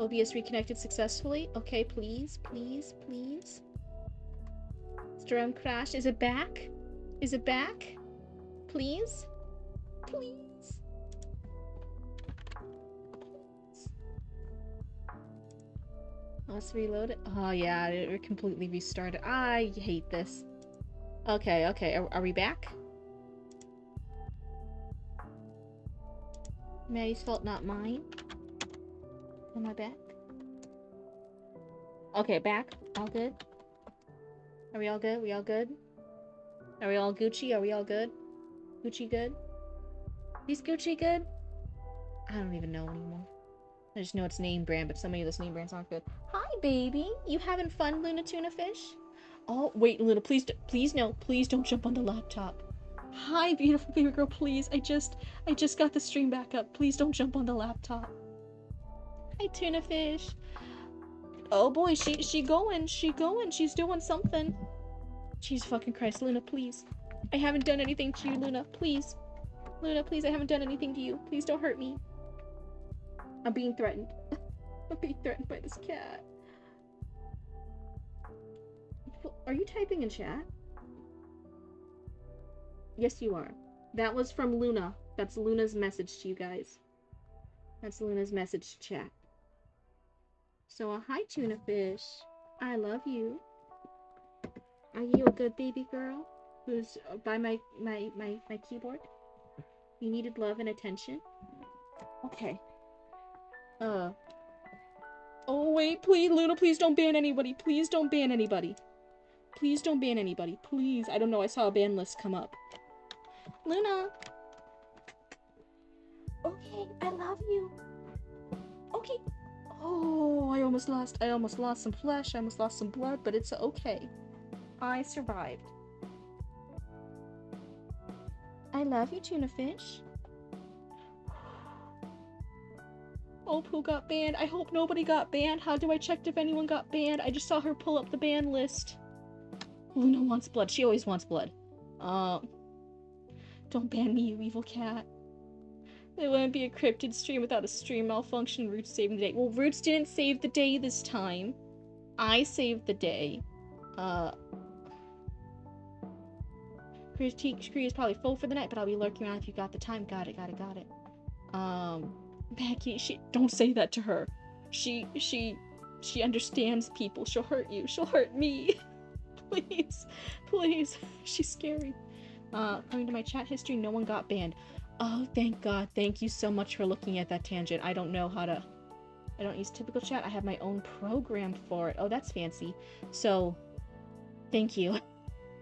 OBS reconnected successfully. Okay, please, please, please. Storm crash. Is it back? Is it back? Please? Please? Let's reload it. Oh yeah, it completely restarted. I hate this. Okay, okay, are we back? Mary's fault, not mine. Am I back? Okay, back. All good? Are we all good? We all good? Are we all Gucci? Are we all good? Gucci good? Is Gucci good? I don't even know anymore. I just know it's name brand, but so many of those name brands aren't good. Hi, baby. You having fun, Luna Tuna Fish? Oh, wait, Luna, please, please no. Please don't jump on the laptop. Hi, beautiful baby girl, please. I just got the stream back up. Please don't jump on the laptop. Hi, Tuna Fish. Oh boy, she going. She's doing something. Jeez fucking Christ, Luna, please. I haven't done anything to you, Luna. Please. Luna, please, I haven't done anything to you. Please don't hurt me. I'm being threatened. I'm being threatened by this cat. Are you typing in chat? Yes, you are. That was from Luna. That's Luna's message to you guys. That's Luna's message to chat. So, hi, Tuna Fish. I love you. Are you a good baby girl who's by my keyboard? You needed love and attention? Okay. Oh, wait, please, Luna, please don't ban anybody. Please don't ban anybody. Please don't ban anybody. Please. I don't know. I saw a ban list come up. Luna. Okay, I love you. Okay. Oh, I almost lost some flesh. I almost lost some blood, but it's okay. I survived. I love you, Tuna Fish. Oh, who got banned? I hope nobody got banned. How do I check if anyone got banned? I just saw her pull up the ban list. Luna wants blood. She always wants blood. Don't ban me, you evil cat. There wouldn't be a Cryptid stream without a stream malfunction. Roots saving the day. Well, Roots didn't save the day this time. I saved the day. Critique is probably full for the night, but I'll be lurking around if you got the time. Got it. Becky, don't say that to her. She understands people. She'll hurt you. She'll hurt me. Please. Please. She's scary. According to my chat history, no one got banned. Oh, thank God. Thank you so much for looking at that tangent. I don't know how to... I don't use typical chat. I have my own program for it. Oh, that's fancy. So, thank you.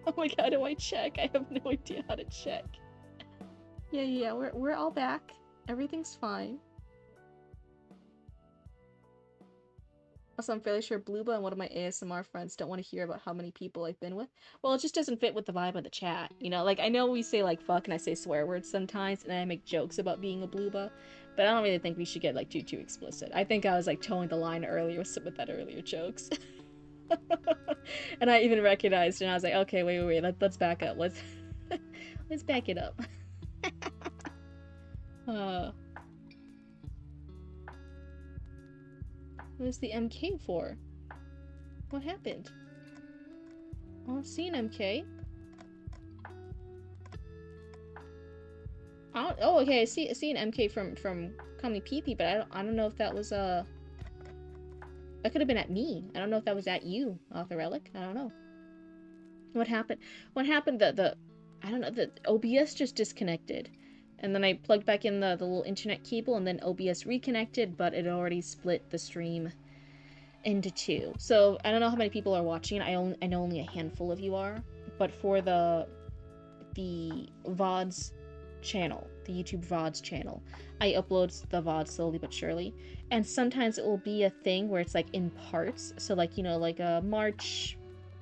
Oh my God, how do I check? I have no idea how to check. Yeah, we're all back. Everything's fine. Also, I'm fairly sure Blueba and one of my ASMR friends don't want to hear about how many people I've been with. Well, it just doesn't fit with the vibe of the chat. You know, like, I know we say, like, fuck, and I say swear words sometimes, and I make jokes about being a Blueba, but I don't really think we should get, like, too explicit. I think I was, like, towing the line earlier with that earlier jokes. And I even recognized, and I was like, okay, wait, let's back up. Let's back it up. What is the MK for? What happened? I don't see an MK. Oh, okay, I see an MK from Call Me PP, but I don't know if that was that could have been at me. I don't know if that was at you, Author Relic. I don't know. What happened? I don't know, the OBS just disconnected. And then I plugged back in the little internet cable, and then OBS reconnected, but it already split the stream into two. So I don't know how many people are watching. I know only a handful of you are. But for the VODs channel, the YouTube VODs channel, I upload the VODs slowly but surely. And sometimes it will be a thing where it's like in parts. So like, you know, like a March,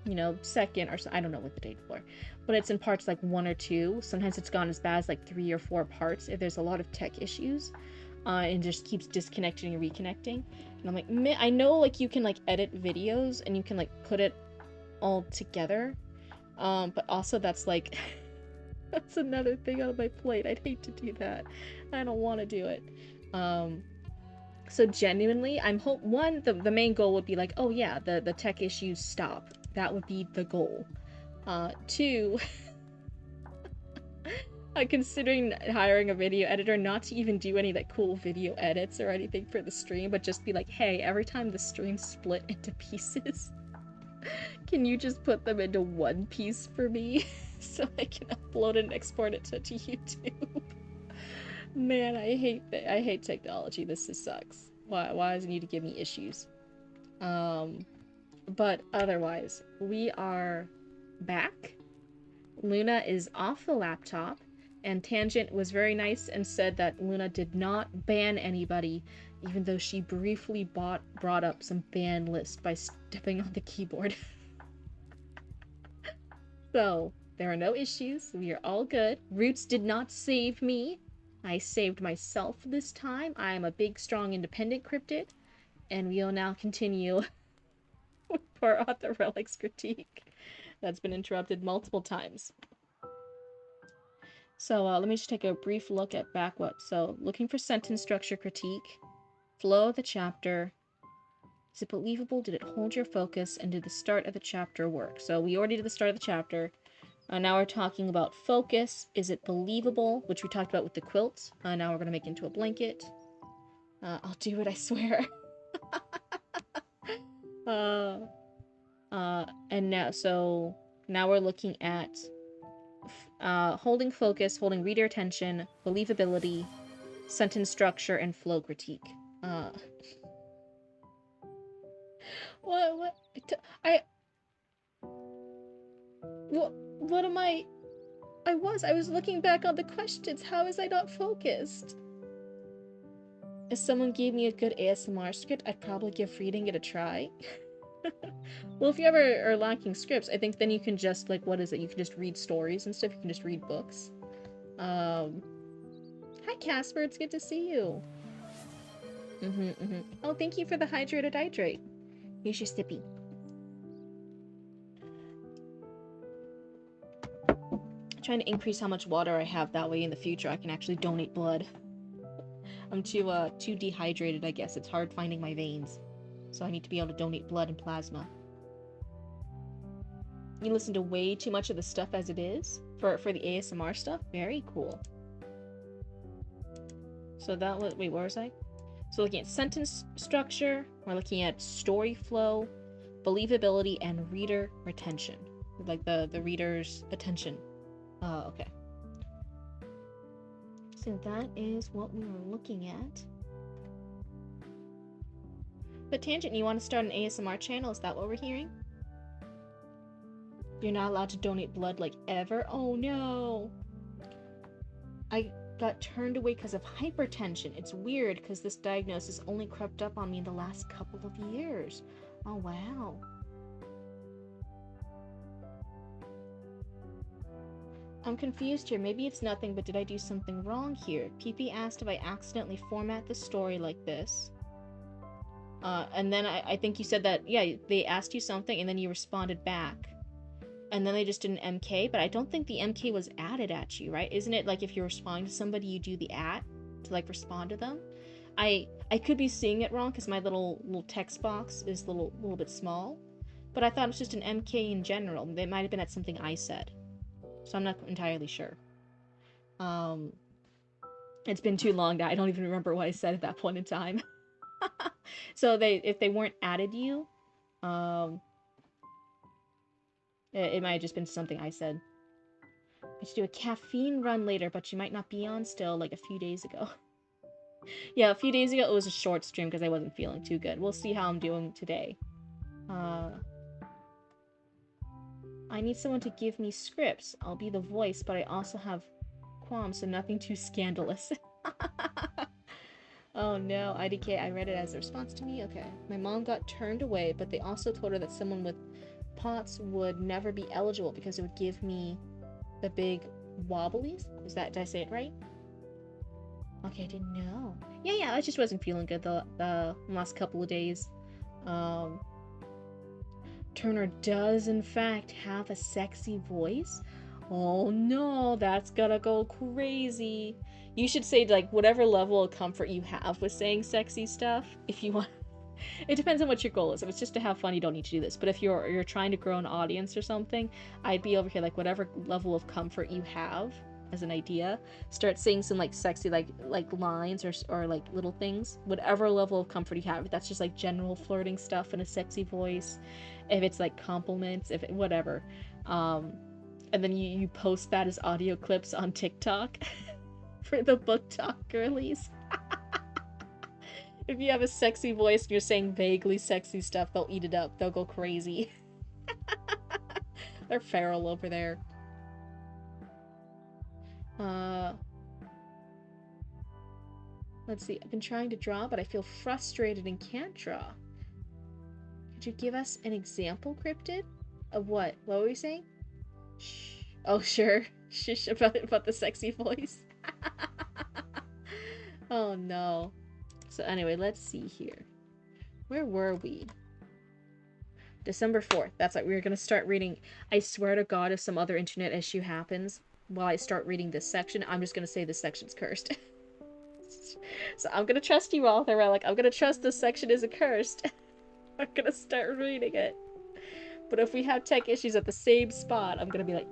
2nd or so. I don't know what the date for. But it's in parts like 1 or 2. Sometimes it's gone as bad as like 3 or 4 parts if there's a lot of tech issues. And just keeps disconnecting and reconnecting. And I'm like, I know like you can like edit videos and you can like put it all together. But also that's like, that's another thing on my plate. I'd hate to do that. I don't want to do it. So genuinely, I'm the main goal would be like, oh yeah, the tech issues stop. That would be the goal. Two, considering hiring a video editor, not to even do any like cool video edits or anything for the stream, but just be like, hey, every time the stream split into pieces, can you just put them into one piece for me so I can upload and export it to YouTube? Man, I hate technology. This just sucks. Why does it need to give me issues? But otherwise, we are back. Luna is off the laptop, and Tangent was very nice and said that Luna did not ban anybody, even though she briefly brought up some ban list by stepping on the keyboard. So, there are no issues. We are all good. Roots did not save me. I saved myself this time. I am a big, strong, independent cryptid, and we will now continue with our Author Relics critique that's been interrupted multiple times. So let me just take a brief look at back what. So looking for sentence structure critique, flow of the chapter. Is it believable? Did it hold your focus? And did the start of the chapter work? So we already did the start of the chapter. Now we're talking about focus. Is it believable? Which we talked about with the quilt. Now we're going to make into a blanket. I'll do it, I swear. And now we're looking at holding focus, holding reader attention, believability, sentence structure, and flow critique. What am I? I was looking back on the questions. How is I not focused? If someone gave me a good ASMR script, I'd probably give reading it a try. Well, if you ever are lacking scripts, I think then you can just, like, what is it? You can just read stories and stuff. You can just read books. Hi, Casper. It's good to see you. Oh, thank you for the hydrated hydrate. Here's your sippy. I'm trying to increase how much water I have. That way in the future I can actually donate blood. I'm too dehydrated, I guess. It's hard finding my veins. So I need to be able to donate blood and plasma. You listen to way too much of the stuff as it is for the ASMR stuff. Very cool. So that was, wait, where was I? So looking at sentence structure, we're looking at story flow, believability, and reader retention. Like the reader's attention. Okay. So that is what we were looking at. But Tangent, you want to start an ASMR channel? Is that what we're hearing? You're not allowed to donate blood, like, ever? Oh no! I got turned away because of hypertension. It's weird because this diagnosis only crept up on me in the last couple of years. Oh wow. I'm confused here. Maybe it's nothing, but did I do something wrong here? PP asked if I accidentally format the story like this. And then I think you said that, yeah, they asked you something and then you responded back. And then they just did an MK, but I don't think the MK was added at you, right? Isn't it like if you're responding to somebody, you do the @ to like respond to them? I could be seeing it wrong because my little text box is a little bit small. But I thought it was just an MK in general. It might have been at something I said. So I'm not entirely sure. It's been too long now. I don't even remember what I said at that point in time. So if they weren't added you, it might have just been something I said. I should do a caffeine run later, but you might not be on still, like a few days ago. Yeah, a few days ago it was a short stream because I wasn't feeling too good. We'll see how I'm doing today. I need someone to give me scripts. I'll be the voice, but I also have qualms, so nothing too scandalous. Oh no, IDK, I read it as a response to me? Okay. My mom got turned away, but they also told her that someone with POTS would never be eligible because it would give me the big wobblies. Did I say it right? Okay, I didn't know. Yeah, I just wasn't feeling good the last couple of days. Turner does in fact have a sexy voice. Oh no, that's gonna go crazy. You should say, like, whatever level of comfort you have with saying sexy stuff. If you want, it depends on what your goal is. If it's just to have fun, you don't need to do this. But if you're trying to grow an audience or something, I'd be over here, like, whatever level of comfort you have as an idea, start saying some like sexy like lines or like little things. Whatever level of comfort you have. If that's just like general flirting stuff in a sexy voice, if it's like compliments, if whatever, and then you post that as audio clips on TikTok for the book talk girlies. If you have a sexy voice and you're saying vaguely sexy stuff, they'll eat it up. They'll go crazy. They're feral over there. Let's see. I've been trying to draw, but I feel frustrated and can't draw. Could you give us an example, Cryptid? Of what? What were we saying? Shh. Oh, sure. Shh about the sexy voice. Oh, no. So anyway, let's see here. Where were we? December 4th. That's like we were going to start reading. I swear to God, if some other internet issue happens while I start reading this section, I'm just going to say this section's cursed. So I'm going to trust you all. They're like, I'm going to trust this section is accursed. I'm going to start reading it. But if we have tech issues at the same spot, I'm going to be like,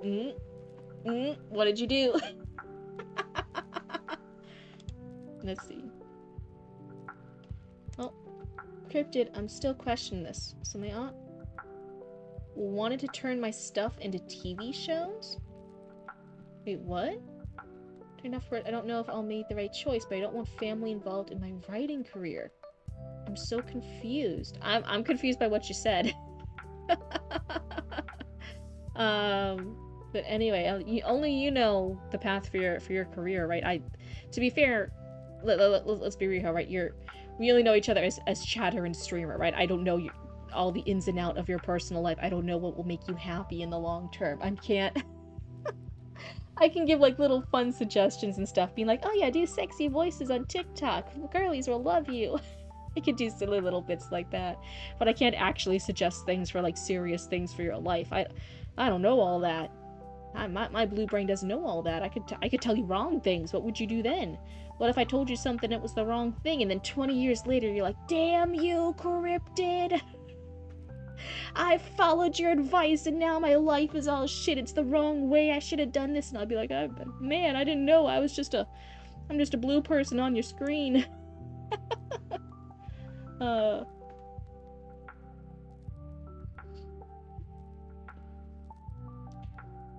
what did you do? Let's see. Oh, Cryptid, I'm still questioning this. So my aunt wanted to turn my stuff into TV shows? Wait, what? I don't know if I'll make the right choice, but I don't want family involved in my writing career. I'm so confused. I'm confused by what you said. But anyway, only you know the path for your career, right? To be fair, let's be real, right? We only know each other as chatter and streamer, right? I don't know all the ins and out of your personal life. I don't know what will make you happy in the long term. I can give like little fun suggestions and stuff, being like, oh yeah, do sexy voices on TikTok. Girlies will love you. I could do silly little bits like that, but I can't actually suggest things for like serious things for your life. I don't know all that. My blue brain doesn't know all that. I could tell you wrong things. What would you do then? What if I told you something that was the wrong thing, and then 20 years later you're like, damn you, Cryptid! I followed your advice and now my life is all shit. It's the wrong way. I should have done this. And I'll be like, man, I didn't know. I'm just a blue person on your screen.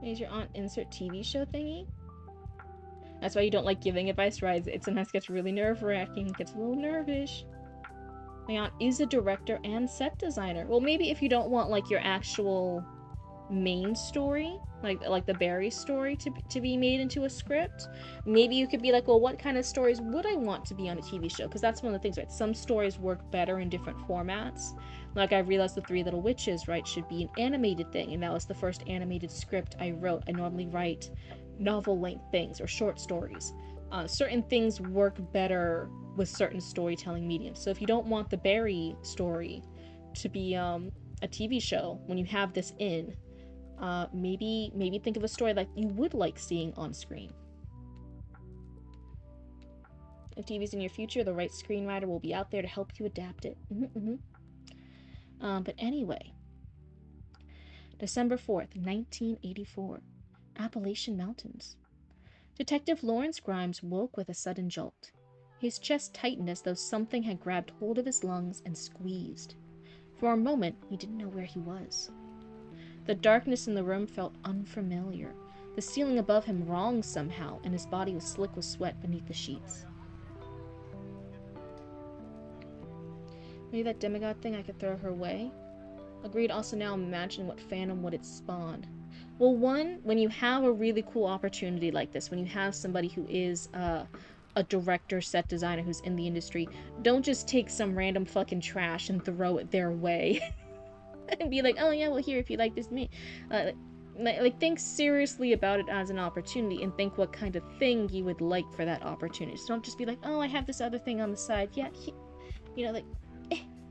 Is your aunt insert TV show thingy? That's why you don't like giving advice, right? It sometimes gets really nerve-wracking. It gets a little nervish. My aunt is a director and set designer. Well, maybe if you don't want like your actual main story, like the Barry story to be made into a script, maybe you could be like, well, what kind of stories would I want to be on a TV show? Because that's one of the things, right? Some stories work better in different formats. Like I realized the Three Little Witches, right, should be an animated thing, and that was the first animated script I wrote. I normally write novel-length things or short stories. Certain things work better with certain storytelling mediums. So if you don't want the Barry story to be a TV show, when you have this in, maybe think of a story like you would like seeing on screen. If TV's in your future, the right screenwriter will be out there to help you adapt it. But anyway, December 4th, 1984, Appalachian Mountains. Detective Lawrence Grimes woke with a sudden jolt. His chest tightened as though something had grabbed hold of his lungs and squeezed. For a moment, he didn't know where he was. The darkness in the room felt unfamiliar. The ceiling above him wrong somehow, and his body was slick with sweat beneath the sheets. Maybe that demigod thing, I could throw her way? Agreed. Also now I'm imagining what phantom would it spawn. Well, one, when you have a really cool opportunity like this, when you have somebody who is a director, set designer who's in the industry, don't just take some random fucking trash and throw it their way. And be like, oh yeah, well here, if you like this, me. Like, think seriously about it as an opportunity and think what kind of thing you would like for that opportunity. So don't just be like, oh, I have this other thing on the side. Yeah,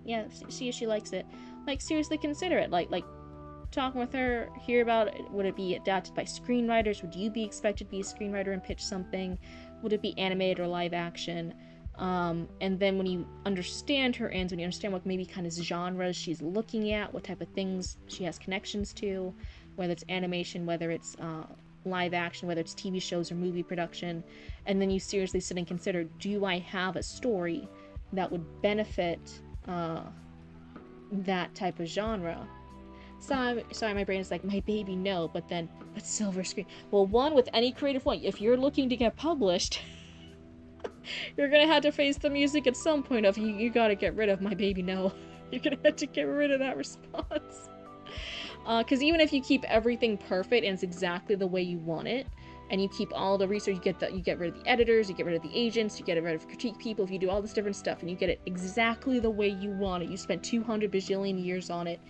yeah, see if she likes it. Like, seriously consider it. Like, talking with her, hear about it. Would it be adapted by screenwriters? Would you be expected to be a screenwriter and pitch something? Would it be animated or live action? And then when you understand her ends, when you understand what maybe kind of genres she's looking at, what type of things she has connections to, whether it's animation, whether it's live action, whether it's TV shows or movie production, and then you seriously sit and consider, do I have a story that would benefit that type of genre? Sorry, my brain is like, my baby, no, but silver screen. Well, one, with any creative one, if you're looking to get published, you're gonna have to face the music at some point of, you gotta get rid of my baby, no. You're gonna have to get rid of that response. Because even if you keep everything perfect and it's exactly the way you want it, and you keep all the research, you get rid of the editors, you get rid of the agents, you get rid of critique people, if you do all this different stuff and you get it exactly the way you want it, you spent 200 bajillion years on it,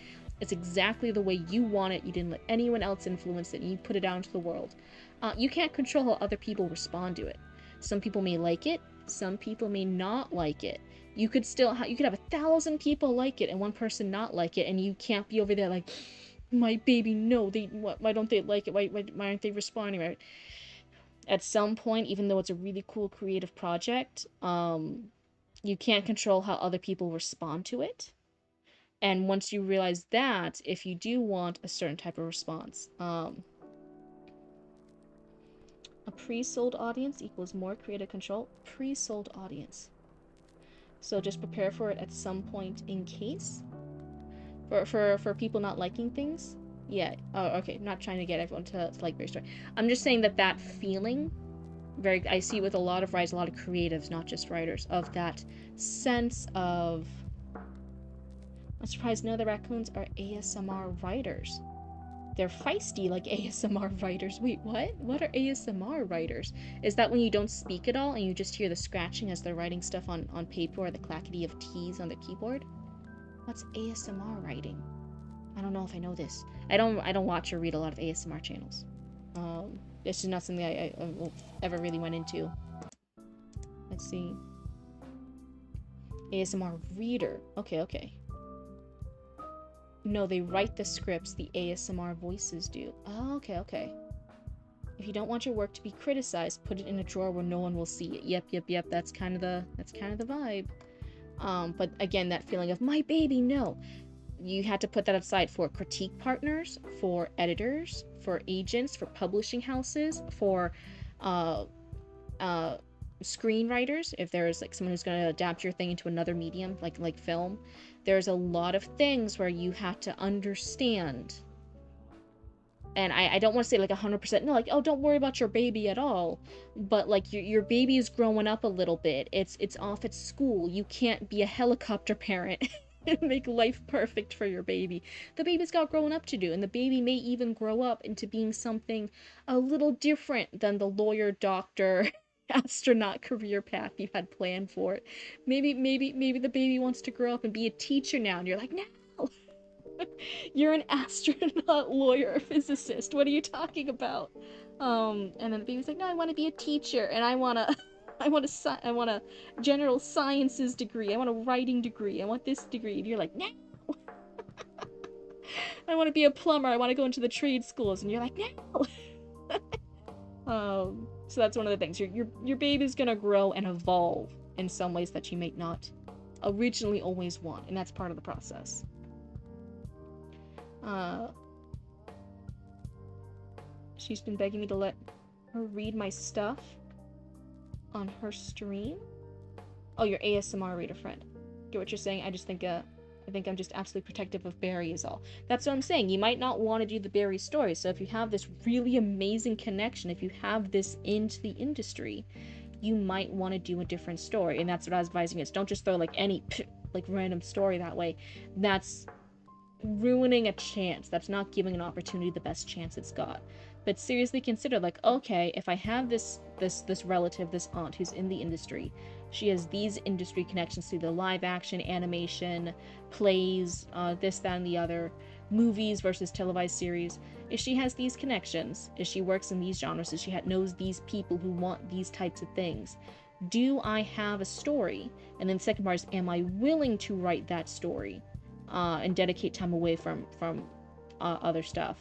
it's exactly the way you want it, you didn't let anyone else influence it, and you put it out into the world. You can't control how other people respond to it. Some people may like it, some people may not like it. You could have 1,000 people like it and one person not like it, and you can't be over there like, my baby, no, why don't they like it? Why aren't they responding right? At some point, even though it's a really cool creative project, you can't control how other people respond to it. And once you realize that, if you do want a certain type of response, a pre-sold audience equals more creative control. Pre-sold audience. So just prepare for it at some point in case. For people not liking things. Yeah. Oh, okay. I'm not trying to get everyone to like their story. I'm just saying that feeling, I see it with a lot of writers, a lot of creatives, not just writers, of that sense of. I'm surprised no other raccoons are ASMR writers. They're feisty like ASMR writers. Wait, what? What are ASMR writers? Is that when you don't speak at all and you just hear the scratching as they're writing stuff on paper or the clackety of T's on the keyboard? What's ASMR writing? I don't know if I know this. I don't watch or read a lot of ASMR channels. It's just not something I ever really went into. Let's see. ASMR reader. Okay. No, they write the scripts, the ASMR voices do. Oh, okay. If you don't want your work to be criticized, put it in a drawer where no one will see it. Yep. That's kind of the vibe. But again, that feeling of my baby, no. You had to put that aside for critique partners, for editors, for agents, for publishing houses, for screenwriters. If there's like someone who's going to adapt your thing into another medium, like film, there's a lot of things where you have to understand. And I don't want to say like 100%, no, like, oh, don't worry about your baby at all. But like your baby is growing up a little bit. It's off at school. You can't be a helicopter parent and make life perfect for your baby. The baby's got growing up to do, and the baby may even grow up into being something a little different than the lawyer, doctor, astronaut career path you had planned for it. Maybe the baby wants to grow up and be a teacher now, and you're like, no. You're an astronaut, lawyer, physicist. What are you talking about? And then the baby's like, no, I want to be a teacher, and I want a general sciences degree. I want a writing degree. I want this degree. And you're like, no. I want to be a plumber. I want to go into the trade schools. And you're like, no. So that's one of the things. Your baby's gonna grow and evolve in some ways that you may not originally always want, and that's part of the process. She's been begging me to let her read my stuff on her stream. Oh, your ASMR reader friend. Get what you're saying? I think I'm just absolutely protective of Barry is all. That's what I'm saying. You might not want to do the Barry story. So if you have this really amazing connection, if you have this into the industry, you might want to do a different story. And that's what I was advising is don't just throw like any like random story that way. That's ruining a chance. That's not giving an opportunity the best chance it's got. But seriously consider like, okay, if I have this relative, this aunt who's in the industry, she has these industry connections to the live action, animation, plays, this, that, and the other, movies versus televised series. If she has these connections, if she works in these genres, if she knows these people who want these types of things, do I have a story? And then the second part is, am I willing to write that story and dedicate time away from other stuff?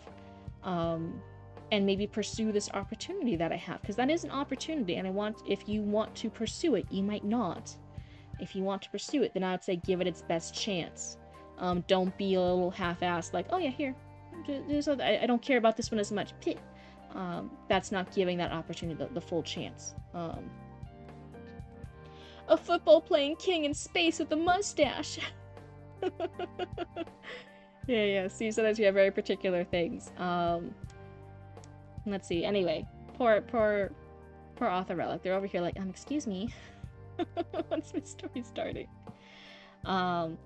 and maybe pursue this opportunity that I have, because that is an opportunity, and if you want to pursue it, you might not. If you want to pursue it, then I would say give it its best chance. Don't be a little half-assed, like, oh yeah, here, I don't care about this one as much. That's not giving that opportunity the full chance. A football-playing king in space with a mustache. Yeah, see, sometimes we have very particular things. Let's see, anyway, poor Author Relic, they're over here like, excuse me. When's my story starting? One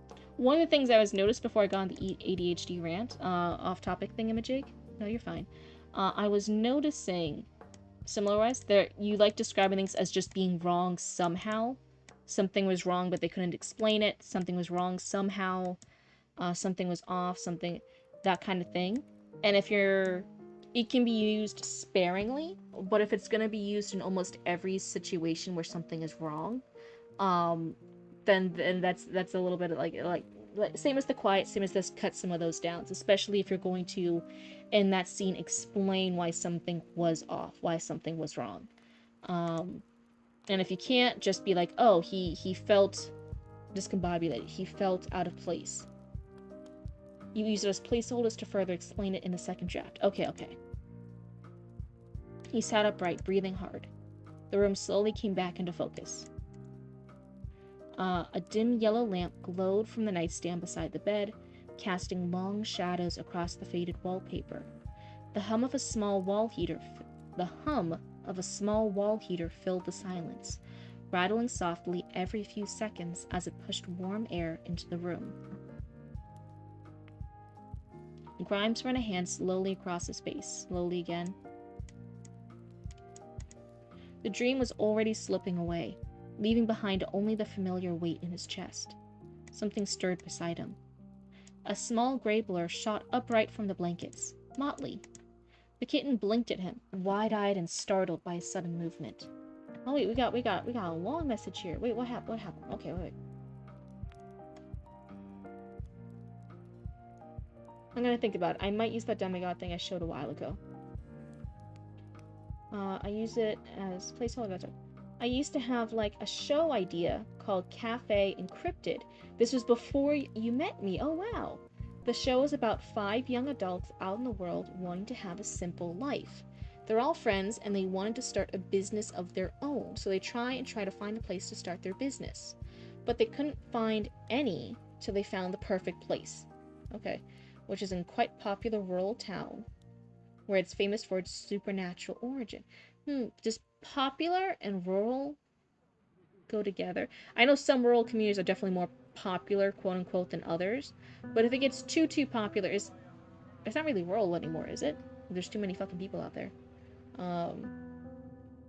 of the things I was noticed before I got on the ADHD rant, off-topic thingamajig, no, you're fine. I was noticing, similar-wise, you like describing things as just being wrong somehow. Something was wrong, but they couldn't explain it. Something was wrong somehow. Something was off, that kind of thing. And it can be used sparingly, but if it's going to be used in almost every situation where something is wrong, then that's a little bit like same as the quiet, same as this, cut some of those down, especially if you're going to, in that scene, explain why something was off, why something was wrong. And if you can't, just be like, oh, he felt discombobulated, he felt out of place. You use it as placeholders to further explain it in the second draft. Okay. He sat upright, breathing hard. The room slowly came back into focus. A dim yellow lamp glowed from the nightstand beside the bed, casting long shadows across the faded wallpaper. The hum of a small wall heater filled the silence, rattling softly every few seconds as it pushed warm air into the room. Grimes ran a hand slowly across his face. Slowly again. The dream was already slipping away, leaving behind only the familiar weight in his chest. Something stirred beside him. A small gray blur shot upright from the blankets. Motley. The kitten blinked at him, wide-eyed and startled by his sudden movement. Oh wait, we got a long message here. Wait, what happened? Okay, wait. I'm gonna think about it. I might use that demigod thing I showed a while ago. I use it as placeholder. I used to have like a show idea called Cafe and Cryptid. This was before you met me. Oh wow. The show is about 5 young adults out in the world wanting to have a simple life. They're all friends and they wanted to start a business of their own. So they try to find a place to start their business. But they couldn't find any till they found the perfect place. Okay. Which is in quite popular rural town, where it's famous for its supernatural origin. Does popular and rural go together? I know some rural communities are definitely more popular, quote-unquote, than others, but if it gets too popular, it's not really rural anymore, is it? There's too many fucking people out there.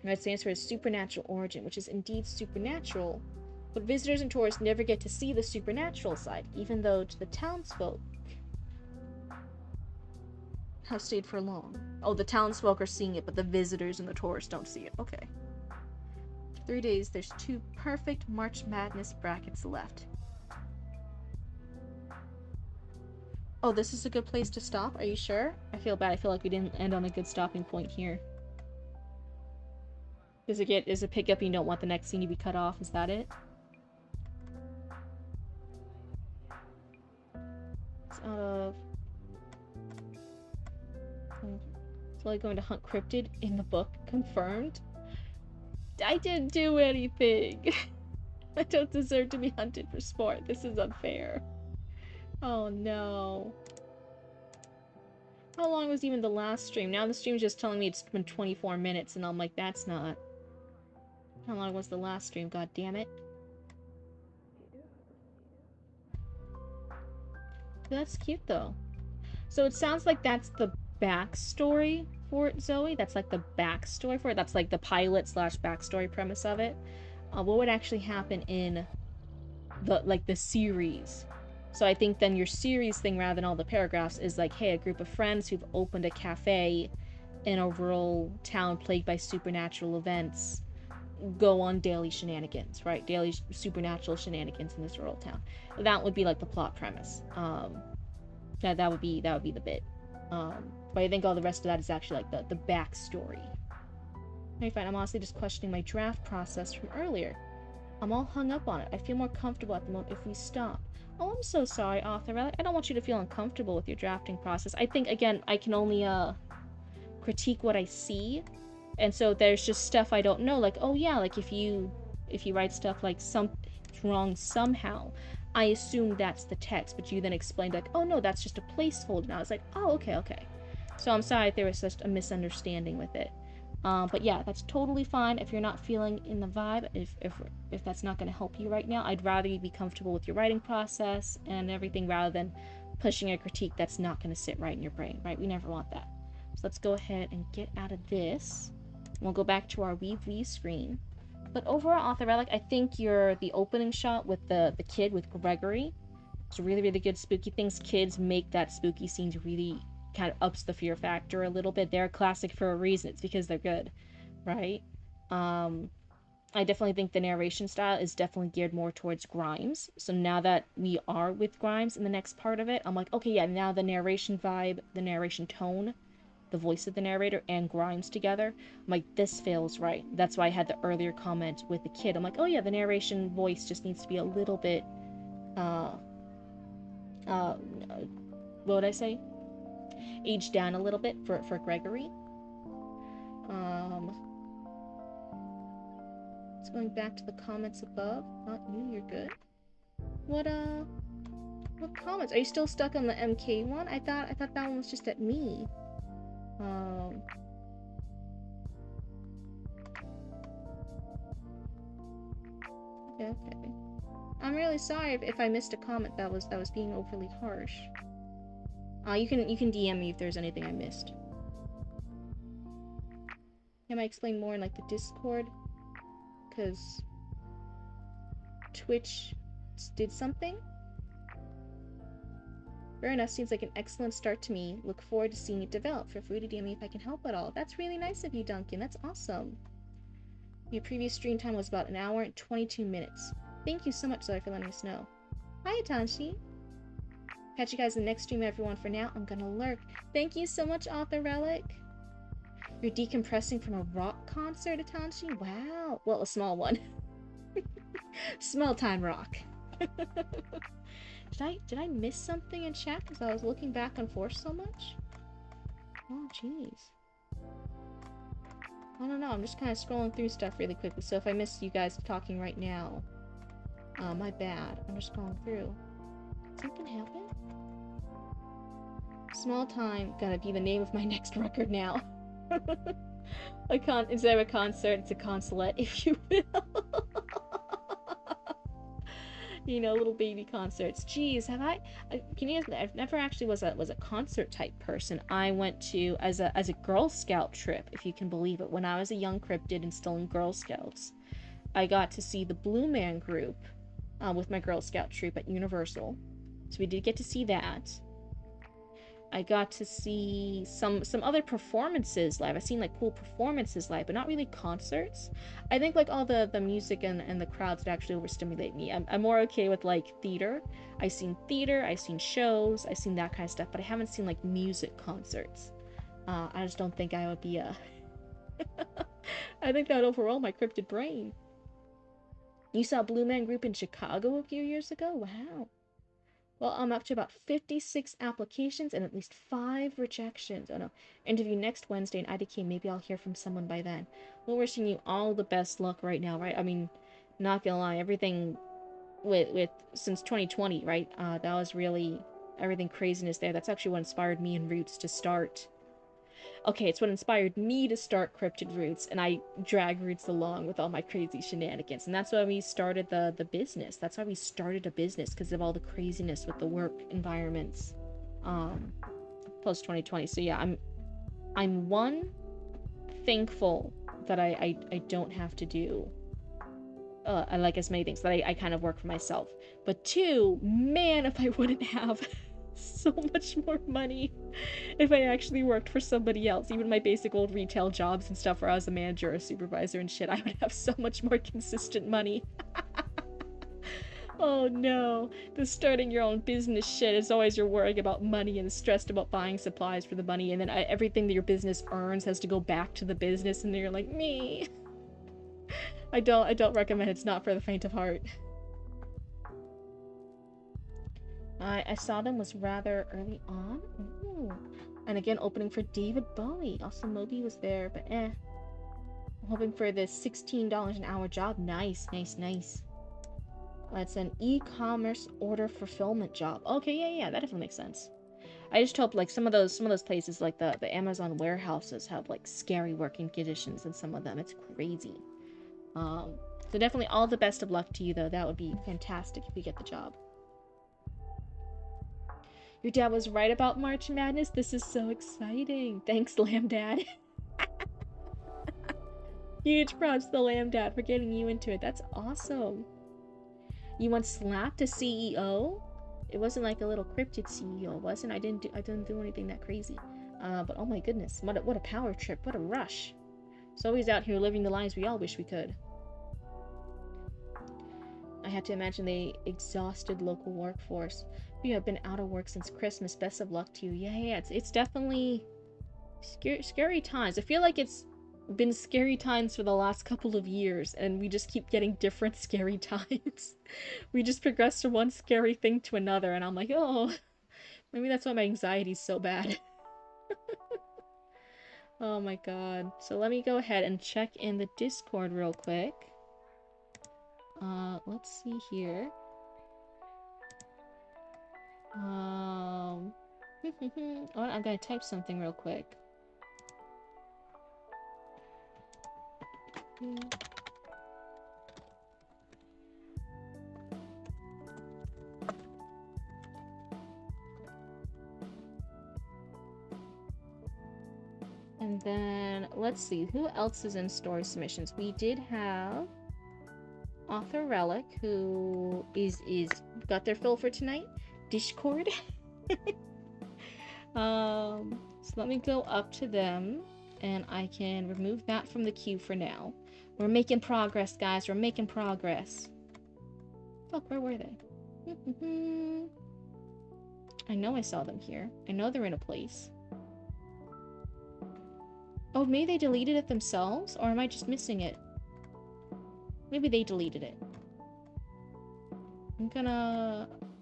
It stands for its supernatural origin, which is indeed supernatural, but visitors and tourists never get to see the supernatural side, even though to the townsfolk have stayed for long. Oh, the townsfolk are seeing it, but the visitors and the tourists don't see it. Okay. 3 days, there's 2 perfect March Madness brackets left. Oh, this is a good place to stop? Are you sure? I feel bad. I feel like we didn't end on a good stopping point here. Is it pick up and you don't want the next scene to be cut off? Is that it? It's out of... Slowly going to hunt cryptid in the book. Confirmed. I didn't do anything. I don't deserve to be hunted for sport. This is unfair. Oh no. How long was even the last stream? Now the stream's just telling me it's been 24 minutes and I'm like, that's not. How long was the last stream? God damn it. That's cute though. So it sounds like that's the backstory for it, Zoe. That's like the backstory for it. That's like the pilot / backstory premise of it. What would actually happen in the series? So I think then your series thing, rather than all the paragraphs, is like, hey, a group of friends who've opened a cafe in a rural town plagued by supernatural events go on daily shenanigans, right? Daily supernatural shenanigans in this rural town. That would be like the plot premise. That would be the bit. But I think all the rest of that is actually like the backstory. Okay, fine. I'm honestly just questioning my draft process from earlier. I'm all hung up on it. I feel more comfortable at the moment if we stop. Oh, I'm so sorry, author. I don't want you to feel uncomfortable with your drafting process. I think, again, I can only critique what I see. And so there's just stuff I don't know. Like, oh yeah, like if you write stuff like something's wrong somehow, I assume that's the text. But you then explained like, oh no, that's just a placeholder. And I was like, oh, okay. So I'm sorry if there was just a misunderstanding with it. But yeah, that's totally fine if you're not feeling in the vibe. If that's not going to help you right now, I'd rather you be comfortable with your writing process and everything rather than pushing a critique that's not going to sit right in your brain, right? We never want that. So let's go ahead and get out of this. We'll go back to our Weave screen. But overall, Author Relic, I think the opening shot with the kid, with Gregory, it's really, really good spooky things. Kids make that spooky scenes really kind of ups the fear factor a little bit. They're classic for a reason. It's because they're good, right? I definitely think the narration style is definitely geared more towards Grimes. So now that we are with Grimes in the next part of it, I'm like, okay, yeah, now the narration vibe, the narration tone, the voice of the narrator, and Grimes together, I'm like, this feels right. That's why I had the earlier comment with the kid. I'm like, oh yeah, the narration voice just needs to be a little bit, what would I say? Aged down a little bit for Gregory. It's going back to the comments above. Not you, you're good. What comments? Are you still stuck on the MK one? I thought that one was just at me. Okay. I'm really sorry if I missed a comment that was being overly harsh. You can DM me if there's anything I missed. Can I explain more in like the Discord? Because Twitch did something? Fair enough, seems like an excellent start to me. Look forward to seeing it develop. Feel free to DM me if I can help at all. That's really nice of you, Duncan. That's awesome. Your previous stream time was about 1 hour and 22 minutes. Thank you so much, Zoe, for letting us know. Hi, Atanshi. Catch you guys in the next stream, everyone. For now, I'm gonna lurk. Thank you so much, Author Relic. You're decompressing from a rock concert, Atanshi? Wow. Well, a small one. Small time rock. Did I miss something in chat because I was looking back and forth so much? Oh, jeez. I don't know. I'm just kind of scrolling through stuff really quickly. So if I miss you guys talking right now, my bad. I'm just scrolling through. Something happened? Small time gonna be the name of my next record now. Instead of a concert, it's a consulate, if you will. You know, little baby concerts. Jeez, I've never actually was a concert type person. I went to as a Girl Scout trip, if you can believe it. When I was a young cryptid and still in Girl Scouts, I got to see the Blue Man Group with my Girl Scout troop at Universal. So we did get to see that. I got to see some other performances live. I've seen like cool performances live, but not really concerts. I think like all the music and the crowds would actually overstimulate me. I'm more okay with like theater. I've seen theater, I've seen shows, I've seen that kind of stuff, but I haven't seen like music concerts. I just don't think I would be I think that would overwhelm my cryptid brain. You saw Blue Man Group in Chicago a few years ago? Wow. Well, I'm up to about 56 applications and at least 5 rejections. Oh no. Interview next Wednesday in IDK. Maybe I'll hear from someone by then. Well, wishing you all the best luck right now, right? I mean, not gonna lie, everything with since 2020, right? That was really everything craziness there. That's actually what inspired me and Roots to start. Okay, it's what inspired me to start Cryptid Roots, and I drag Roots along with all my crazy shenanigans. And that's why we started the business. That's why we started a business, because of all the craziness with the work environments post 2020. So yeah, I'm one, thankful that I don't have to do I like as many things, that I kind of work for myself. But 2, man, if I wouldn't have so much more money if I actually worked for somebody else. Even my basic old retail jobs and stuff where I was a manager or a supervisor and shit, I would have so much more consistent money. Oh no, the starting your own business shit is always you're worrying about money and stressed about buying supplies for the money, and then everything that your business earns has to go back to the business, and then you're like, me. I don't recommend. It's not for the faint of heart. I saw them was rather early on. Ooh. And again, opening for David Bowie. Also, Moby was there, but eh. I'm hoping for this $16 an hour job. Nice, nice, nice. That's an e-commerce order fulfillment job. Okay, yeah, that definitely makes sense. I just hope like some of those places like the Amazon warehouses have like scary working conditions in some of them. It's crazy. So definitely all the best of luck to you though. That would be fantastic if you get the job. Your dad was right about March Madness. This is so exciting. Thanks, Lamb Dad. Huge props to Lamb Dad for getting you into it. That's awesome. You once slapped a CEO? It wasn't like a little cryptid CEO, wasn't? I didn't do anything that crazy. But oh my goodness, what a power trip, what a rush. So he's out here living the lives we all wish we could. I had to imagine they exhausted local workforce. You have been out of work since Christmas. Best of luck to you. Yeah, it's definitely scary times. I feel like it's been scary times for the last couple of years, and we just keep getting different scary times. We just progress from one scary thing to another, and I'm like, oh, maybe that's why my anxiety's so bad. Oh my god. So let me go ahead and check in the Discord real quick. Let's see here. Oh, I'm gonna type something real quick. And then, let's see, who else is in story submissions? We did have Author Relic, who is got their fill for tonight. Discord. So let me go up to them, and I can remove that from the queue for now. We're making progress, guys. We're making progress. Fuck, where were they? I know I saw them here. I know they're in a place. Oh, maybe they deleted it themselves? Or am I just missing it? Maybe they deleted it.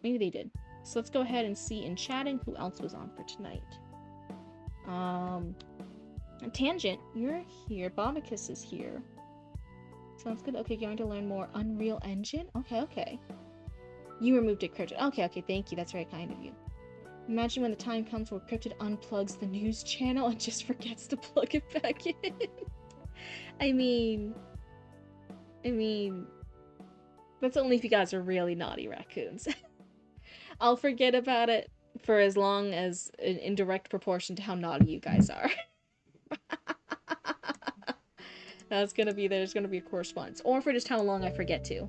Maybe they did. So let's go ahead and see in chatting who else was on for tonight. Tangent, you're here. Bombicus is here. Sounds good. Okay, going to learn more. Unreal Engine? Okay. You removed it, Cryptid. Okay, thank you. That's very kind of you. Imagine when the time comes where Cryptid unplugs the news channel and just forgets to plug it back in. I mean, that's only if you guys are really naughty raccoons. I'll forget about it for as long as in direct proportion to how naughty you guys are. There's gonna be a correspondence, or for just how long I forget to.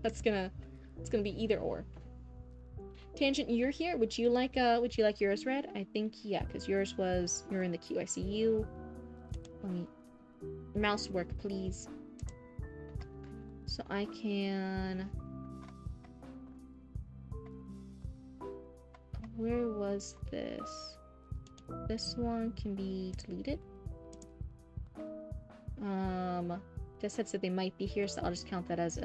It's gonna be either or. Tangent, you're here. Would you like yours read? I think yeah, because you're in the queue. I see you. Let me mouse work, please. So I can. Where was this? This one can be deleted. Just said they might be here, so I'll just count that as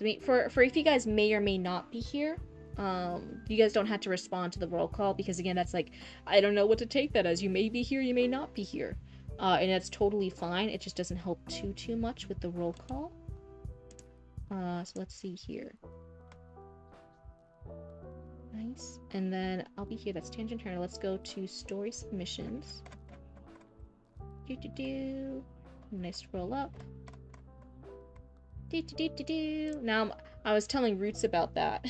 I mean, for if you guys may or may not be here, you guys don't have to respond to the roll call, because again, that's like, I don't know what to take that as. You may be here, you may not be here. And that's totally fine. It just doesn't help too much with the roll call. So let's see here. Nice. And then I'll be here. That's Tangent Turner. Let's go to story submissions. Nice scroll up. Now I was telling Roots about that.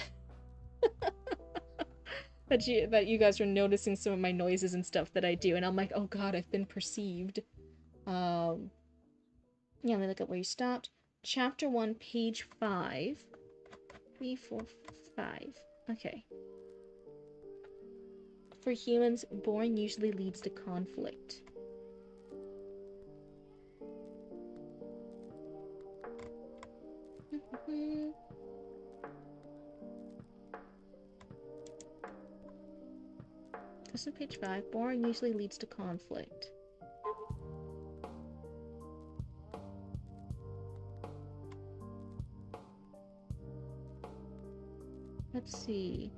that you guys were noticing some of my noises and stuff that I do, and I'm like, oh god, I've been perceived. Yeah, let me look at where you stopped. Chapter 1, page 5. 3, 4, 5. Okay. For humans, boring usually leads to conflict. This is page 5. Boring usually leads to conflict. Let's see.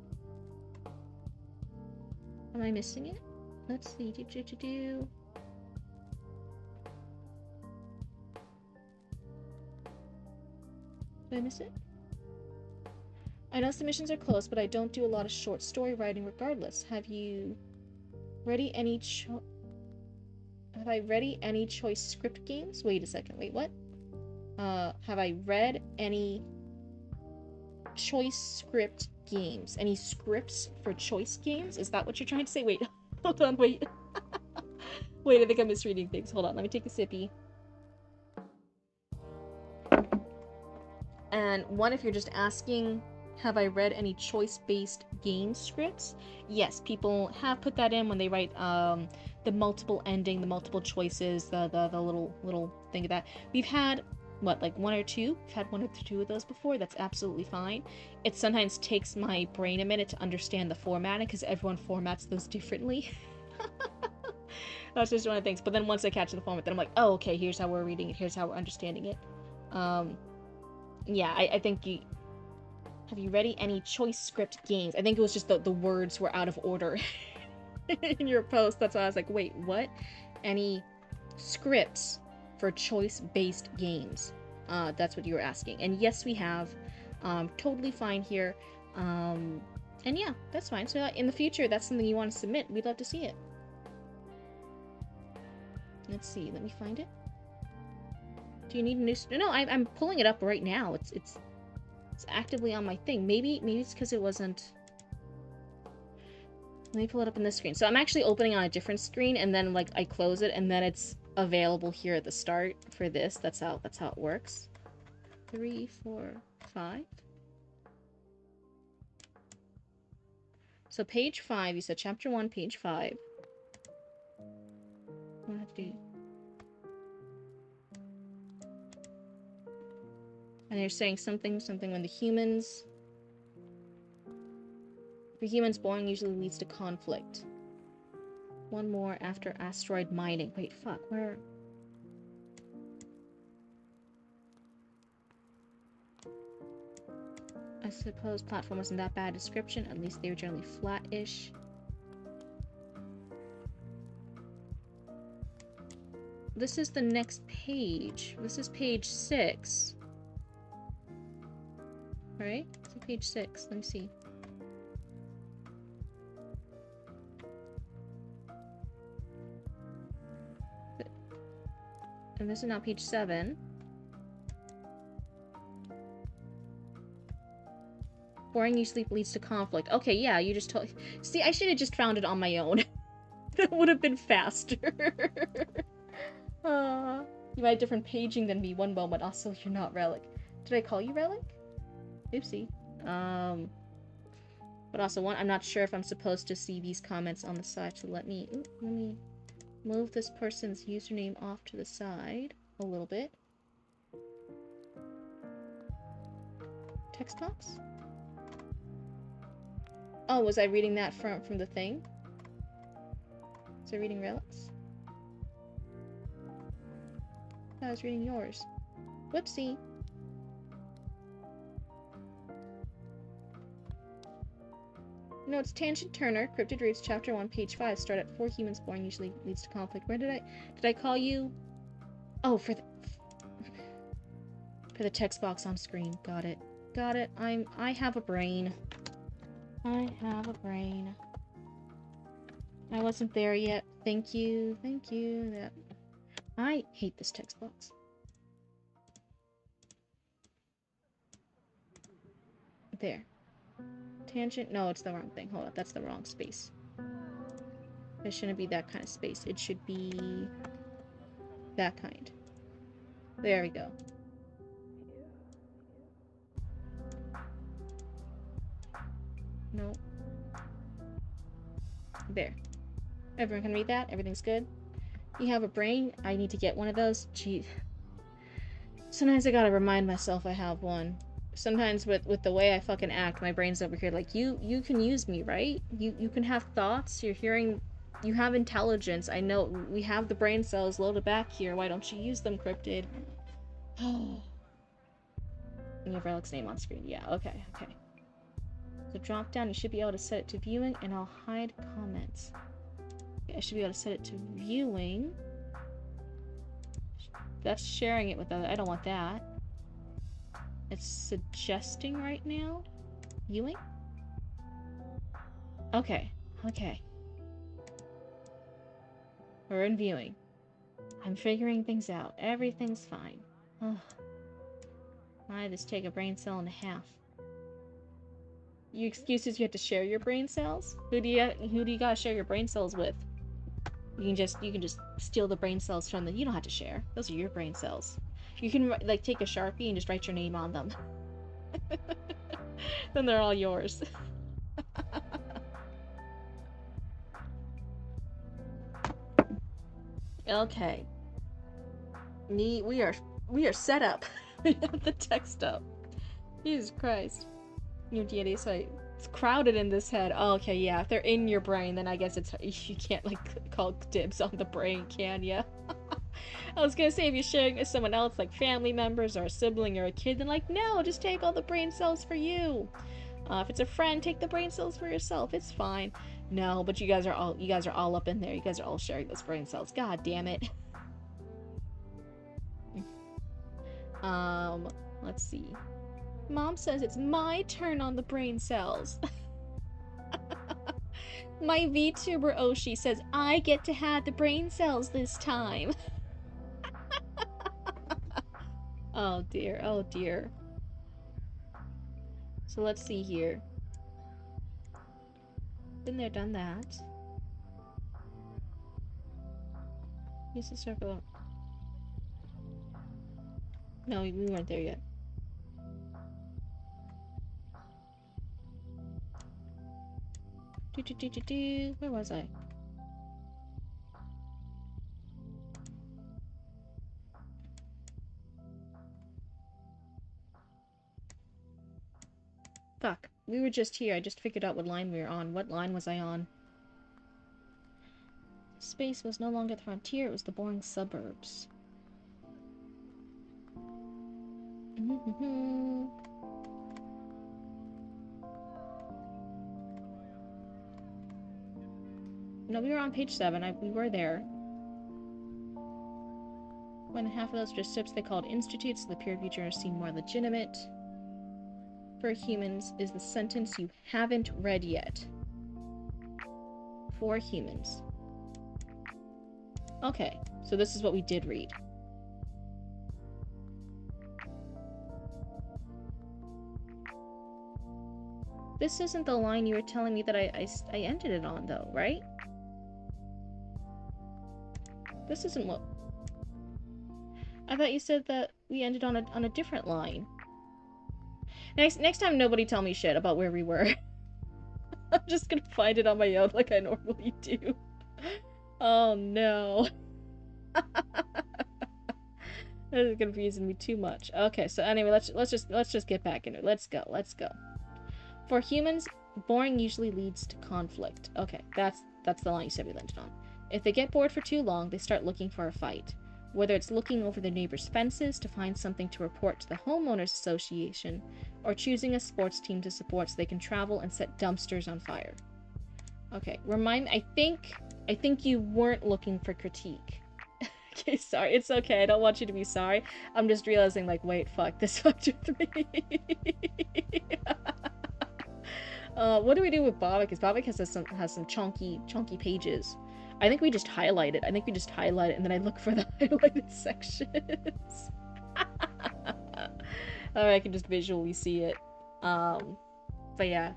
Am I missing it? Let's see. Did I miss it? I know submissions are close, but I don't do a lot of short story writing regardless. Have you ready any have I ready any choice script games? Wait a second. Wait, what? Have I read any choice script games? Any scripts for choice games? Is that what you're trying to say? Wait, hold on, wait. Wait, I think I'm misreading things. Hold on, let me take a sippy. And one, if you're just asking, have I read any choice-based game scripts? Yes, people have put that in when they write the multiple ending, the multiple choices, the little thing of that. We've had what, like one or two? We've had one or two of those before. That's absolutely fine. It sometimes takes my brain a minute to understand the formatting because everyone formats those differently. That's just one of the things. But then once I catch the format, then I'm like, oh, okay, here's how we're reading it. Here's how we're understanding it. Yeah, I think you... Have you read any choice script games? I think it was just the words were out of order in your post. That's why I was like, wait, what? Any scripts for choice-based games? That's what you were asking. And yes, we have. Totally fine here. And yeah, that's fine. So in the future, that's something you want to submit. We'd love to see it. Let's see. Let me find it. Do you need a new... No, I'm pulling it up right now. It's actively on my thing. Maybe it's because it wasn't... Let me pull it up on this screen. So I'm actually opening on a different screen, and then like I close it, and then it's available here at the start for this. That's how it works. 3, 4, 5. So page 5, you said chapter 1, page 5. What do I have to do? And they're saying something when the humans... For humans, boring usually leads to conflict. One more after asteroid mining. Wait, fuck, where... I suppose platform wasn't that bad description. At least they were generally flat-ish. This is the next page. This is page 6. Right? It's on page 6. Let me see. And this is now page 7. Boring usually leads to conflict. Okay, yeah, you just told... See, I should have just found it on my own. That would have been faster. You might have different paging than me one moment. Also, you're not Relic. Did I call you Relic? Oopsie. But also, one, I'm not sure if I'm supposed to see these comments on the side, so let me move this person's username off to the side a little bit. Text box? Oh, was I reading that from the thing? Was I reading Relics? I was reading yours. Whoopsie. No, it's Tangent Turner. Cryptid reads chapter 1, page 5. Start at 4 humans born usually leads to conflict. Where did I call you? Oh, for the text box on screen. Got it. Got it. I have a brain. I have a brain. I wasn't there yet. Thank you. Thank you. That I hate this text box. There. Tangent? No, it's the wrong thing. Hold up, that's the wrong space. It shouldn't be that kind of space. It should be that kind. There we go. No. There. Everyone can read that? Everything's good? You have a brain? I need to get one of those? Gee. Sometimes I gotta remind myself I have one. sometimes with the way I fucking act, my brain's over here like, you can use me, right? You can have thoughts, you're hearing, you have intelligence, I know, we have the brain cells loaded back here, why don't you use them, Cryptid? You have Relic's name on screen, yeah, okay. So drop down, you should be able to set it to viewing, and I'll hide comments. Okay, I should be able to set it to viewing. That's sharing it with other, I don't want that. It's suggesting right now? Viewing? Okay. We're in viewing. I'm figuring things out. Everything's fine. Ugh. Why just take a brain cell and a half? You excuses you have to share your brain cells? Who do you gotta share your brain cells with? You can just steal the brain cells from them. You don't have to share. Those are your brain cells. You can like take a Sharpie and just write your name on them. Then they're all yours. Okay. We are set up. We have the text up. Jesus Christ. New DNA site. It's crowded in this head. Oh, okay, yeah. If they're in your brain, then I guess it's you can't like call dibs on the brain, can ya? I was gonna say if you're sharing with someone else, like family members or a sibling or a kid, then like no, just take all the brain cells for you. If it's a friend, take the brain cells for yourself. It's fine. No, but you guys are all up in there. You guys are all sharing those brain cells. God damn it. Let's see. Mom says it's my turn on the brain cells. My VTuber Oshi says I get to have the brain cells this time. Oh dear, oh dear. So let's see here. Been there, done that. Use the circle. No, we weren't there yet. Where was I? Fuck. We were just here. I just figured out what line we were on. What line was I on? Space was no longer the frontier, it was the boring suburbs. No, we were on page 7. We were there. When half of those were ships they called institutes, the peer future seemed more legitimate. For humans is the sentence you haven't read yet. For humans. Okay, so this is what we did read. This isn't the line you were telling me that I ended it on, though, right? This isn't what... I thought you said that we ended on a different line. Next time, nobody tell me shit about where we were. I'm just gonna find it on my own like I normally do. Oh no. This is confusing me too much. Okay, so anyway, let's just get back into it. Let's go. For humans, boring usually leads to conflict. Okay, that's the line you said we landed on. If they get bored for too long, they start looking for a fight. Whether it's looking over their neighbor's fences to find something to report to the homeowners association, or choosing a sports team to support so they can travel and set dumpsters on fire. Okay, remind me, I think you weren't looking for critique. Okay, sorry, it's okay, I don't want you to be sorry. I'm just realizing, like, wait, fuck, this fucked with me. What do we do with Bobak? Because Bobak has some chunky pages. I think we just highlight it. And then I look for the highlighted sections. Or I can just visually see it. But yeah.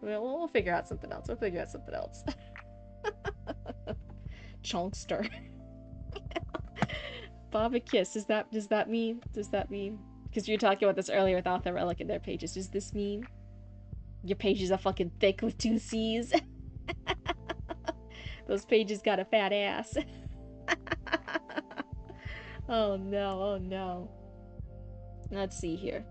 We'll figure out something else. Chunkster. Baba Kiss. Does that mean? Because you were talking about this earlier with Author Relic in their pages. Does this mean your pages are fucking thick with 2 C's? Those pages got a fat ass. Oh no. Let's see here.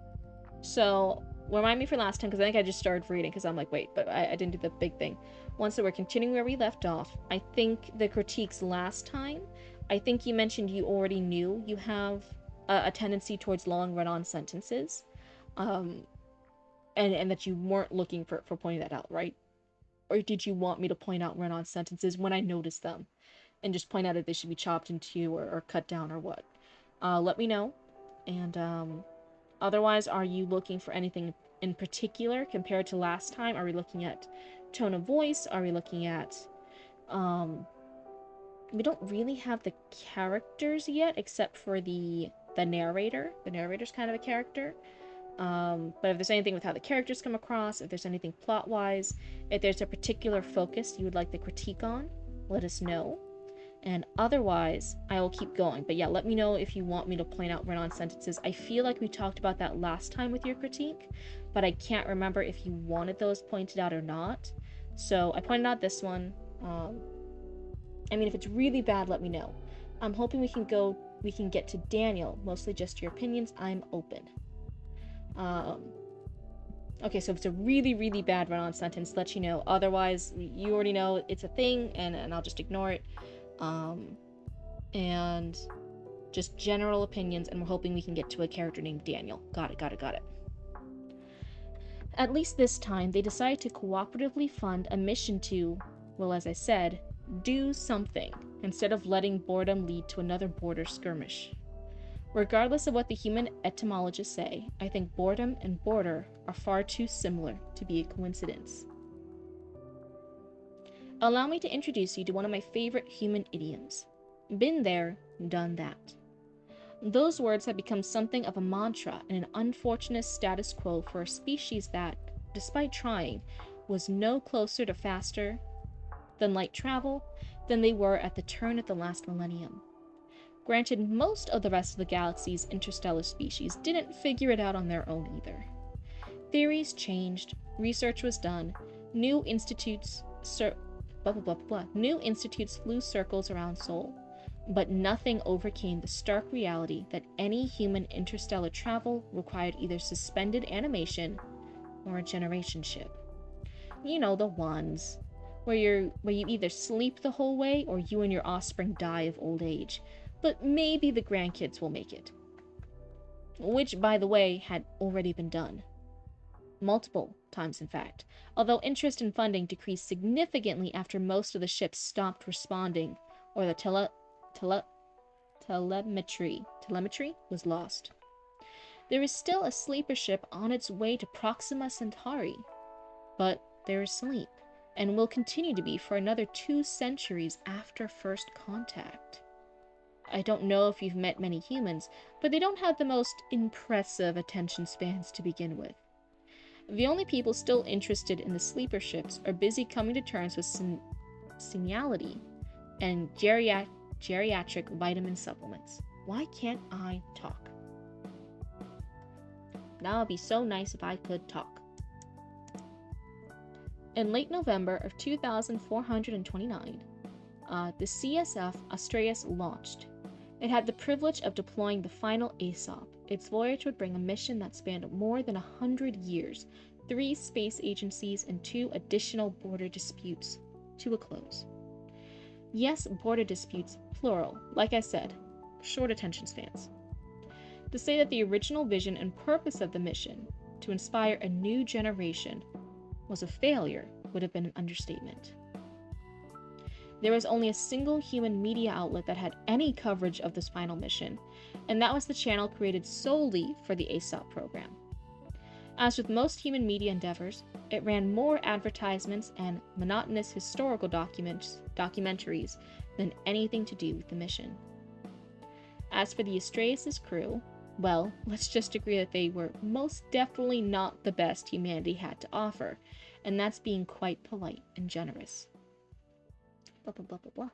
So, remind me for last time, because I think I just started reading, because I'm like, wait, but I didn't do the big thing. Once that we're continuing where we left off, I think the critiques last time, I think you mentioned you already knew you have a tendency towards long run-on sentences, um, and that you weren't looking for pointing that out, right? Or did you want me to point out run-on sentences when I noticed them, and just point out if they should be chopped into or cut down or what? Let me know, and otherwise, are you looking for anything in particular compared to last time? Are we looking at tone of voice? Are we looking at, we don't really have the characters yet, except for the narrator. The narrator's kind of a character. But if there's anything with how the characters come across, if there's anything plot-wise, if there's a particular focus you would like the critique on, let us know. And otherwise, I will keep going. But yeah, let me know if you want me to point out run-on sentences. I feel like we talked about that last time with your critique, but I can't remember if you wanted those pointed out or not. So I pointed out this one. I mean, if it's really bad, let me know. I'm hoping we can get to Daniel. Mostly just your opinions. I'm open. Okay, so if it's a really, really bad run-on sentence, let you know. Otherwise, you already know it's a thing, and I'll just ignore it. And just general opinions, and we're hoping we can get to a character named Daniel. Got it. At least this time, they decided to cooperatively fund a mission to, well, as I said, do something, instead of letting boredom lead to another border skirmish. Regardless of what the human etymologists say, I think boredom and border are far too similar to be a coincidence. Allow me to introduce you to one of my favorite human idioms. Been there, done that. Those words have become something of a mantra and an unfortunate status quo for a species that, despite trying, was no closer to faster than light travel than they were at the turn of the last millennium. Granted, most of the rest of the galaxy's interstellar species didn't figure it out on their own either. Theories changed, research was done, new institutes flew circles around Sol, but nothing overcame the stark reality that any human interstellar travel required either suspended animation or a generation ship. You know, the ones where you either sleep the whole way or you and your offspring die of old age, but maybe the grandkids will make it. Which, by the way, had already been done. Multiple times, in fact, although interest in funding decreased significantly after most of the ships stopped responding, or the telemetry was lost. There is still a sleeper ship on its way to Proxima Centauri, but there is sleep, and will continue to be for another 2 centuries after first contact. I don't know if you've met many humans, but they don't have the most impressive attention spans to begin with. The only people still interested in the sleeper ships are busy coming to terms with senility and geriatric vitamin supplements. Why can't I talk? Now it'd be so nice if I could talk. In late November of 2429, the CSF Astraeus launched. It had the privilege of deploying the final ASOP. Its voyage would bring a mission that spanned more than 100 years, 3 space agencies, and 2 additional border disputes to a close. Yes, border disputes, plural, like I said, short attention spans. To say that the original vision and purpose of the mission, to inspire a new generation, was a failure would have been an understatement. There was only a single human media outlet that had any coverage of this final mission, and that was the channel created solely for the ASOP program. As with most human media endeavors, it ran more advertisements and monotonous historical documentaries than anything to do with the mission. As for the Astraeus' crew, well, let's just agree that they were most definitely not the best humanity had to offer, and that's being quite polite and generous. Blah, blah, blah, blah, blah.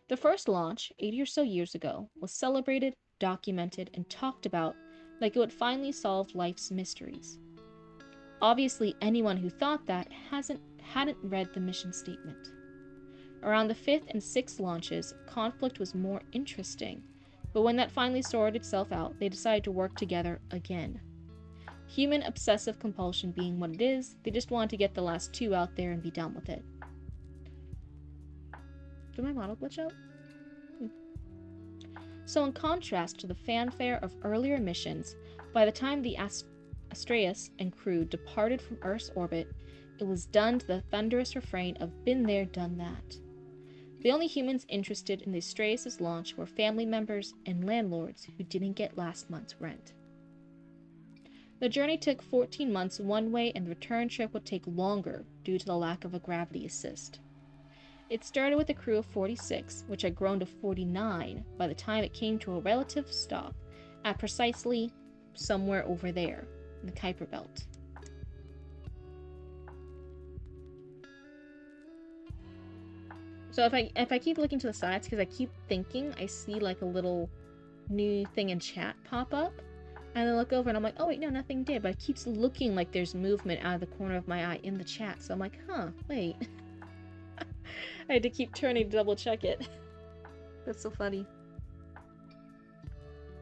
The first launch, 80 or so years ago, was celebrated, documented, and talked about like it would finally solve life's mysteries. Obviously, anyone who thought that hadn't read the mission statement. Around the 5th and 6th launches, conflict was more interesting, but when that finally sorted itself out, they decided to work together again. Human obsessive compulsion being what it is, they just wanted to get the last 2 out there and be done with it. Did my model glitch out? So in contrast to the fanfare of earlier missions, by the time the Astraeus and crew departed from Earth's orbit, it was done to the thunderous refrain of "been there, done that." The only humans interested in the Astraeus' launch were family members and landlords who didn't get last month's rent. The journey took 14 months one way, and the return trip would take longer due to the lack of a gravity assist. It started with a crew of 46, which had grown to 49 by the time it came to a relative stop at precisely somewhere over there, in the Kuiper Belt. So if I keep looking to the sides, because I keep thinking I see like a little new thing in chat pop up, and then look over and I'm like, oh wait, no, nothing did, but it keeps looking like there's movement out of the corner of my eye in the chat, so I'm like, huh, wait. I had to keep turning to double check it. That's so funny.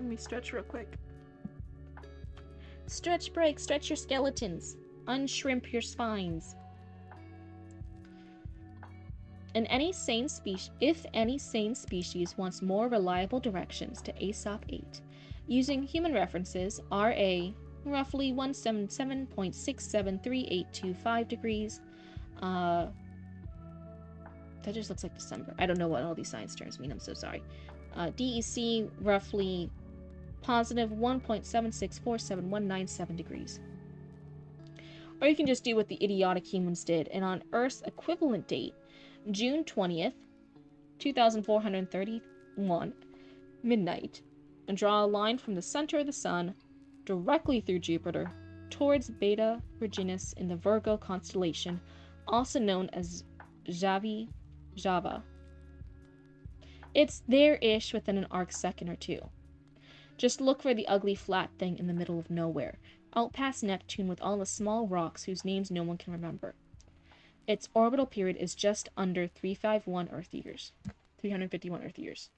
Let me stretch real quick. Stretch break, stretch your skeletons. Unshrimp your spines. If any sane species wants more reliable directions to ASOP 8, using human references, RA roughly 177.673825 degrees, that just looks like December. I don't know what all these science terms mean, I'm so sorry. DEC roughly positive 1.764719 degrees. Or you can just do what the idiotic humans did, and on Earth's equivalent date, June 20th, 2431, midnight, and draw a line from the center of the sun directly through Jupiter towards Beta Virginis in the Virgo constellation, also known as Java. It's there-ish within an arc second or two. Just look for the ugly flat thing in the middle of nowhere, out past Neptune with all the small rocks whose names no one can remember. Its orbital period is just under 351 Earth years. 351 Earth years.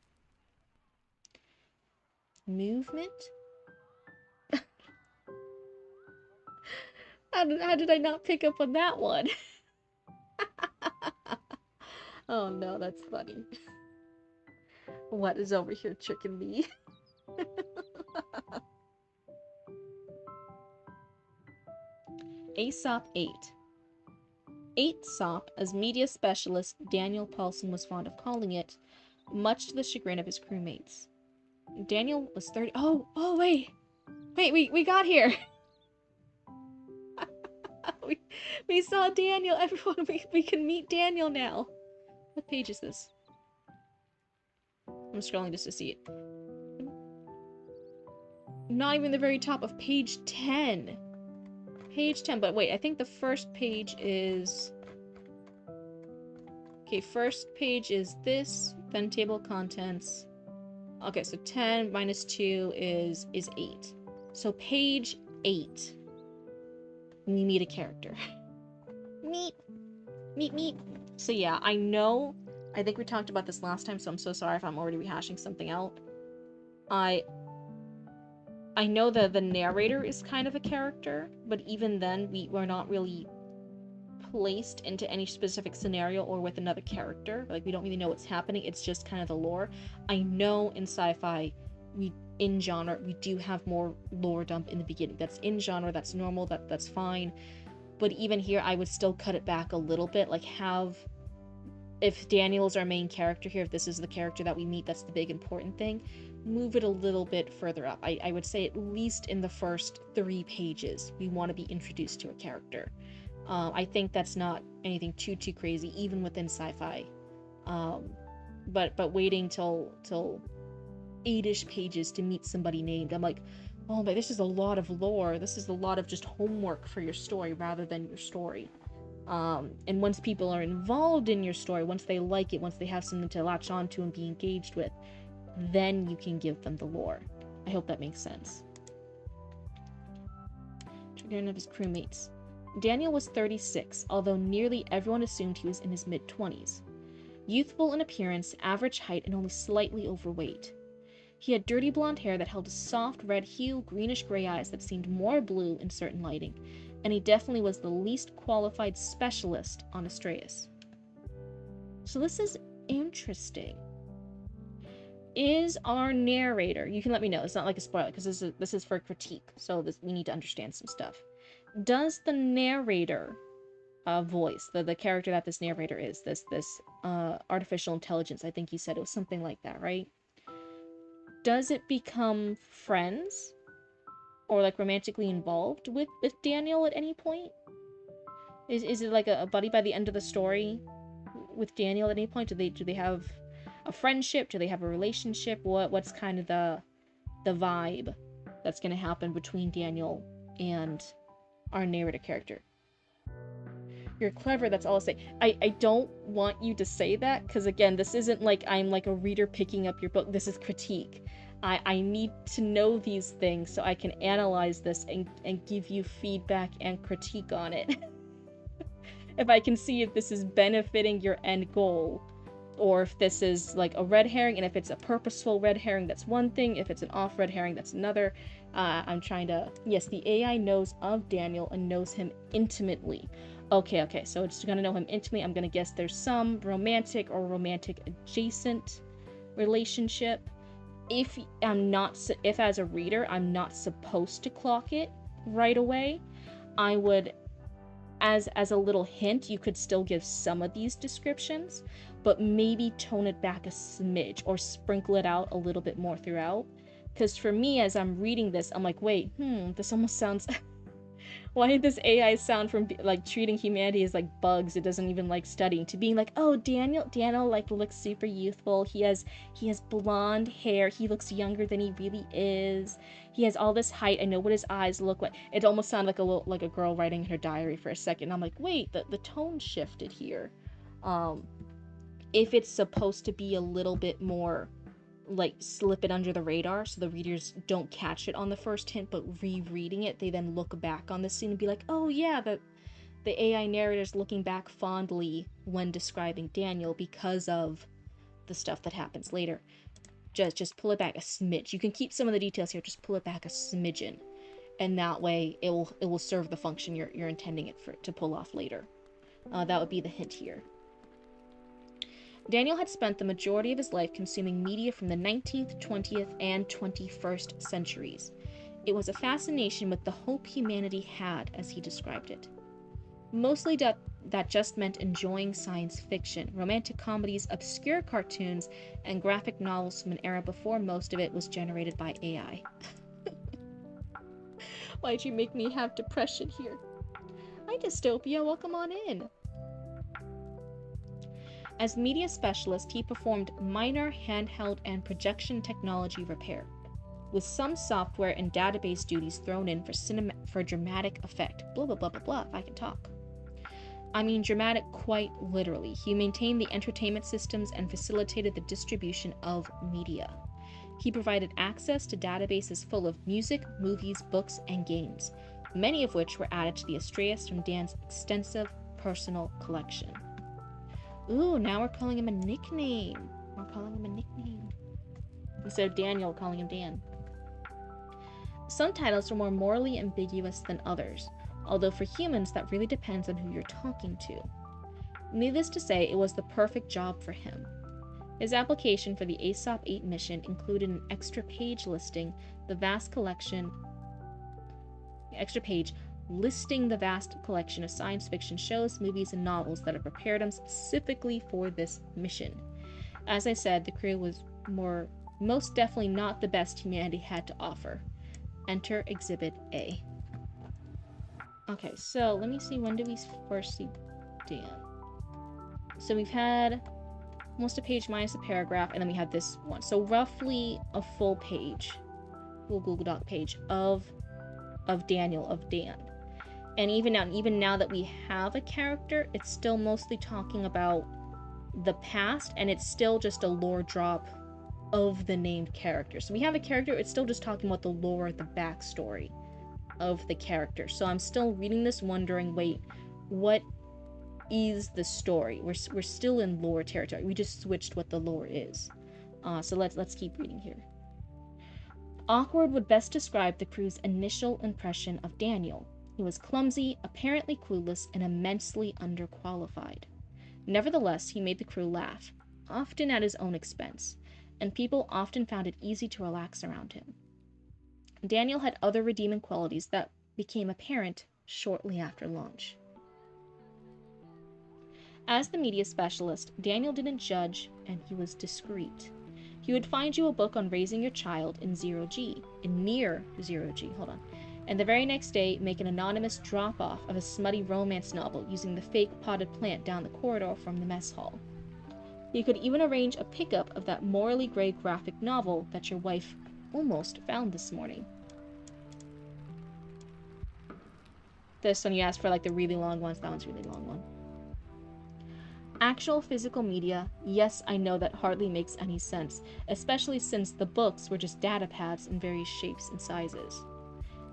Movement? How did I not pick up on that one? Oh no, that's funny. What is over here tricking me? ASOP 8. 8SOP, as media specialist Daniel Paulson was fond of calling it, much to the chagrin of his crewmates. Daniel was 30. Oh, wait, we got here. we saw Daniel. Everyone, we can meet Daniel now. What page is this? I'm scrolling just to see it. Not even the very top of page 10. Page 10, but wait, I think the first page is... Okay, first page is this, then table of contents. Okay, so 10 minus 2 is 8. So page 8. We meet a character. Meet. So yeah, I think we talked about this last time, so I'm so sorry if I'm already rehashing something out. I know that the narrator is kind of a character, but even then, we're not really placed into any specific scenario or with another character. Like, we don't really know what's happening, it's just kind of the lore. I know in sci-fi, in genre, we do have more lore dump in the beginning. That's in genre, that's normal, that's fine. But even here, I would still cut it back a little bit, like if Daniel's our main character here, if this is the character that we meet, that's the big important thing, move it a little bit further up. I would say at least in the first 3 pages, we want to be introduced to a character. I think that's not anything too crazy, even within sci-fi. But waiting till 8-ish pages to meet somebody named, I'm like, oh, but this is a lot of lore. This is a lot of just homework for your story rather than your story. And once people are involved in your story, once they like it, once they have something to latch onto and be engaged with, then you can give them the lore. I hope that makes sense. Chagrin of his crewmates. Daniel was 36, although nearly everyone assumed he was in his mid-20s. Youthful in appearance, average height, and only slightly overweight. He had dirty blonde hair that held a soft red hue, greenish-gray eyes that seemed more blue in certain lighting, and he definitely was the least qualified specialist on Astraeus. So this is interesting. Is our narrator, you can let me know, it's not like a spoiler, because this is for critique, so we need to understand some stuff. Does the narrator voice, the character that this narrator is, this artificial intelligence, I think you said it was something like that, right? Does it become friends or like romantically involved with Daniel at any point? Is it like a buddy by the end of the story with Daniel at any point? Do they have a friendship? Do they have a relationship? What's kind of the vibe that's going to happen between Daniel and our narrator character? You're clever, that's all I'll say. I don't want you to say that, because again, this isn't like I'm like a reader picking up your book. This is critique. I need to know these things so I can analyze this and give you feedback and critique on it. If I can see if this is benefiting your end goal, or if this is like a red herring, and if it's a purposeful red herring, that's one thing. If it's an off red herring, that's another. I'm trying to... Yes, the AI knows of Daniel and knows him intimately. Okay, so it's gonna know him intimately. I'm gonna guess there's some romantic or romantic adjacent relationship. If as a reader, I'm not supposed to clock it right away, I would, as a little hint, you could still give some of these descriptions, but maybe tone it back a smidge or sprinkle it out a little bit more throughout. Because for me, as I'm reading this, I'm like, wait, this almost sounds... Why did this AI sound from like treating humanity as like bugs it doesn't even like studying, to being like, oh, Daniel like looks super youthful. He has blonde hair. He looks younger than he really is. He has all this height. I know what his eyes look like. It almost sounded like a girl writing in her diary for a second. I'm like, wait, the tone shifted here. If it's supposed to be a little bit more like slip it under the radar so the readers don't catch it on the first hint, but rereading it, they then look back on the scene and be like, oh yeah, the AI narrator's looking back fondly when describing Daniel because of the stuff that happens later. Just pull it back a smidge. You can keep some of the details here, just pull it back a smidgen, and that way it will serve the function you're intending it to pull off later. That would be the hint here. Daniel had spent the majority of his life consuming media from the 19th, 20th, and 21st centuries. It was a fascination with the hope humanity had, as he described it. Mostly that just meant enjoying science fiction, romantic comedies, obscure cartoons, and graphic novels from an era before most of it was generated by AI. Why'd you make me have depression here? Hi, Dystopia, welcome on in. As media specialist, he performed minor handheld and projection technology repair, with some software and database duties thrown in for dramatic effect. Blah, blah, blah, blah, blah, if I can talk. I mean dramatic quite literally. He maintained the entertainment systems and facilitated the distribution of media. He provided access to databases full of music, movies, books, and games, many of which were added to the Astraeus from Dan's extensive personal collection. Ooh, now we're calling him a nickname. Instead of Daniel, we're calling him Dan. Some titles are more morally ambiguous than others, although for humans that really depends on who you're talking to. Needless to say, it was the perfect job for him. His application for the ASOP 8 mission included an extra page listing listing the vast collection of science fiction shows, movies, and novels that had prepared him specifically for this mission. As I said, the crew was most definitely not the best humanity had to offer. Enter Exhibit A. Okay, so let me see, when do we first see Dan? So we've had almost a page minus a paragraph, and then we have this one. So roughly a full page, full Google Doc page of Dan. And even now that we have a character, it's still mostly talking about the past, and it's still just a lore drop of the named character. So we have a character, it's still just talking about the lore, the backstory of the character. So I'm still reading this wondering, wait, what is the story? We're still in lore territory. We just switched what the lore is. So let's keep reading here. Awkward would best describe the crew's initial impression of Daniel. He was clumsy, apparently clueless, and immensely underqualified. Nevertheless, he made the crew laugh, often at his own expense, and people often found it easy to relax around him. Daniel had other redeeming qualities that became apparent shortly after launch. As the media specialist, Daniel didn't judge, and he was discreet. He would find you a book on raising your child in near zero G, and the very next day make an anonymous drop-off of a smutty romance novel using the fake potted plant down the corridor from the mess hall. He could even arrange a pickup of that morally gray graphic novel that your wife almost found this morning. This one you asked for, like, the really long ones. That one's a really long one. Actual physical media, yes, I know that hardly makes any sense, especially since the books were just data pads in various shapes and sizes.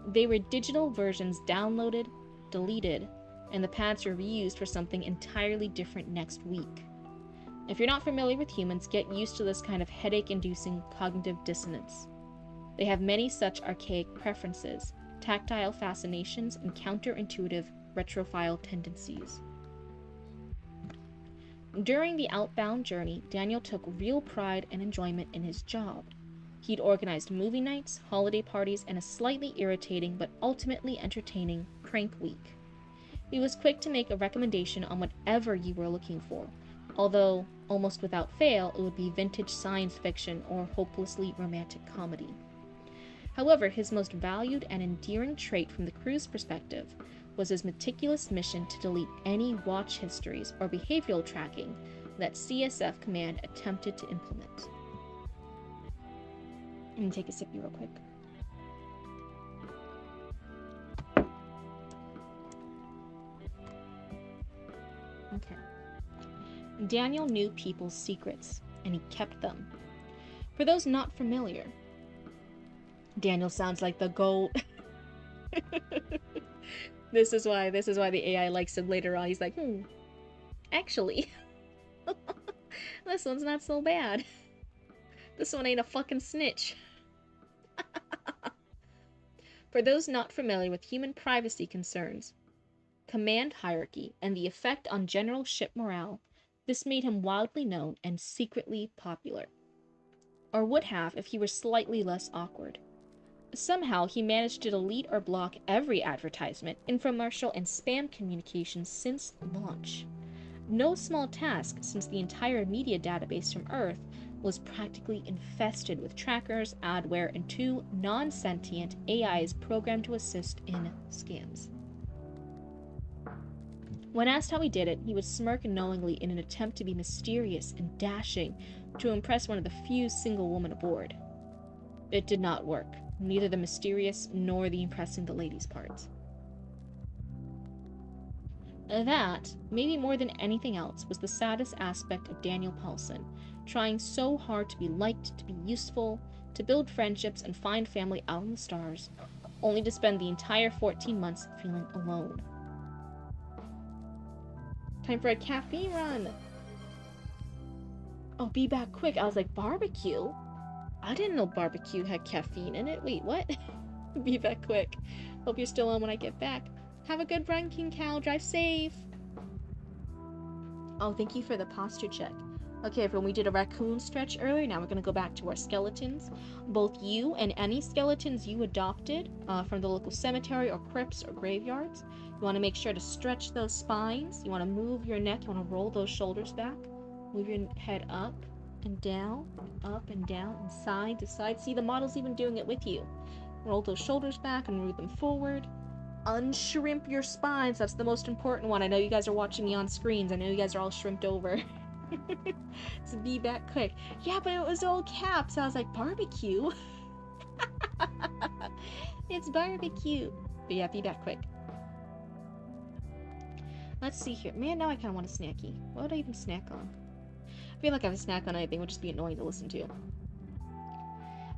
They were digital versions downloaded, deleted, and the pads were reused for something entirely different next week. If you're not familiar with humans, get used to this kind of headache-inducing cognitive dissonance. They have many such archaic preferences, tactile fascinations, and counterintuitive retrophile tendencies. During the outbound journey, Daniel took real pride and enjoyment in his job. He'd organized movie nights, holiday parties, and a slightly irritating but ultimately entertaining prank week. He was quick to make a recommendation on whatever you were looking for, although, almost without fail, it would be vintage science fiction or hopelessly romantic comedy. However, his most valued and endearing trait from the crew's perspective was his meticulous mission to delete any watch histories or behavioral tracking that CSF Command attempted to implement. I'm gonna take a sippy real quick. Okay. Daniel knew people's secrets, and he kept them. For those not familiar, Daniel sounds like the gold. This is why the AI likes him later on. He's like, actually, this one's not so bad. This one ain't a fucking snitch. For those not familiar with human privacy concerns, command hierarchy, and the effect on general ship morale, this made him wildly known and secretly popular. Or would have if he were slightly less awkward. Somehow, he managed to delete or block every advertisement, infomercial, and spam communications since launch. No small task, since the entire media database from Earth was practically infested with trackers, adware, and 2 non-sentient AIs programmed to assist in scams. When asked how he did it, he would smirk knowingly in an attempt to be mysterious and dashing to impress one of the few single women aboard. It did not work. Neither the mysterious nor the impressing the ladies' parts. That, maybe more than anything else, was the saddest aspect of Daniel Paulson, trying so hard to be liked, to be useful, to build friendships and find family out in the stars, only to spend the entire 14 months feeling alone. Time for a caffeine run! Oh, be back quick. I was like, barbecue? I didn't know barbecue had caffeine in it. Wait, what? Be back quick. Hope you're still on when I get back. Have a good run, King Cow. Drive safe. Oh, thank you for the posture check. Okay, everyone, we did a raccoon stretch earlier. Now we're going to go back to our skeletons. Both you and any skeletons you adopted from the local cemetery or crypts or graveyards, you want to make sure to stretch those spines. You want to move your neck. You want to roll those shoulders back. Move your head up and down, and side to side. See, the model's even doing it with you. Roll those shoulders back and move them forward. Unshrimp your spines. That's the most important one. I know you guys are watching me on screens. I know you guys are all shrimped over. So be back quick. Yeah, but it was all caps. I was like, barbecue? It's barbecue. But yeah, be back quick. Let's see here. Man, now I kind of want a snacky. What would I even snack on? I feel like if I snack on anything, it would just be annoying to listen to.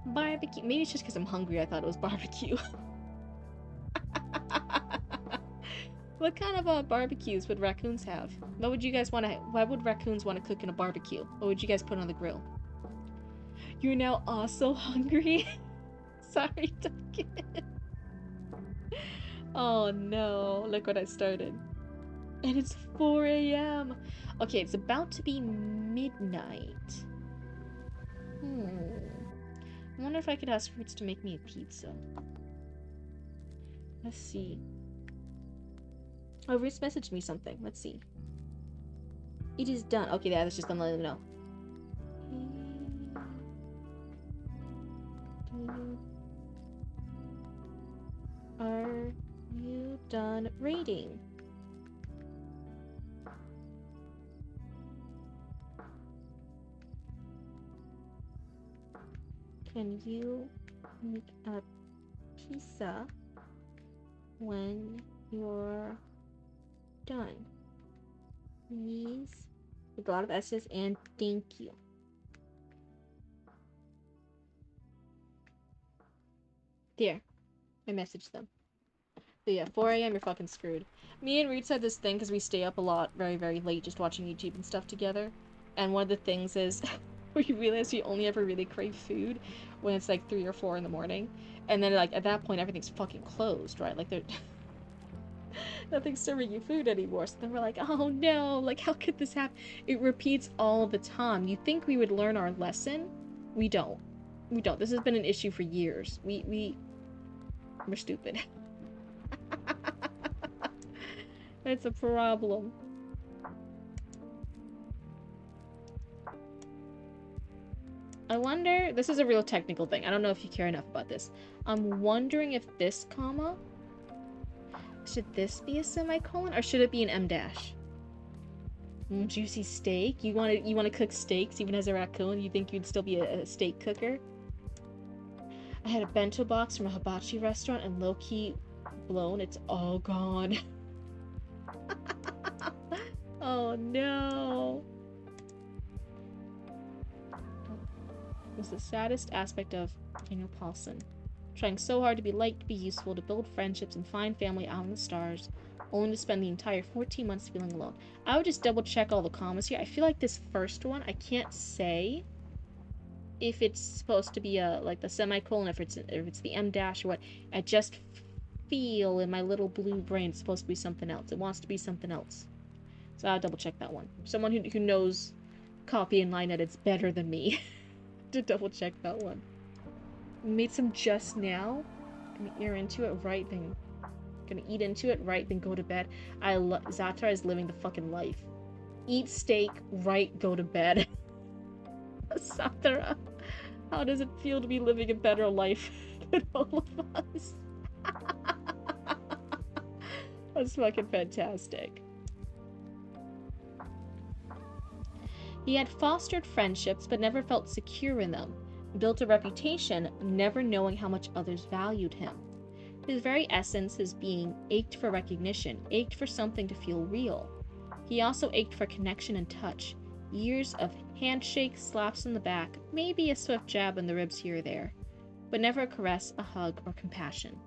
Barbecue. Maybe it's just because I'm hungry. I thought it was barbecue. What kind of barbecues would raccoons have? What would you guys want to? Why would raccoons want to cook in a barbecue? What would you guys put on the grill? You're now also hungry. Sorry, Duncan. Oh no, look what I started. And it's 4 a.m. Okay, it's about to be midnight. I wonder if I could ask Roots to make me a pizza. Let's see. Oh, Roots messaged me something. Let's see. It is done. Okay, yeah, that's just gonna let them know. Are you done raiding? Can you make a pizza when you're done? Please. With a lot of S's and thank you. There. I messaged them. So yeah, 4 a.m. you're fucking screwed. Me and Reed said this thing because we stay up a lot very, very late just watching YouTube and stuff together. And one of the things is we realize we only ever really crave food when it's like 3 or 4 in the morning. And then like at that point everything's fucking closed, right? Like they're nothing's serving you food anymore. So then we're like, oh no, like how could this happen? It repeats all the time. You think we would learn our lesson? We don't. We don't. This has been an issue for years. We're stupid. It's a problem. I wonder, this is a real technical thing. I don't know if you care enough about this. I'm wondering if this comma, should this be a semicolon or should it be an M dash? Juicy steak? You want to cook steaks even as a raccoon? You think you'd still be a steak cooker? I had a bento box from a hibachi restaurant and low-key blown. It's all gone. Oh no. It was the saddest aspect of Daniel Paulson. Trying so hard to be liked, to be useful, to build friendships and find family out in the stars, only to spend the entire 14 months feeling alone. I would just double check all the commas here. I feel like this first one, I can't say if it's supposed to be a like the semicolon, if it's the M dash or what. I just feel in my little blue brain it's supposed to be something else. It wants to be something else. So I'll double check that one. Someone who knows copy and line edits better than me to double check that one. Made some just now. Gonna ear into it right, then gonna eat into it right, then go to bed. Zatra is living the fucking life. Eat steak, right, go to bed. Zatra, how does it feel to be living a better life than all of us? That's fucking fantastic. He had fostered friendships but never felt secure in them, built a reputation never knowing how much others valued him. His very essence, his being, ached for recognition, ached for something to feel real. He also ached for connection and touch, years of handshakes, slaps on the back, maybe a swift jab in the ribs here or there, but never a caress, a hug, or compassion.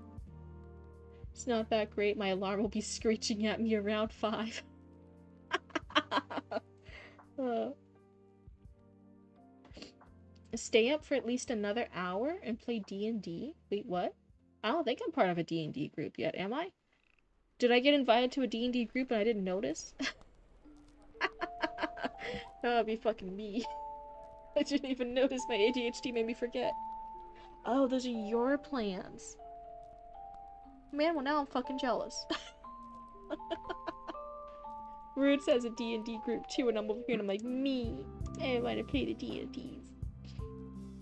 It's not that great. My alarm will be screeching at me around 5. Stay up for at least another hour and play D&D? Wait, what? I don't think I'm part of a D&D group yet, am I? Did I get invited to a D&D group and I didn't notice? That would be fucking me. I didn't even notice. My ADHD made me forget. Oh, those are your plans. Man, well now I'm fucking jealous. Roots has a D&D group too, and I'm over here and I'm like, me, I want to play the D&Ds.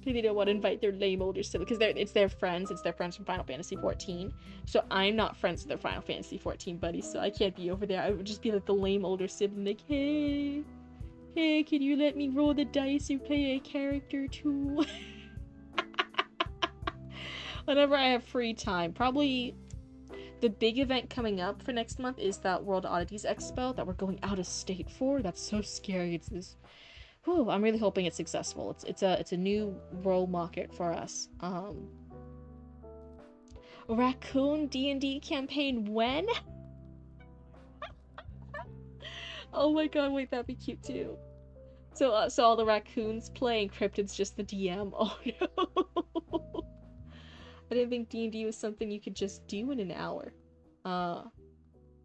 They don't want to invite their lame older siblings, because it's their friends from Final Fantasy 14. So I'm not friends with their Final Fantasy 14 buddies, so I can't be over there. I would just be like the lame older sibling, like, hey, can you let me roll the dice and play a character too? Whenever I have free time. Probably the big event coming up for next month is that World Oddities Expo that we're going out of state for. That's so scary. It's this... Whew, I'm really hoping it's successful. It's a new role market for us. Raccoon D&D campaign when? Oh my god, wait, that'd be cute too. So all the raccoons play and Cryptid's just the DM. Oh no. I didn't think D&D was something you could just do in an hour. No.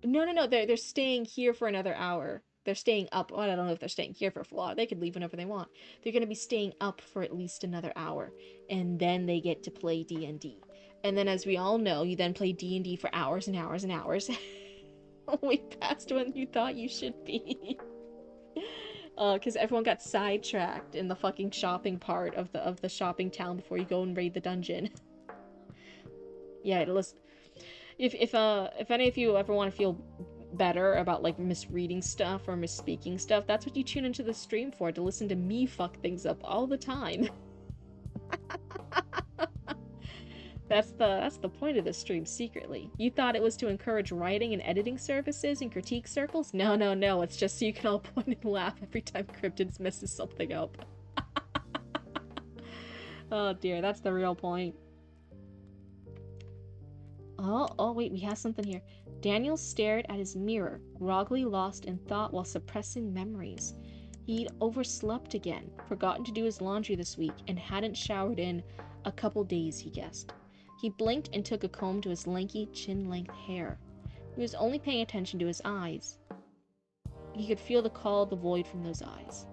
They're staying here for another hour. They're staying up. Well, I don't know if they're staying here for a full hour. They could leave whenever they want. They're going to be staying up for at least another hour. And then they get to play D&D. And then, as we all know, you then play D&D for hours and hours and hours. Way past when you thought you should be. Because everyone got sidetracked in the fucking shopping part of the shopping town before you go and raid the dungeon. Yeah, listen. If any of you ever want to feel better about like misreading stuff or misspeaking stuff, that's what you tune into the stream for, to listen to me fuck things up all the time. That's the point of this stream secretly. You thought it was to encourage writing and editing services and critique circles? No, it's just so you can all point and laugh every time Cryptid messes something up. Oh dear, that's the real point. Oh wait, we have something here. Daniel stared at his mirror, groggily lost in thought while suppressing memories. He'd overslept again, forgotten to do his laundry this week, and hadn't showered in a couple days, he guessed. He blinked and took a comb to his lanky, chin-length hair. He was only paying attention to his eyes. He could feel the call of the void from those eyes.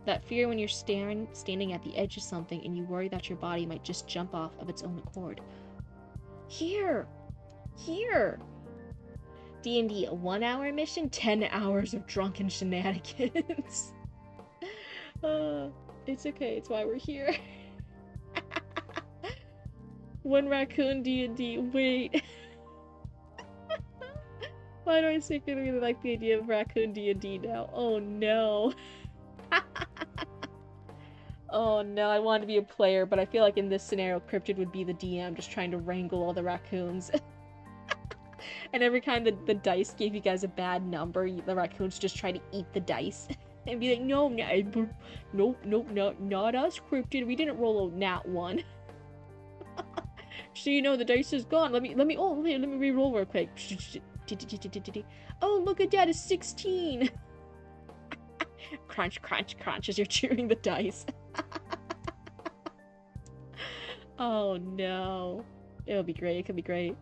That fear when you're standing at the edge of something and you worry that your body might just jump off of its own accord. Here! D&D, a 1-hour mission, 10 hours of drunken shenanigans. It's okay, it's why we're here. One raccoon D&D, wait. Why do I secretly like the idea of raccoon D&D now? Oh no. Oh no, I want to be a player, but I feel like in this scenario, Cryptid would be the DM, just trying to wrangle all the raccoons. And every time the dice gave you guys a bad number, the raccoons just try to eat the dice. And be like, no, not us, Cryptid, we didn't roll a nat 1. So you know the dice is gone. Let me re-roll real quick. Oh, look at that, it's 16. Crunch, crunch, crunch as you're chewing the dice. Oh no. It'll be great, it could be great.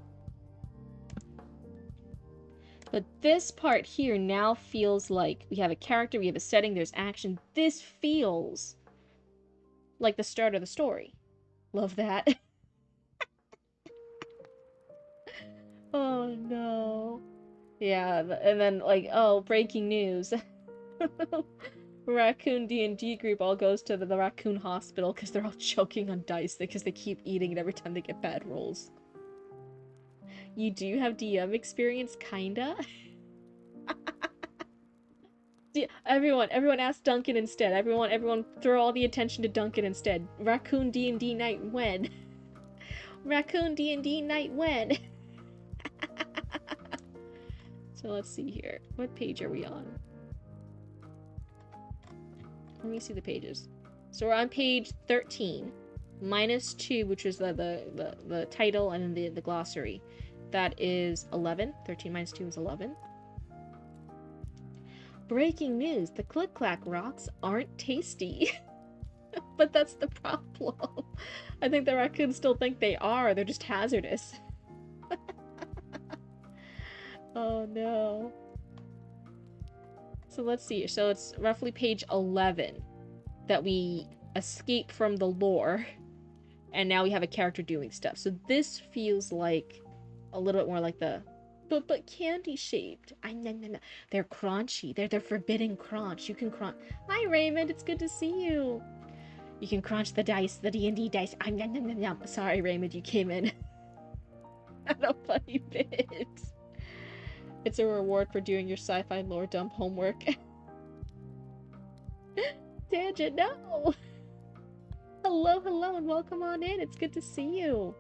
But this part here now feels like we have a character, we have a setting, there's action. This feels like the start of the story. Love that. Oh no. Yeah, and then like, oh, breaking news. Raccoon D&D group all goes to the raccoon hospital because they're all choking on dice because they keep eating it every time they get bad rolls. You do have DM experience, kinda? Everyone ask Duncan instead. Everyone throw all the attention to Duncan instead. Raccoon D&D night when? Raccoon D&D night when? So let's see here. What page are we on? Let me see the pages. So we're on page 13. -2, which is the title and then the glossary. That is 11. 13 minus 2 is 11. Breaking news. The Click-Clack rocks aren't tasty. But that's the problem. I think the raccoons still think they are. They're just hazardous. Oh no. So let's see. So it's roughly page 11 that we escape from the lore. And now we have a character doing stuff. So this feels like a little bit more like the... But candy shaped. No. They're crunchy. They're forbidden crunch. You can crunch... Hi Raymond, it's good to see you. You can crunch the dice, the D&D dice. Sorry Raymond, you came in at a funny bit. It's a reward for doing your sci-fi lore dump homework. Tangent, no! Hello, and welcome on in. It's good to see you.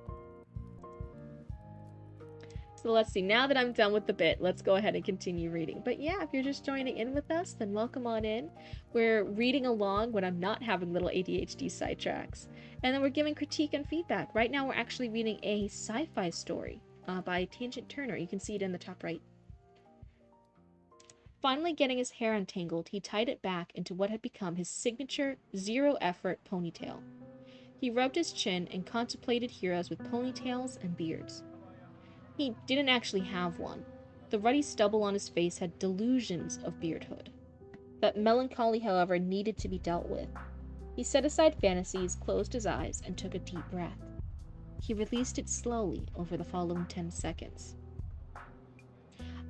So let's see. Now that I'm done with the bit, let's go ahead and continue reading. But yeah, if you're just joining in with us, then welcome on in. We're reading along when I'm not having little ADHD sidetracks. And then we're giving critique and feedback. Right now we're actually reading a sci-fi story by Tangent Turner. You can see it in the top right. Finally getting his hair untangled, he tied it back into what had become his signature zero-effort ponytail. He rubbed his chin and contemplated heroes with ponytails and beards. He didn't actually have one. The ruddy stubble on his face had delusions of beardhood. That melancholy, however, needed to be dealt with. He set aside fantasies, closed his eyes, and took a deep breath. He released it slowly over the following 10 seconds.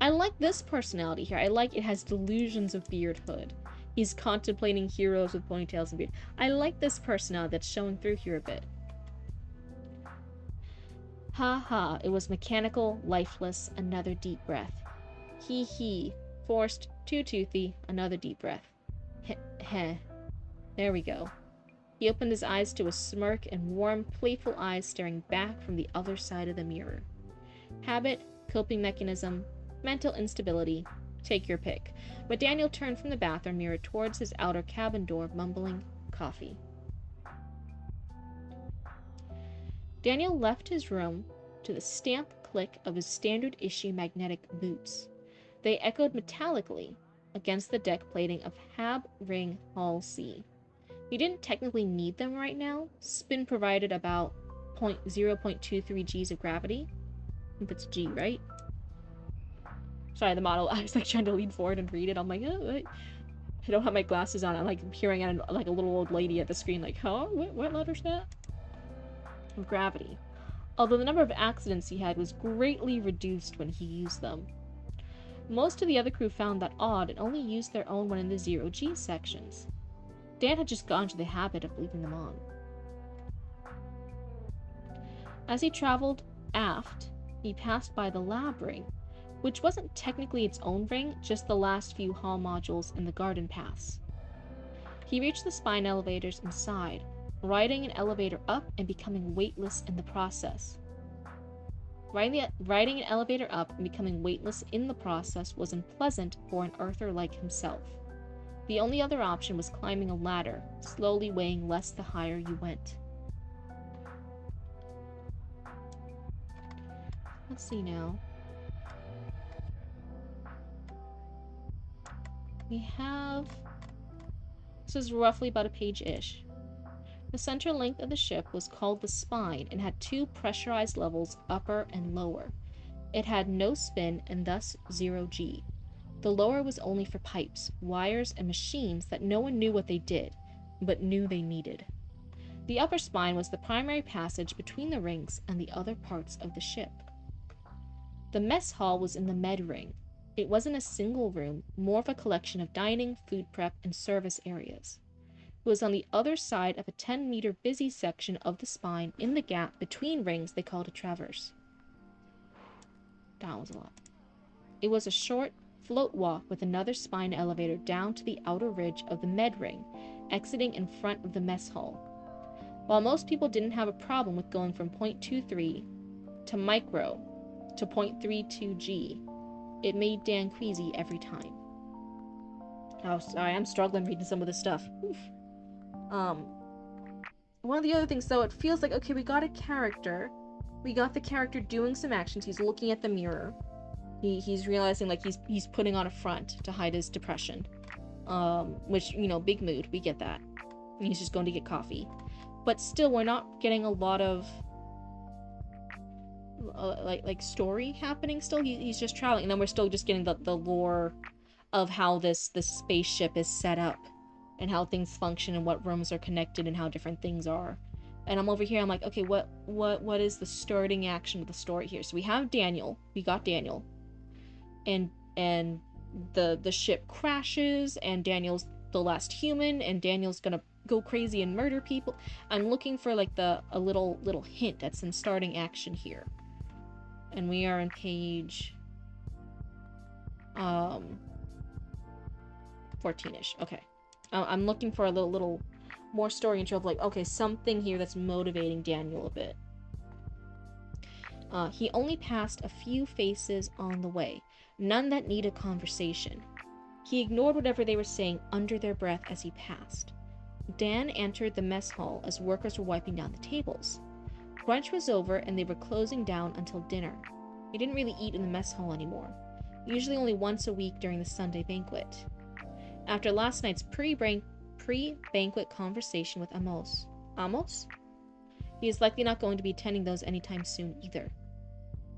I like this personality here. I like it has delusions of beardhood. He's contemplating heroes with ponytails and beard. I like this personality that's showing through here a bit. Ha ha, it was mechanical, lifeless, another deep breath. He he, forced, too toothy, another deep breath. Heh heh. There we go. He opened his eyes to a smirk and warm, playful eyes staring back from the other side of the mirror. Habit, coping mechanism, mental instability, take your pick. But Daniel turned from the bathroom mirror towards his outer cabin door, mumbling, coffee. Daniel left his room to the stamp click of his standard issue magnetic boots. They echoed metallically against the deck plating of Hab Ring Hall C. He didn't technically need them right now. Spin provided about 0.23 G's of gravity. I think that's G, right? Sorry, the model. I was like trying to lean forward and read it. I'm like, oh, I don't have my glasses on. I'm like peering at like a little old lady at the screen, like, huh? What letter's that? Of gravity. Although the number of accidents he had was greatly reduced when he used them. Most of the other crew found that odd and only used their own when in the 0G sections. Dan had just gotten to the habit of leaving them on. As he traveled aft, he passed by the lab ring, which wasn't technically its own ring, just the last few hall modules in the garden paths. He reached the spine elevators and sighed, riding an elevator up and becoming weightless in the process. Riding an elevator up and becoming weightless in the process was unpleasant for an earther like himself. The only other option was climbing a ladder, slowly weighing less the higher you went. Let's see now. We have... This is roughly about a page-ish. The center length of the ship was called the spine and had two pressurized levels, upper and lower. It had no spin and thus 0G. The lower was only for pipes, wires, and machines that no one knew what they did, but knew they needed. The upper spine was the primary passage between the rings and the other parts of the ship. The mess hall was in the med ring. It wasn't a single room, more of a collection of dining, food prep, and service areas. It was on the other side of a 10-meter busy section of the spine in the gap between rings they called a traverse. That was a lot. It was a short float walk with another spine elevator down to the outer ridge of the med ring, exiting in front of the mess hall. While most people didn't have a problem with going from 0.23 to micro to 0.32 G, it made Dan queasy every time. Oh, sorry, I'm struggling reading some of this stuff. Oof. One of the other things, though, it feels like, okay, we got a character. We got the character doing some actions. He's looking at the mirror. He's realizing, like, he's putting on a front to hide his depression. Which, you know, big mood. We get that. And he's just going to get coffee. But still, we're not getting a lot of, like story happening still. He's just traveling. And then we're still just getting the lore of how this spaceship is set up. And how things function and what rooms are connected and how different things are. And I'm over here, I'm like, okay, what is the starting action of the story here? So we have Daniel. We got Daniel. And the ship crashes, and Daniel's the last human, and Daniel's gonna go crazy and murder people. I'm looking for like a little hint at some starting action here. And we are on page 14-ish. Okay. I'm looking for a little more story intro of like, okay, something here that's motivating Daniel a bit. He only passed a few faces on the way, none that needed conversation. He ignored whatever they were saying under their breath as he passed. Dan entered the mess hall as workers were wiping down the tables. Brunch was over and they were closing down until dinner. He didn't really eat in the mess hall anymore, usually only once a week during the Sunday banquet. After last night's pre-banquet conversation with Amos. Amos? He is likely not going to be attending those anytime soon either.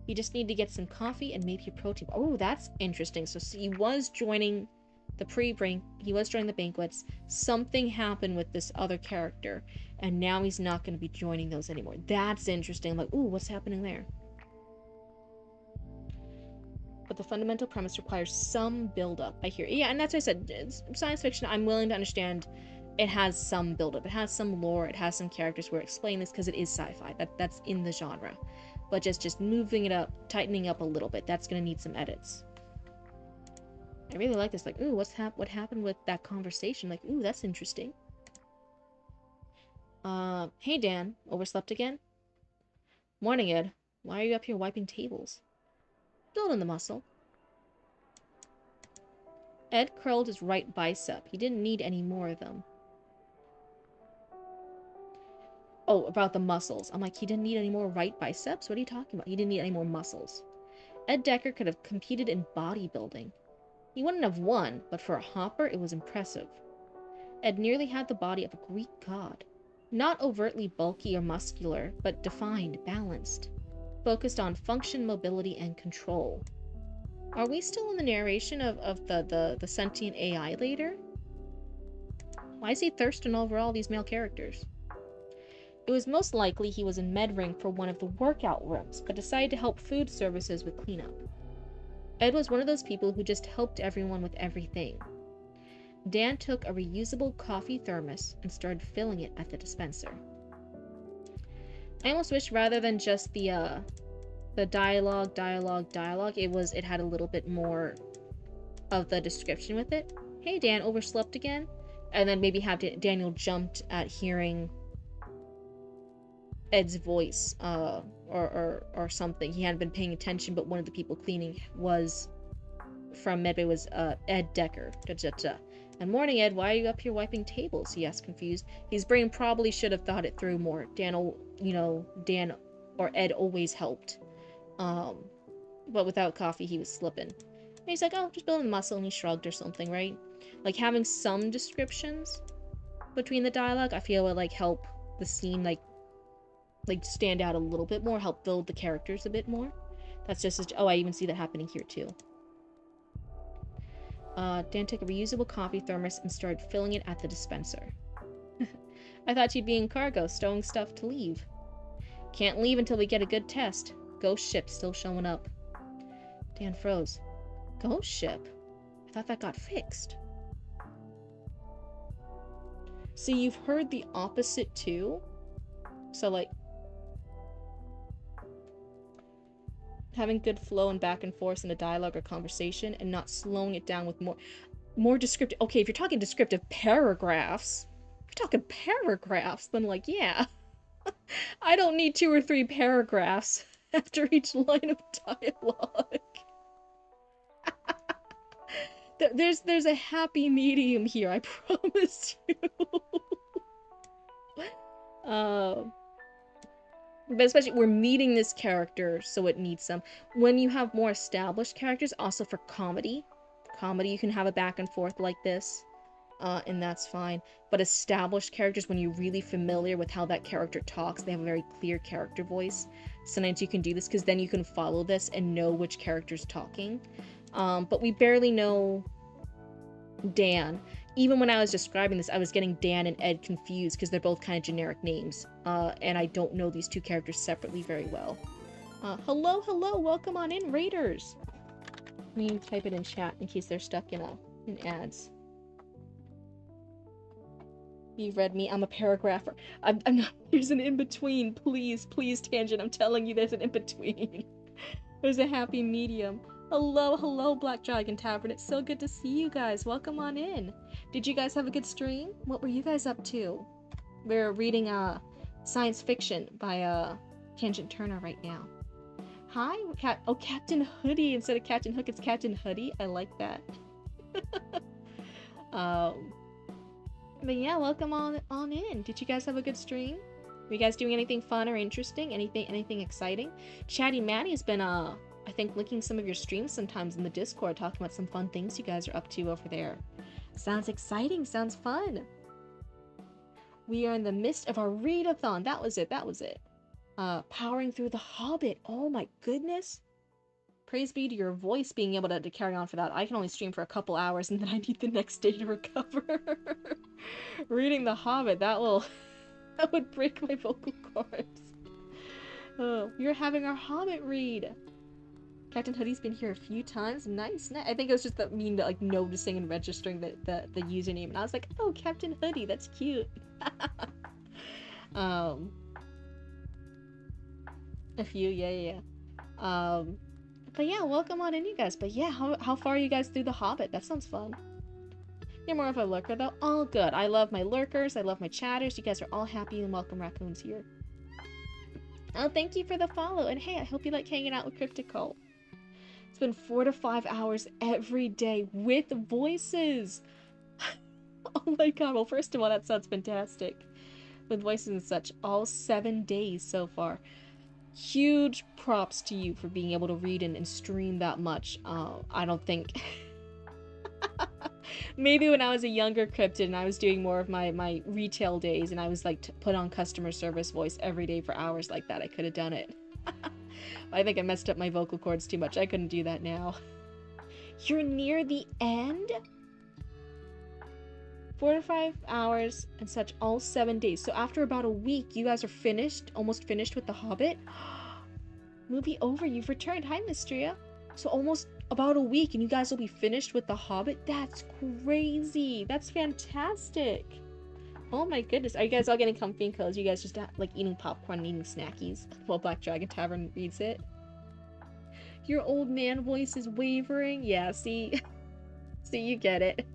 You just need to get some coffee and maybe a protein. Oh, that's interesting. So he was joining the he was joining the banquets. Something happened with this other character, and now he's not going to be joining those anymore. That's interesting. Like, ooh, what's happening there? But the fundamental premise requires some build-up. I hear. Yeah, and that's what I said. It's science fiction. I'm willing to understand it has some build-up. It has some lore. It has some characters. We're explaining this because it is sci-fi. That's in the genre. But just moving it up, tightening up a little bit. That's going to need some edits. I really like this. Like, ooh, what happened with that conversation? Like, ooh, that's interesting. Hey, Dan. Overslept again? Morning, Ed. Why are you up here wiping tables? Building the muscle. Ed curled his right bicep. He didn't need any more of them. Oh, about the muscles. I'm like, he didn't need any more right biceps? What are you talking about? He didn't need any more muscles. Ed Decker could have competed in bodybuilding. He wouldn't have won, but for a hopper, it was impressive. Ed nearly had the body of a Greek god. Not overtly bulky or muscular, but defined, balanced. Focused on function, mobility, and control. Are we still in the narration of the sentient AI later? Why is he thirsting over all these male characters? It was most likely he was in Medring for one of the workout rooms, but decided to help food services with cleanup. Ed was one of those people who just helped everyone with everything. Dan took a reusable coffee thermos and started filling it at the dispenser. I almost wish rather than just the dialogue, it had a little bit more of the description with it. Hey, Dan, overslept again? And then maybe have Daniel jumped at hearing Ed's voice, or something. He hadn't been paying attention, but one of the people cleaning was from Medbay was Ed Decker. And morning, Ed, why are you up here wiping tables? He asked, confused. His brain probably should have thought it through more. Dan or Ed always helped. But without coffee, he was slipping. And he's like, oh, just building muscle, and he shrugged or something, right? Like, having some descriptions between the dialogue, I feel would, like, help the scene, like stand out a little bit more, help build the characters a bit more. That's just, oh, I even see that happening here, too. Dan took a reusable coffee thermos and started filling it at the dispenser. I thought you'd be in cargo, stowing stuff to leave. Can't leave until we get a good test. Ghost ship still showing up. Dan froze. Ghost ship? I thought that got fixed. See, you've heard the opposite too. So, like, having good flow and back and forth in a dialogue or conversation and not slowing it down with more descriptive. Okay, if you're talking descriptive paragraphs, then, like, yeah. I don't need 2 or 3 paragraphs after each line of dialogue. There's a happy medium here, I promise you. But especially, we're meeting this character, so it needs some. When you have more established characters, also for comedy, you can have a back and forth like this, and that's fine. But established characters, when you're really familiar with how that character talks, they have a very clear character voice. Sometimes you can do this, because then you can follow this and know which character's talking. But we barely know Dan. Even when I was describing this, I was getting Dan and Ed confused because they're both kind of generic names. And I don't know these two characters separately very well. Hello, welcome on in, Raiders! Let me type it in chat in case they're stuck in ads. You've read me, I'm a paragrapher. I'm not, there's an in-between, please, Tangent, I'm telling you there's an in-between. There's a happy medium. Hello, Black Dragon Tavern. It's so good to see you guys. Welcome on in. Did you guys have a good stream? What were you guys up to? We're reading science fiction by Tangent Turner right now. Hi, Captain Hoodie. Instead of Captain Hook, it's Captain Hoodie. I like that. But yeah, welcome on in. Did you guys have a good stream? Were you guys doing anything fun or interesting? Anything exciting? Chatty Matty has been I think linking some of your streams sometimes in the Discord, talking about some fun things you guys are up to over there. Sounds exciting, sounds fun. We are in the midst of our readathon. That was it. That was it. Powering through The Hobbit. Oh my goodness. Praise be to your voice being able to carry on for that. I can only stream for a couple hours and then I need the next day to recover. Reading The Hobbit, that would break my vocal cords. Oh, we're having our Hobbit read. Captain Hoodie's been here a few times. Nice. I think it was just me like noticing and registering the username, and I was like, oh, Captain Hoodie, that's cute. A few, yeah. But yeah, welcome on in, you guys. But yeah, how far are you guys through The Hobbit? That sounds fun. You're more of a lurker, though. All good. I love my lurkers. I love my chatters. You guys are all happy and welcome raccoons here. Oh, thank you for the follow. And hey, I hope you like hanging out with Cryptid. It's been 4 to 5 hours every day with voices. Oh my god. Well, first of all, that sounds fantastic. With voices and such, all 7 days so far. Huge props to you for being able to read and stream that much. I don't think... Maybe when I was a younger Cryptid and I was doing more of my retail days and I was like put on customer service voice every day for hours like that, I could have done it. I think I messed up my vocal cords too much. I couldn't do that now. You're near the end? 4 to 5 hours and such, all 7 days. So after about a week, you guys are finished, almost finished with The Hobbit. Movie over, you've returned. Hi, Mystria. So almost about a week and you guys will be finished with The Hobbit? That's crazy. That's fantastic. Oh my goodness. Are you guys all getting comfy and cozy? You guys just like eating popcorn and eating snackies while Black Dragon Tavern reads it? Your old man voice is wavering. Yeah, see? See, you get it.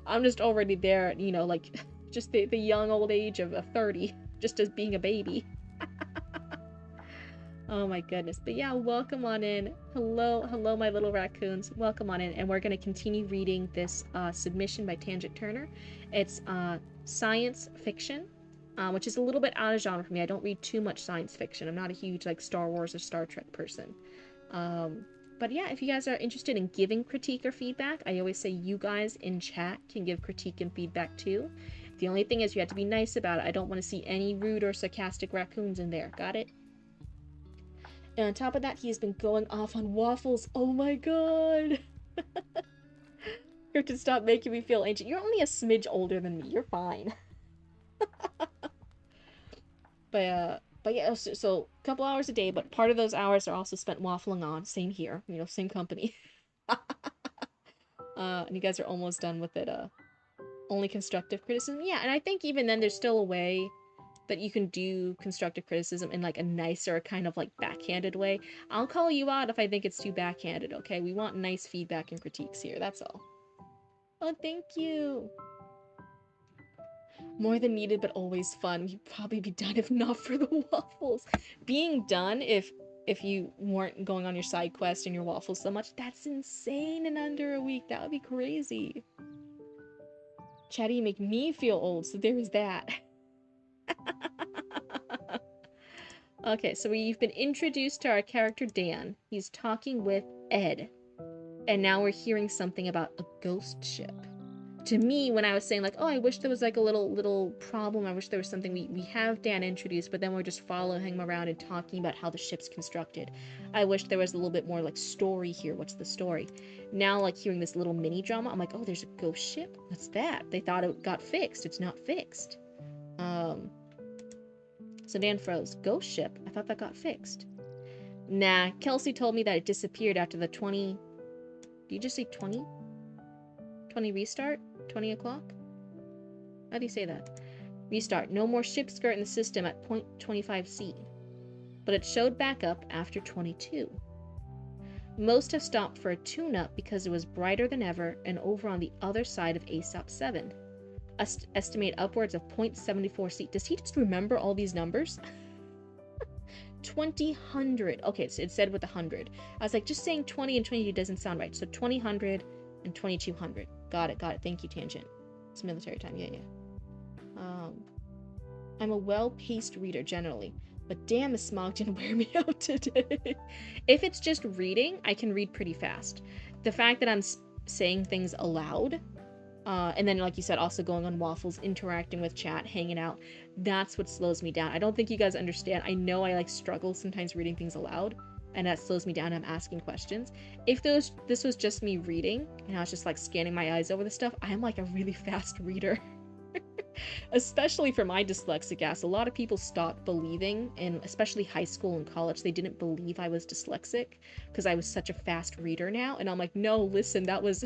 I'm just already there, you know, like just the young old age of 30, just as being a baby. Oh my goodness. But yeah, welcome on in. Hello, my little raccoons. Welcome on in. And we're going to continue reading this submission by Tangent Turner. It's science fiction, which is a little bit out of genre for me. I don't read too much science fiction. I'm not a huge like Star Wars or Star Trek person. But yeah, if you guys are interested in giving critique or feedback, I always say you guys in chat can give critique and feedback too. The only thing is you have to be nice about it. I don't want to see any rude or sarcastic raccoons in there. Got it? And on top of that, he has been going off on waffles. Oh my god! Cryptid, stop making me feel ancient. You're only a smidge older than me. You're fine. But yeah, so a couple hours a day, but part of those hours are also spent waffling on. Same here. You know, same company. And you guys are almost done with it. Only constructive criticism. Yeah, and I think even then there's still a way that you can do constructive criticism in like a nicer kind of like backhanded way. I'll call you out if I think it's too backhanded, okay? We want nice feedback and critiques here, that's all. Oh, thank you. More than needed, but always fun. We'd probably be done if not for the waffles. Being done if you weren't going on your side quest and your waffles so much, that's insane in under a week. That would be crazy. Chatty, you make me feel old, so there is that. Okay, so we've been introduced to our character Dan. He's talking with Ed. And now we're hearing something about a ghost ship. To me, when I was saying like, oh, I wish there was like a little problem, I wish there was something, we have Dan introduced, but then we're just following him around and talking about how the ship's constructed. I wish there was a little bit more like story here. What's the story? Now, like hearing this little mini drama, I'm like, oh, there's a ghost ship? What's that? They thought it got fixed. It's not fixed. So Dan froze. Ghost ship? I thought that got fixed. Nah, Kelsey told me that it disappeared after the 20... Did you just say 20? 20 restart? 20 o'clock? How do you say that? Restart. No more ship skirt in the system at 0.25C. But it showed back up after 22. Most have stopped for a tune-up because it was brighter than ever and over on the other side of ASOP 7. Estimate upwards of 0.74C. Does he just remember all these numbers? 2000. Okay, so it said with 100. I was like, just saying 20 and 22 doesn't sound right. So 2000 and 2200. Got it. Thank you, Tangent. It's military time. Yeah. I'm a well-paced reader generally, but damn, Miss Smog didn't wear me out today. If it's just reading, I can read pretty fast. The fact that I'm saying things aloud, And then, like you said, also going on waffles, interacting with chat, hanging out. That's what slows me down. I don't think you guys understand. I know I like struggle sometimes reading things aloud, and that slows me down. I'm asking questions. If this was just me reading, and I was just like scanning my eyes over the stuff, I am like a really fast reader. Especially for my dyslexic ass. A lot of people stopped believing, and especially high school and college, they didn't believe I was dyslexic because I was such a fast reader now. And I'm like, no, listen, that was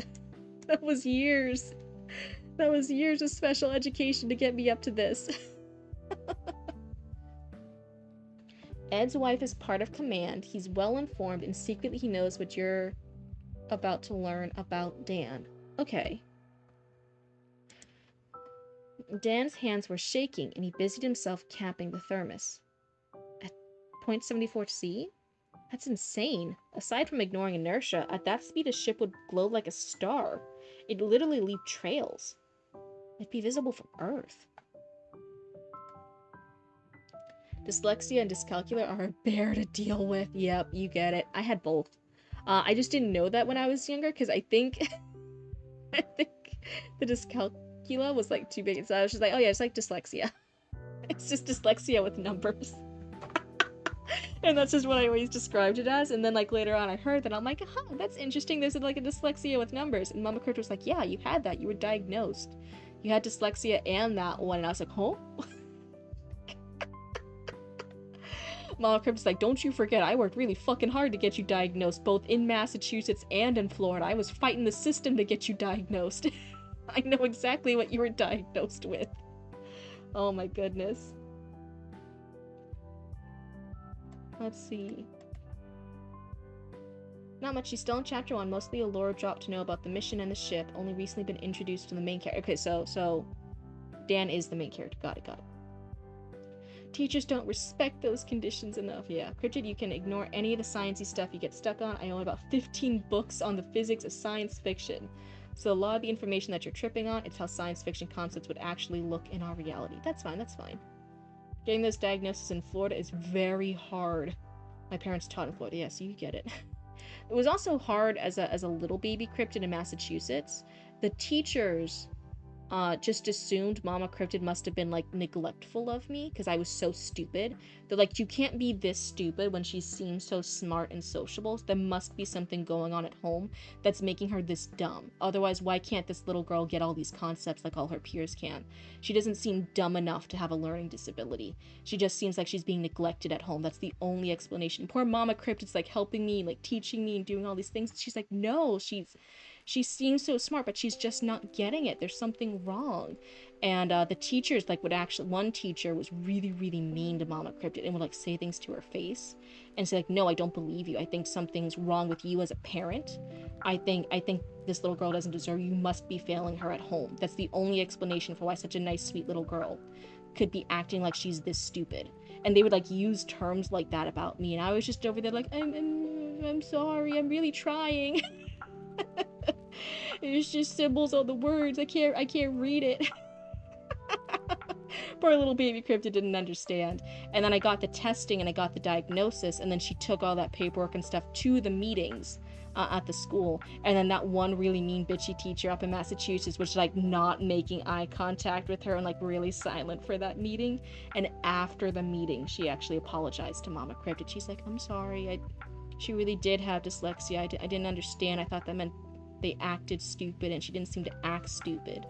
years. That was years of special education to get me up to this. Ed's wife is part of command. He's well informed, and secretly he knows what you're about to learn about Dan. Okay. Dan's hands were shaking, and he busied himself capping the thermos. At 0.74 C? That's insane. Aside from ignoring inertia, at that speed a ship would glow like a star. It'd literally leave trails. It'd be visible from Earth. Dyslexia and dyscalculia are a bear to deal with. Yep, you get it. I had both. I just didn't know that when I was younger, because I think the dyscalculia was like too big. So I was just like, oh yeah, it's like dyslexia. It's just dyslexia with numbers. And that's just what I always described it as. And then like later on I heard that, I'm like, huh, that's interesting. There's like a dyslexia with numbers. And Mama Cryptid was like, yeah, you had that. You were diagnosed. You had dyslexia and that one. And I was like, huh? Mama Cryptid's like, don't you forget, I worked really fucking hard to get you diagnosed, both in Massachusetts and in Florida. I was fighting the system to get you diagnosed. I know exactly what you were diagnosed with. Oh my goodness. Let's see. Not much. She's still in chapter 1. Mostly a lore drop to know about the mission and the ship. Only recently been introduced to the main character. Okay, so Dan is the main character. Got it. Teachers don't respect those conditions enough. Yeah, Cryptid, you can ignore any of the sciencey stuff you get stuck on. I own about 15 books on the physics of science fiction. So a lot of the information that you're tripping on, it's how science fiction concepts would actually look in our reality. That's fine, that's fine. Getting those diagnoses in Florida is very hard. My parents taught in Florida, yes, you get it. It was also hard as a little baby Cryptid in Massachusetts. The teachers just assumed Mama Cryptid must have been like neglectful of me because I was so stupid. They're like, you can't be this stupid when she seems so smart and sociable. There must be something going on at home that's making her this dumb. Otherwise, why can't this little girl get all these concepts like all her peers can? She doesn't seem dumb enough to have a learning disability. She just seems like she's being neglected at home. That's the only explanation. Poor Mama Cryptid's like helping me, like teaching me and doing all these things. She's like, no, she seems so smart, but she's just not getting it. There's something wrong. And the teachers, like, would actually, one teacher was really, really mean to Mama Cryptid and would, like, say things to her face and say, like, no, I don't believe you. I think something's wrong with you as a parent. I think this little girl doesn't deserve you. You must be failing her at home. That's the only explanation for why such a nice, sweet little girl could be acting like she's this stupid. And they would, like, use terms like that about me. And I was just over there like, I'm sorry. I'm really trying. It's just symbols on the words. I can't read it. Poor little baby Cryptid didn't understand. And then I got the testing and I got the diagnosis, and then she took all that paperwork and stuff to the meetings at the school. And then that one really mean bitchy teacher up in Massachusetts was like not making eye contact with her and like really silent for that meeting. And after the meeting, she actually apologized to Mama Cryptid. She's like, I'm sorry. She really did have dyslexia. I didn't understand. I thought that meant they acted stupid, and she didn't seem to act stupid.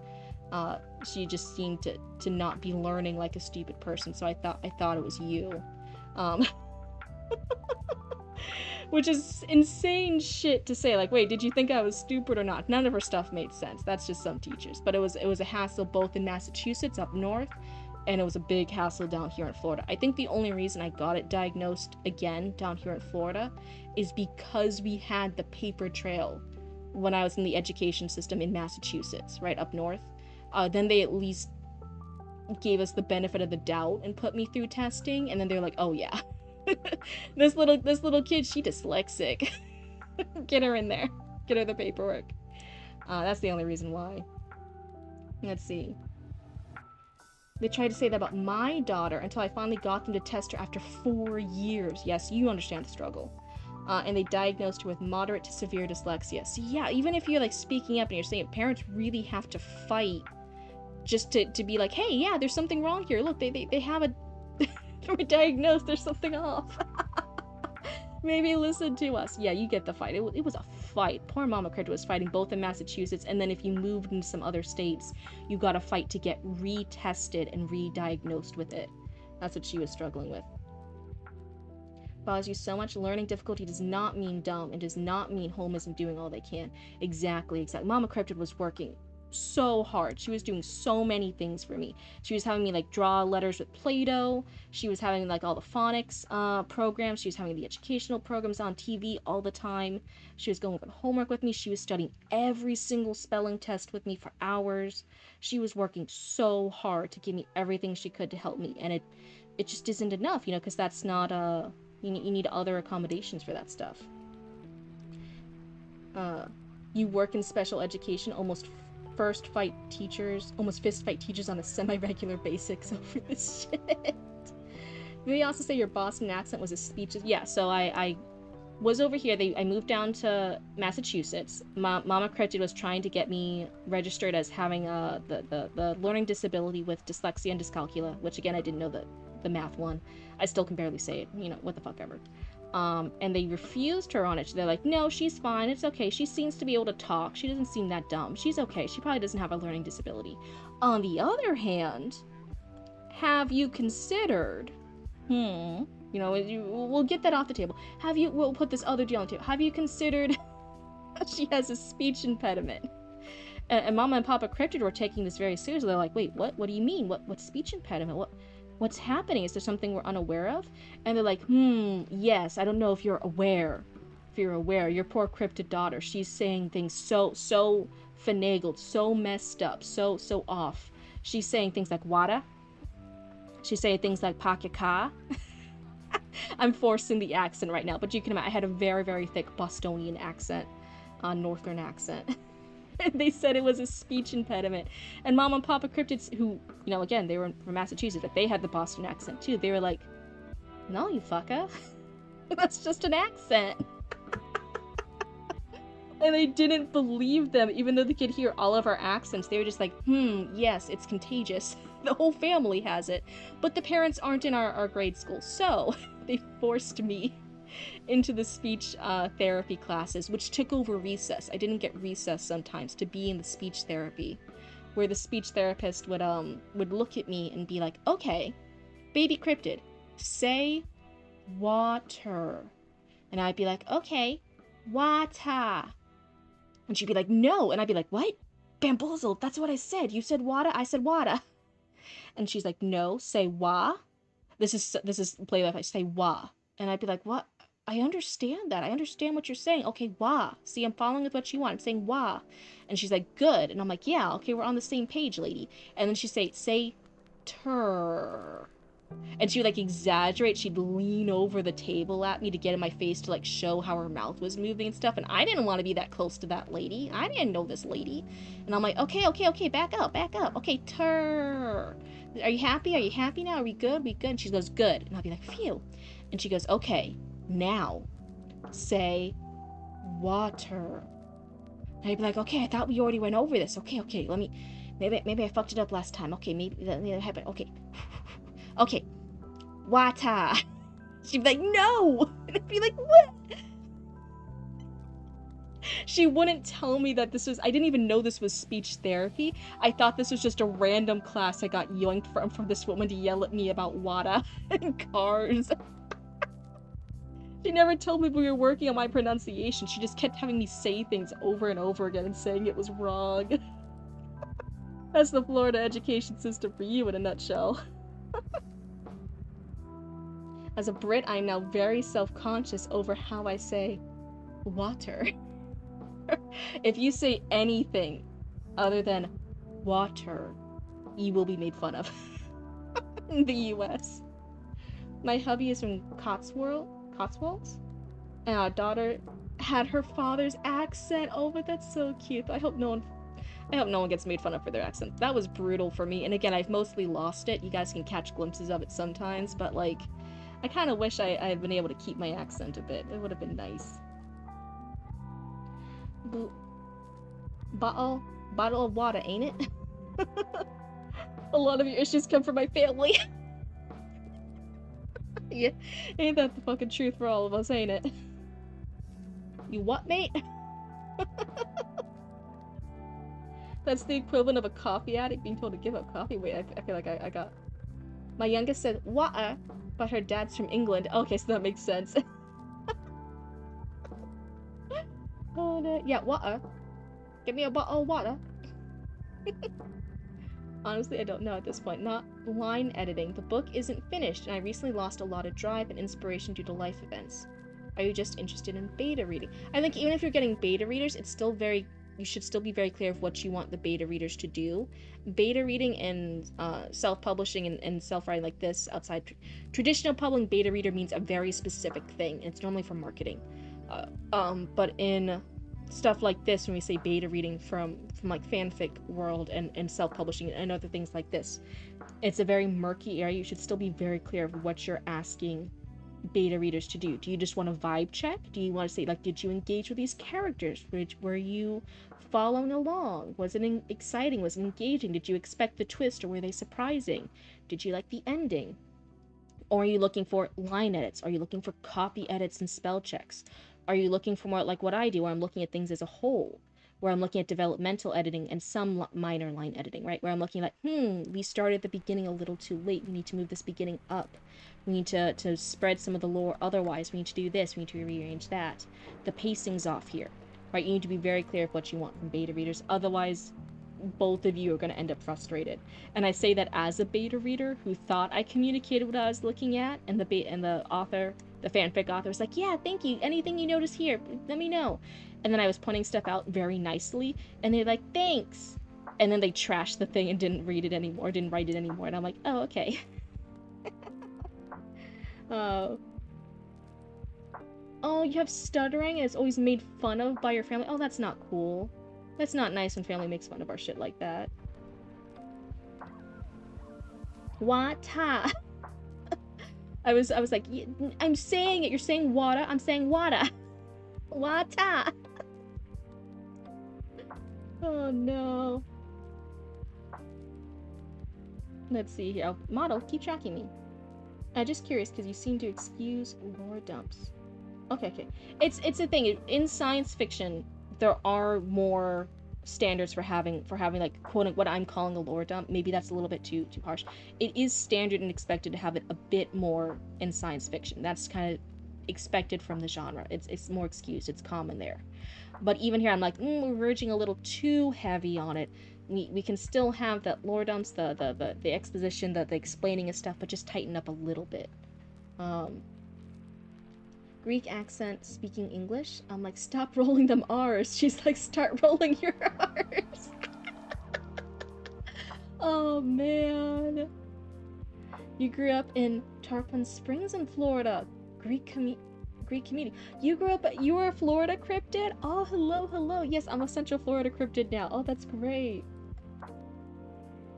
She just seemed to not be learning like a stupid person. So I thought it was you, which is insane shit to say. Like, wait, did you think I was stupid or not? None of her stuff made sense. That's just some teachers. But it was a hassle both in Massachusetts up north, and it was a big hassle down here in Florida. I think the only reason I got it diagnosed again down here in Florida is because we had the paper trail when I was in the education system in Massachusetts, right up north. Then they at least gave us the benefit of the doubt and put me through testing, and then they're like, oh yeah, this little kid, she dyslexic. Get her in there. Get her the paperwork. That's the only reason why. Let's see. They tried to say that about my daughter until I finally got them to test her after 4 years. Yes, you understand the struggle. and they diagnosed her with moderate to severe dyslexia. So yeah, even if you're like speaking up and you're saying it, parents really have to fight just to be like, hey, yeah, there's something wrong here. Look, they have a we're diagnosed, there's something off. Maybe listen to us. Yeah, you get the fight. It was a fight. Poor Mama Cryptid was fighting both in Massachusetts, and then if you moved into some other states, you got to fight to get retested and re-diagnosed with it. That's what she was struggling with. Bothers you so much. Learning difficulty does not mean dumb. It does not mean home isn't doing all they can. Exactly. Mama Cryptid was working so hard. She was doing so many things for me. She was having me like draw letters with Play-Doh. She was having like all the phonics programs. She was having the educational programs on TV all the time. She was going over homework with me. She was studying every single spelling test with me for hours. She was working so hard to give me everything she could to help me, and it just isn't enough, you know, because that's not you need other accommodations for that stuff. You work in special education, almost fist fight teachers on a semi-regular basis over this shit. They also say your Boston accent was a speech. Yeah, so I was over here. I moved down to Massachusetts. Mama Cryptid was trying to get me registered as having the learning disability with dyslexia and dyscalculia, which again I didn't know the math one. I still can barely say it. You know, what the fuck ever. And they refused her on it. They're like, no, she's fine. It's okay. She seems to be able to talk. She doesn't seem that dumb. She's okay. She probably doesn't have a learning disability. On the other hand, have you considered, you know, we'll get that off the table. We'll put this other deal on the table. Have you considered she has a speech impediment? And Mama and Papa Cryptid were taking this very seriously. They're like, wait, what do you mean? What speech impediment? What's happening? Is there something we're unaware of? And they're like, yes, I don't know if you're aware. If you're aware, your poor Cryptid daughter, she's saying things so finagled, so messed up, so off. She's saying things like wada. She's saying things like pakaka. I'm forcing the accent right now, but you can imagine I had a very, very thick Bostonian accent, Northern accent. They said it was a speech impediment. And Mom and Papa Cryptids, who, you know, again, they were from Massachusetts, but they had the Boston accent too. They were like, no, you fucker. That's just an accent. And they didn't believe them, even though they could hear all of our accents. They were just like, yes, it's contagious. The whole family has it. But the parents aren't in our grade school. So they forced me into the speech therapy classes, which took over recess. I didn't get recess sometimes to be in the speech therapy, where the speech therapist would look at me and be like, okay, baby Cryptid, say water. And I'd be like, okay, water. And she'd be like, no. And I'd be like, what? Bamboozled, that's what I said. You said water, I said water. And she's like, no, say wa. This is play by say wa. And I'd be like, what? I understand that. I understand what you're saying. Okay, wah. See, I'm following with what you want. I'm saying wah. And she's like, good. And I'm like, yeah, okay, we're on the same page, lady. And then she'd say tur. And she would like exaggerate. She'd lean over the table at me to get in my face to like show how her mouth was moving and stuff. And I didn't want to be that close to that lady. I didn't know this lady. And I'm like, okay, back up. Okay, tur. Are you happy? Are you happy now? Are we good? We good? And she goes, good. And I'll be like, phew. And she goes, okay, now say water. And I'd be like, okay, I thought we already went over this. Okay, let me, maybe I fucked it up last time. Okay, maybe that happened. Okay, water. She'd be like, no. And I'd be like, what? She wouldn't tell me that this was, I didn't even know this was speech therapy. I thought this was just a random class I got yoinked from this woman to yell at me about water and cars. She never told me we were working on my pronunciation. She just kept having me say things over and over again and saying it was wrong. That's the Florida education system for you in a nutshell. As a Brit, I am now very self-conscious over how I say water. If you say anything other than water, you will be made fun of in the US. My hubby is from Cotswolds, and our daughter had her father's accent. Oh, but that's so cute. I hope no one gets made fun of for their accent. That was brutal for me. And again, I've mostly lost it. You guys can catch glimpses of it sometimes, but like, I kind of wish I had been able to keep my accent a bit. It would have been nice. Bottle of water, ain't it? A lot of your issues come from my family. Yeah, ain't that the fucking truth for all of us, ain't it? You what, mate? That's the equivalent of a coffee addict being told to give up coffee. Wait, I feel like I got... My youngest said, water, but her dad's from England. Okay, so that makes sense. Oh, no. Yeah, water. Give me a bottle of water. Honestly, I don't know at this point. Not line editing. The book isn't finished, and I recently lost a lot of drive and inspiration due to life events. Are you just interested in beta reading? I think even if you're getting beta readers, it's still very... You should still be very clear of what you want the beta readers to do. Beta reading and self-publishing and self-writing like this outside traditional publishing, beta reader means a very specific thing, and it's normally for marketing. But in stuff like this, when we say beta reading from like fanfic world and self-publishing and other things like this, it's a very murky area. You should still be very clear of what you're asking beta readers to do. Do you just want a vibe check? Do you want to say, like, did you engage with these characters? Were you following along? Was it exciting? Was it engaging? Did you expect the twist, or were they surprising? Did you like the ending? Or are you looking for line edits? Are you looking for copy edits and spell checks? Are you looking for more like what I do, where I'm looking at things as a whole, where I'm looking at developmental editing and some minor line editing, right? Where I'm looking like, we started at the beginning a little too late. We need to move this beginning up. We need to spread some of the lore otherwise. We need to do this. We need to rearrange that. The pacing's off here, right? You need to be very clear of what you want from beta readers. Otherwise, both of you are going to end up frustrated. And I say that as a beta reader who thought I communicated what I was looking at, and the author, the fanfic author, was like, yeah, thank you. Anything you notice here, let me know. And then I was pointing stuff out very nicely, and they're like, thanks. And then they trashed the thing and didn't read it anymore, didn't write it anymore. And I'm like, oh, okay. Oh, you have stuttering and it's always made fun of by your family? Oh, that's not cool. That's not nice when family makes fun of our shit like that. Wata. I was like, I'm saying it. You're saying water. I'm saying water. Wata. Oh no. Let's see here. Oh, model, keep tracking me. I'm just curious because you seem to excuse lore dumps. Okay. It's a thing. In science fiction, there are more standards for having like quote what I'm calling a lore dump. Maybe that's a little bit too harsh. It is standard and expected to have it a bit more in science fiction. That's kind of expected from the genre. It's more excused. It's common there. But even here, I'm like, we're verging a little too heavy on it. We can still have that lore dumps, the exposition, the explaining of stuff, but just tighten up a little bit. Greek accent speaking English. I'm like, stop rolling them R's. She's like, start rolling your R's. Oh man. You grew up in Tarpon Springs in Florida. Greek community. You were a Florida cryptid? Oh, hello. Yes, I'm a Central Florida cryptid now. Oh, that's great.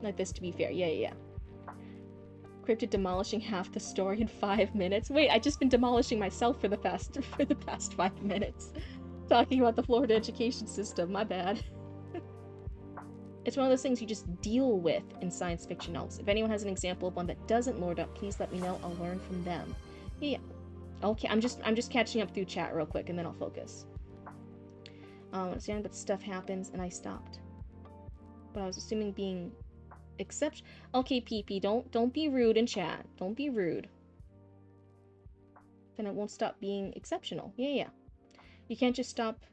Like this, to be fair. Yeah. Cryptid demolishing half the story in 5 minutes. Wait, I just been demolishing myself for the past 5 minutes. Talking about the Florida education system. My bad. It's one of those things you just deal with in science fiction novels. If anyone has an example of one that doesn't lore up, please let me know. I'll learn from them. Yeah. Okay, I'm just catching up through chat real quick, and then I'll focus. Understand that stuff happens, and I stopped. But I was assuming being okay, PP, don't be rude in chat. Don't be rude. Then it won't stop being exceptional. Yeah. You can't just stop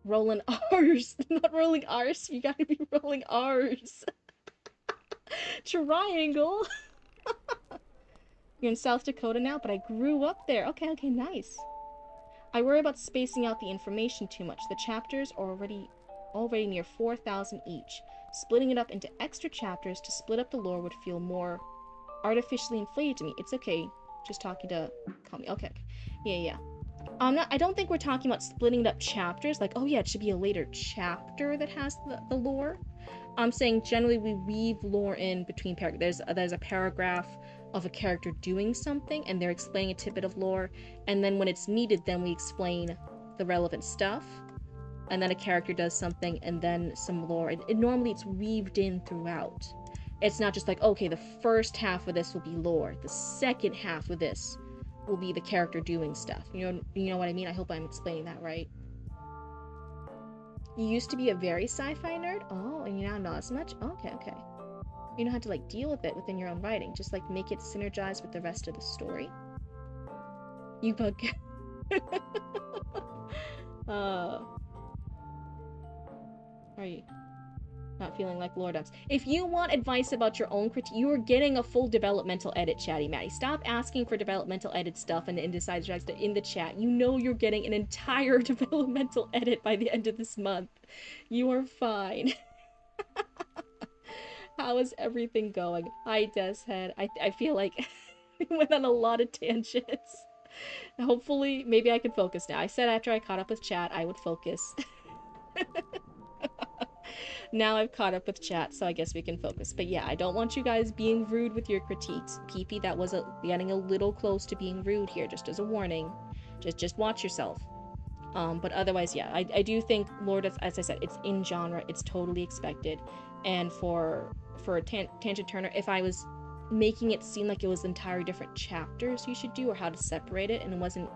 rolling R's. Not rolling R's. You gotta be rolling R's. Triangle. You're in South Dakota now, but I grew up there. Okay, nice. I worry about spacing out the information too much. The chapters are already near 4,000 each. Splitting it up into extra chapters to split up the lore would feel more artificially inflated to me. It's okay. Just talking to Kami. Okay. Yeah. I don't think we're talking about splitting up chapters. Like, oh yeah, it should be a later chapter that has the lore. I'm saying generally we weave lore in between paragraphs. There's a paragraph of a character doing something and they're explaining a tidbit of lore, and then when it's needed, then we explain the relevant stuff, and then a character does something and then some lore. Normally it's weaved in throughout. It's not just like, okay, the first half of this will be lore, the second half of this will be the character doing stuff. You know what I mean? I hope I'm explaining that right. You used to be a very sci-fi nerd? Oh, and you now not as much? Okay. You know how to like deal with it within your own writing. Just like make it synergize with the rest of the story. You bug. Are you not feeling like lore dumps? If you want advice about your own critique, you are getting a full developmental edit, Chatty Matty. Stop asking for developmental edit stuff and indecisive drugs in the chat. You know you're getting an entire developmental edit by the end of this month. You are fine. How is everything going? Hi, Deshead. I feel like we went on a lot of tangents. Hopefully, maybe I can focus now. I said after I caught up with chat, I would focus. Now I've caught up with chat, so I guess we can focus. But yeah, I don't want you guys being rude with your critiques. PP, that was getting a little close to being rude here, just as a warning. Just watch yourself. But otherwise, yeah, I do think Lord, as I said, it's in genre, it's totally expected. And for a tangent turner, if I was making it seem like it was entirely different chapters you should do, or how to separate it, and it wasn't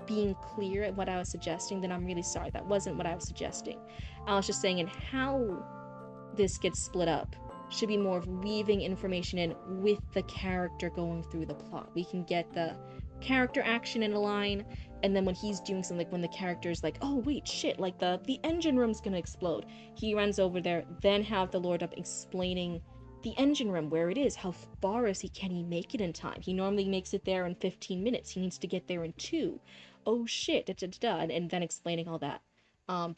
being clear at what I was suggesting, then I'm really sorry. That wasn't what I was suggesting. I was just saying in how this gets split up should be more of weaving information in with the character going through the plot. We can get the character action in a line, and then when he's doing something, like when the character's like, oh wait, shit, like the engine room's gonna explode, he runs over there, then have the Lord up explaining the engine room, where it is, how far is he, can he make it in time? He normally makes it there in 15 minutes, he needs to get there in 2. Oh shit, and then explaining all that.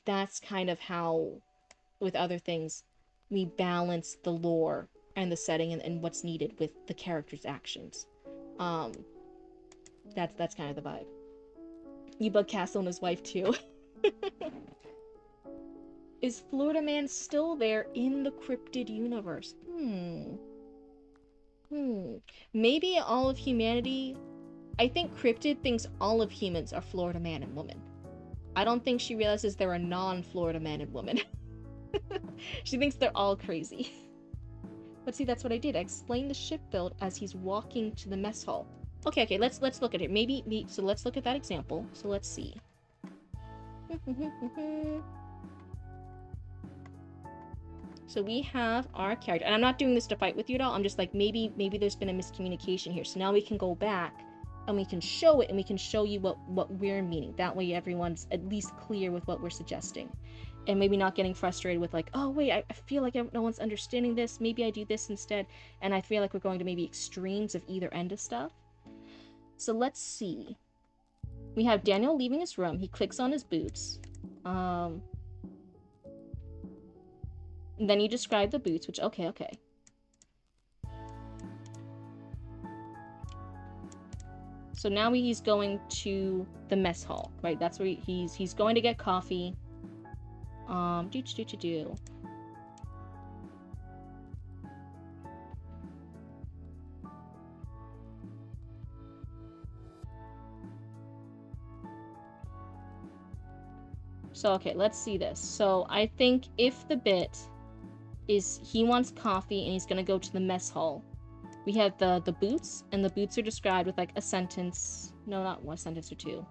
That's kind of how, with other things, we balance the lore and the setting and what's needed with the character's actions. That's kind of the vibe. You bug Castle and his wife too. Is Florida Man still there in the Cryptid universe? Maybe all of humanity... I think Cryptid thinks all of humans are Florida Man and woman. I don't think she realizes there are non-Florida Man and woman. She thinks they're all crazy. But see, that's what I did. I explained the ship build as he's walking to the mess hall. Okay, let's look at it. So let's look at that example. So let's see. So we have our character, and I'm not doing this to fight with you at all. I'm just like, maybe there's been a miscommunication here. So now we can go back and we can show it, and we can show you what we're meaning. That way everyone's at least clear with what we're suggesting. And maybe not getting frustrated with like, oh wait, I feel like no one's understanding this. Maybe I do this instead. And I feel like we're going to maybe extremes of either end of stuff. So let's see. We have Daniel leaving his room. He clicks on his boots. Then you describe the boots, which, okay. So now he's going to the mess hall, right? That's where he's going to get coffee. So, okay, let's see this. So, I think if the bit is he wants coffee and he's gonna go to the mess hall, we have the boots, and the boots are described with, like, a sentence. No, not one sentence or two.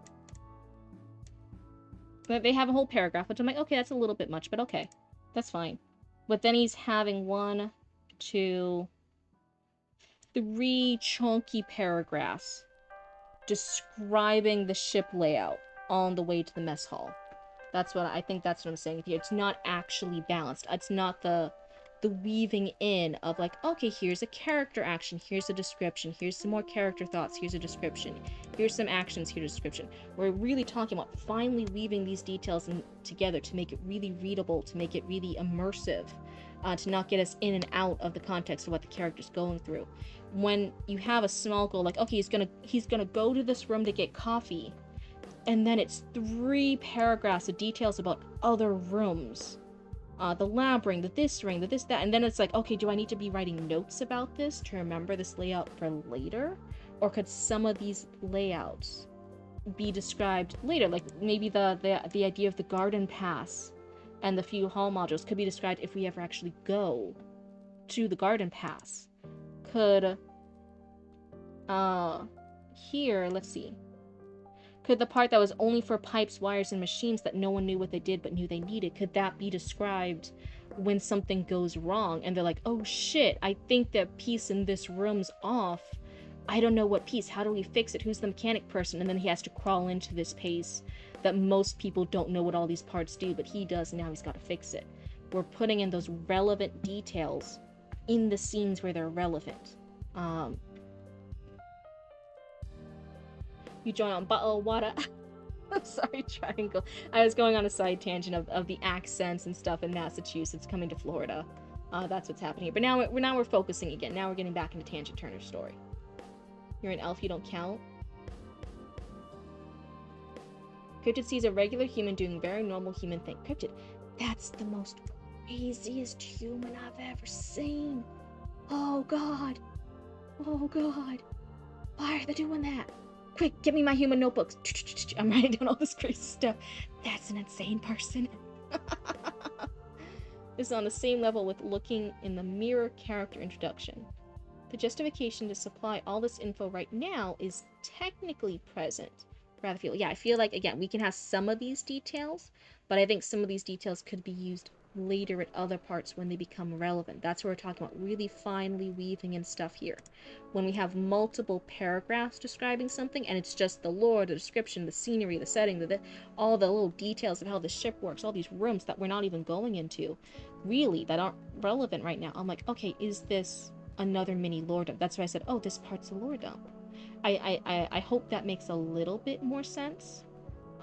But they have a whole paragraph, which I'm like, okay, that's a little bit much, but okay. That's fine. But then he's having 1, 2, 3 chunky paragraphs describing the ship layout on the way to the mess hall. That's what I think. That's what I'm saying here. It's not actually balanced. It's not the weaving in of like, okay, here's a character action, here's a description, here's some more character thoughts, here's a description, here's some actions, here's a description. We're really talking about finally weaving these details together to make it really readable, to make it really immersive, to not get us in and out of the context of what the character's going through. When you have a small goal, like, okay, he's gonna go to this room to get coffee, and then it's 3 paragraphs of details about other rooms. the lab ring, the this ring, the this, that. And then it's like, okay, do I need to be writing notes about this to remember this layout for later? Or could some of these layouts be described later? Like maybe the idea of the garden pass and the few hall modules could be described if we ever actually go to the garden pass. Could, here, let's see. Could the part that was only for pipes, wires, and machines that no one knew what they did but knew they needed, could that be described when something goes wrong and they're like, oh shit, I think that piece in this room's off. I don't know what piece. How do we fix it? Who's the mechanic person? And then he has to crawl into this pace that most people don't know what all these parts do, but he does, and now he's got to fix it. We're putting in those relevant details in the scenes where they're relevant. You join on bottle of water. I'm sorry, Triangle. I was going on a side tangent of the accents and stuff in Massachusetts coming to Florida. That's what's happening here. But now we're focusing again. Now we're getting back into Tangent Turner's story. You're an elf, you don't count. Cryptid sees a regular human doing a very normal human thing. Cryptid, that's the most craziest human I've ever seen. Oh god. Oh god. Why are they doing that? Quick, get me my human notebooks. I'm writing down all this crazy stuff. That's an insane person. This is on the same level with looking in the mirror character introduction. The justification to supply all this info right now is technically present. Rather feel, yeah, I feel like, again, we can have some of these details, but I think some of these details could be used later at other parts when they become relevant. That's what we're talking about, really finely weaving in stuff here. When we have multiple paragraphs describing something, and it's just the lore, the description, the scenery, the setting, all the little details of how the ship works, all these rooms that we're not even going into, really, that aren't relevant right now. I'm like, okay, is this another mini lore dump? That's why I said, oh, this part's a lore dump. I hope that makes a little bit more sense.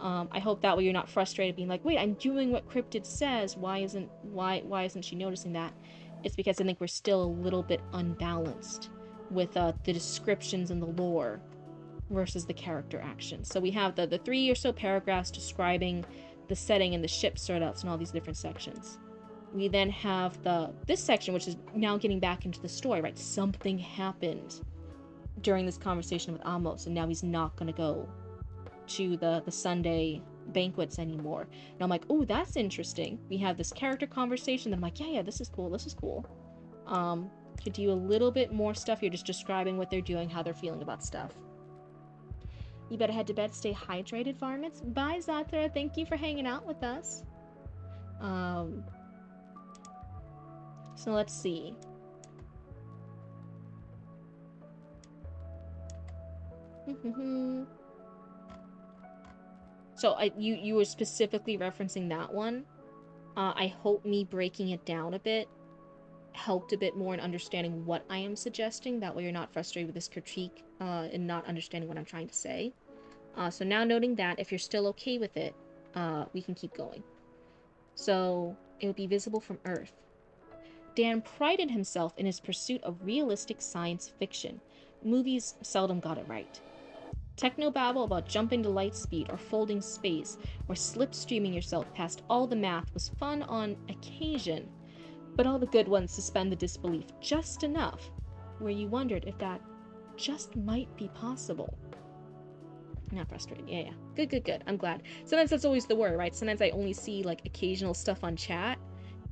I hope that way you're not frustrated being like, wait, I'm doing what Cryptid says. Why isn't she noticing that? It's because I think we're still a little bit unbalanced with the descriptions and the lore versus the character actions. So we have the 3 or so paragraphs describing the setting and the ship startups and all these different sections. We then have this section, which is now getting back into the story, right? Something happened during this conversation with Amos, and now he's not going to go to the Sunday banquets anymore. And I'm like, oh, that's interesting. We have this character conversation, then I'm like, yeah, this is cool. Could do a little bit more stuff here, just describing what they're doing, how they're feeling about stuff. You better head to bed, stay hydrated, varmints. Bye, Zatra. Thank you for hanging out with us. So let's see. So you were specifically referencing that one. I hope me breaking it down a bit helped a bit more in understanding what I am suggesting. That way you're not frustrated with this critique and not understanding what I'm trying to say. So now noting that, if you're still okay with it, we can keep going. So it would be visible from Earth. Dan prided himself in his pursuit of realistic science fiction. Movies seldom got it right. Technobabble about jumping to light speed or folding space or slipstreaming yourself past all the math was fun on occasion, but all the good ones suspend the disbelief just enough where you wondered if that just might be possible. Not frustrated. Yeah. Good. I'm glad. Sometimes that's always the word, right? Sometimes I only see like occasional stuff on chat.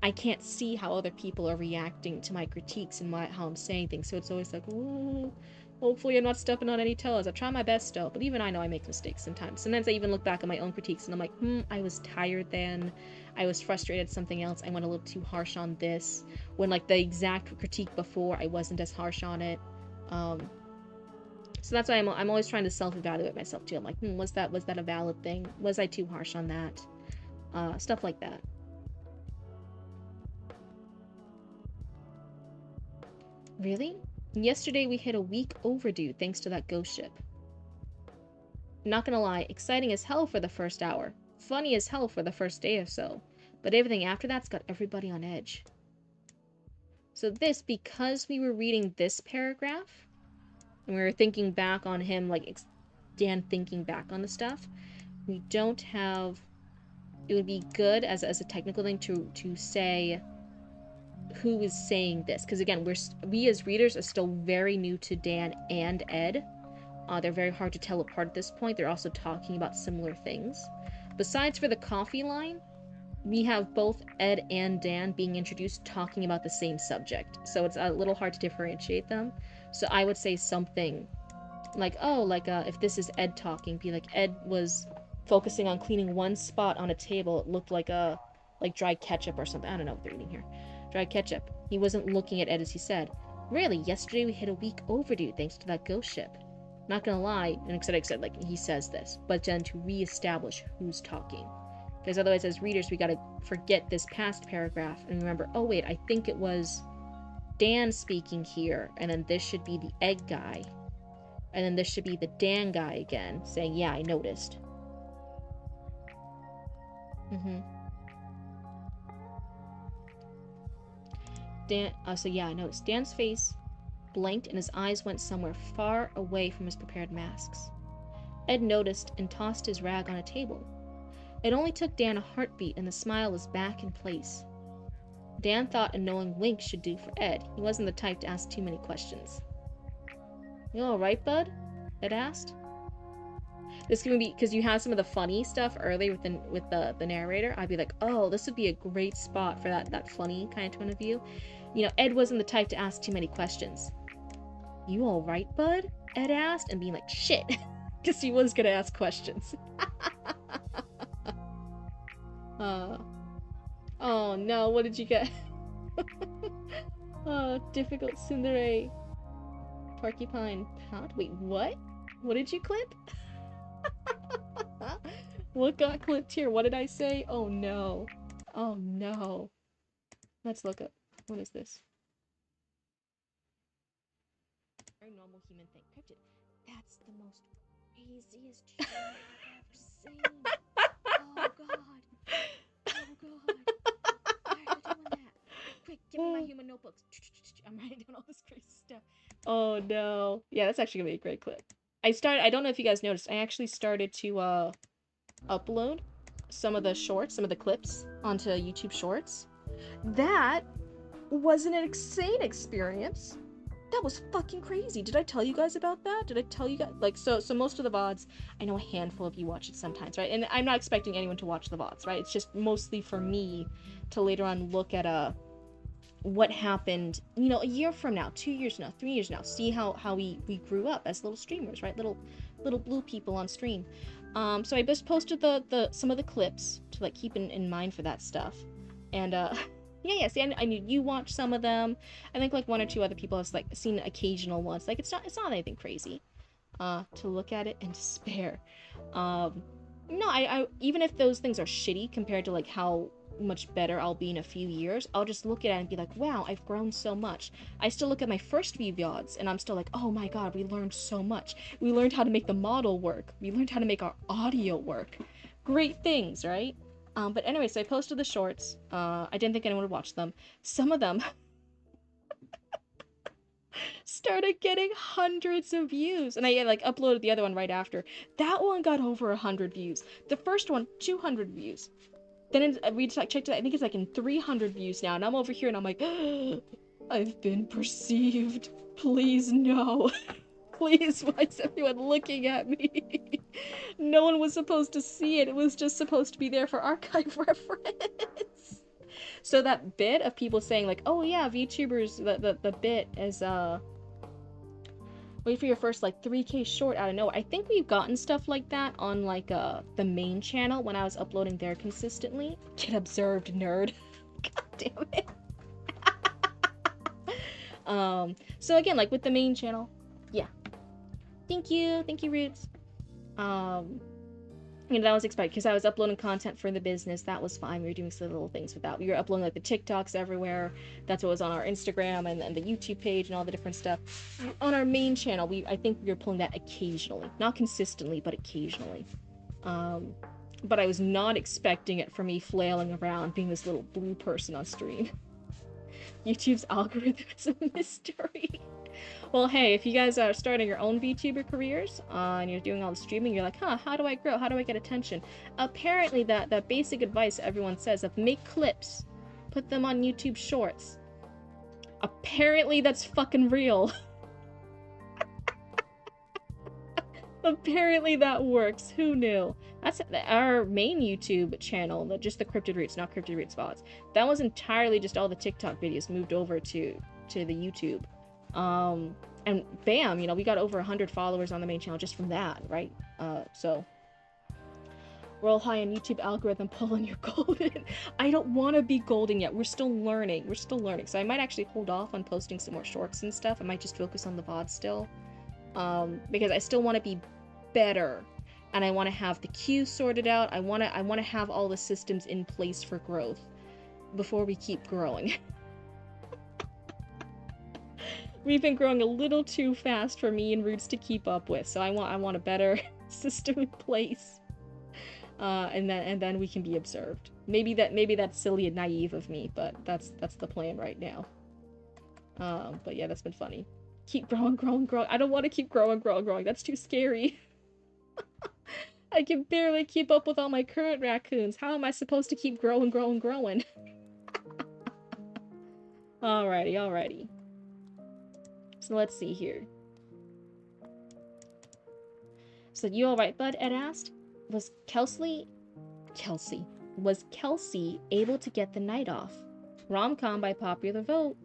I can't see how other people are reacting to my critiques and how I'm saying things. So it's always like, ooh, hopefully I'm not stepping on any toes. I try my best though, but even I know I make mistakes sometimes. Sometimes I even look back at my own critiques and I'm like, I was tired then. I was frustrated at something else. I went a little too harsh on this. When like the exact critique before, I wasn't as harsh on it. So that's why I'm always trying to self-evaluate myself too. I'm like, was that a valid thing? Was I too harsh on that? Stuff like that. Really? Yesterday we hit a week overdue thanks to that ghost ship. Not gonna lie, exciting as hell for the first hour. Funny as hell for the first day or so. But everything after that's got everybody on edge. So this, because we were reading this paragraph, and we were thinking back on him, like Dan thinking back on the stuff, we don't have it would be good as a technical thing to say who is saying this, because again, we as readers are still very new to Dan and Ed. They're very hard to tell apart at this point. They're also talking about similar things. Besides for the coffee line, we have both Ed and Dan being introduced talking about the same subject, so it's a little hard to differentiate them. So I would say something like, oh, like if this is Ed talking, be like, Ed was focusing on cleaning one spot on a table. It looked like dry ketchup or something. I don't know what they're eating here. Dry ketchup. He wasn't looking at Ed as he said, really, yesterday we hit a week overdue thanks to that ghost ship. Not gonna lie, and etc. Like he says this, but then to reestablish who's talking. Because otherwise, as readers, we gotta forget this past paragraph and remember, oh wait, I think it was Dan speaking here, and then this should be the Ed guy. And then this should be the Dan guy again, saying, yeah, I noticed. So yeah, I noticed. Dan's face blinked and his eyes went somewhere far away from his prepared masks. Ed noticed and tossed his rag on a table. It only took Dan a heartbeat and the smile was back in place. Dan thought a knowing wink should do for Ed. He wasn't the type to ask too many questions. You alright, bud? Ed asked. This can be because you have some of the funny stuff early with the narrator. I'd be like, oh, this would be a great spot for that funny kind of tone of view. You know, Ed wasn't the type to ask too many questions. You alright, bud? Ed asked, and being like, shit, because he was gonna ask questions. Oh no, what did you get? Oh, difficult tsundere. Porcupine pound? Wait, what? What did you clip? What got clipped here? What did I say? Oh no. Oh no. Let's look up. What is this? Very normal human thing. Cryptid. That's the most craziest shit I've ever seen. Oh god. Oh god. Why are you doing that? Quick, give me my human notebooks. I'm writing down all this crazy stuff. Oh no. Yeah, that's actually gonna be a great clip. I don't know if you guys noticed, I actually started to upload some of the shorts, some of the clips onto YouTube Shorts. That was an insane experience. That was fucking crazy. Did I tell you guys about that? Did I tell you guys? Like, so most of the VODs, I know a handful of you watch it sometimes, right? And I'm not expecting anyone to watch the VODs, right? It's just mostly for me to later on look at what happened, you know, a year from now, 2 years from now, 3 years from now, see how we grew up as little streamers, right? Little blue people on stream. So I just posted some of the clips to like keep in mind for that stuff. And yeah, see, I knew you watched some of them. I think like 1 or 2 other people have like seen occasional ones. Like it's not anything crazy. To look at it and despair. No, I even if those things are shitty compared to like how much better I'll be in a few years, I'll just look at it and be like, wow, I've grown so much. I still look at my first few VODs and I'm still like, oh my god, we learned so much. We learned how to make the model work. We learned how to make our audio work. Great things, right? But anyway, so I posted the shorts. I didn't think anyone would watch them. Some of them started getting hundreds of views, and I like uploaded the other one right after. That one got over 100 views. The first one, 200 views. Then we checked it. I think it's like in 300 views now, and I'm over here and I'm like, I've been perceived. Please no. Please, why is everyone looking at me? No one was supposed to see it. It was just supposed to be there for archive reference. So that bit of people saying like, oh yeah, VTubers, the bit is wait for your first like 3K short out of nowhere. I think we've gotten stuff like that on like the main channel when I was uploading there consistently. Get observed, nerd. God damn it. So again, like with the main channel, yeah. Thank you, Roots. You know, that was expected because I was uploading content for the business. That was fine. We were doing silly little things with that. We were uploading like the TikToks everywhere. That's what was on our Instagram and the YouTube page and all the different stuff. On our main channel, I think we were pulling that occasionally, not consistently, but occasionally. But I was not expecting it for me flailing around being this little blue person on stream. YouTube's algorithm is a mystery. Well, hey, if you guys are starting your own VTuber careers, and you're doing all the streaming, you're like, huh, how do I grow? How do I get attention? Apparently that basic advice everyone says of make clips, put them on YouTube Shorts. Apparently that's fucking real. Apparently that works. Who knew? That's our main YouTube channel, just the Cryptid Roots, not Cryptid Roots VODs. That was entirely just all the TikTok videos moved over to the YouTube. And bam, you know, we got over 100 followers on the main channel just from that, right? So roll high on YouTube algorithm, pull on your golden. I don't want to be golden yet. We're still learning. We're still learning. So I might actually hold off on posting some more shorts and stuff. I might just focus on the VOD still. Because I still want to be better, and I want to have the queue sorted out. I want to have all the systems in place for growth before we keep growing. We've been growing a little too fast for me and Roots to keep up with, so I want a better system in place, and then we can be observed. Maybe that's silly and naive of me, but that's the plan right now. But yeah, that's been funny. Keep growing. I don't want to keep growing. That's too scary. I can barely keep up with all my current raccoons. How am I supposed to keep growing? Alrighty. So let's see here. So you alright, bud? Ed asked. Was Kelsey able to get the night off? Rom-com by popular vote.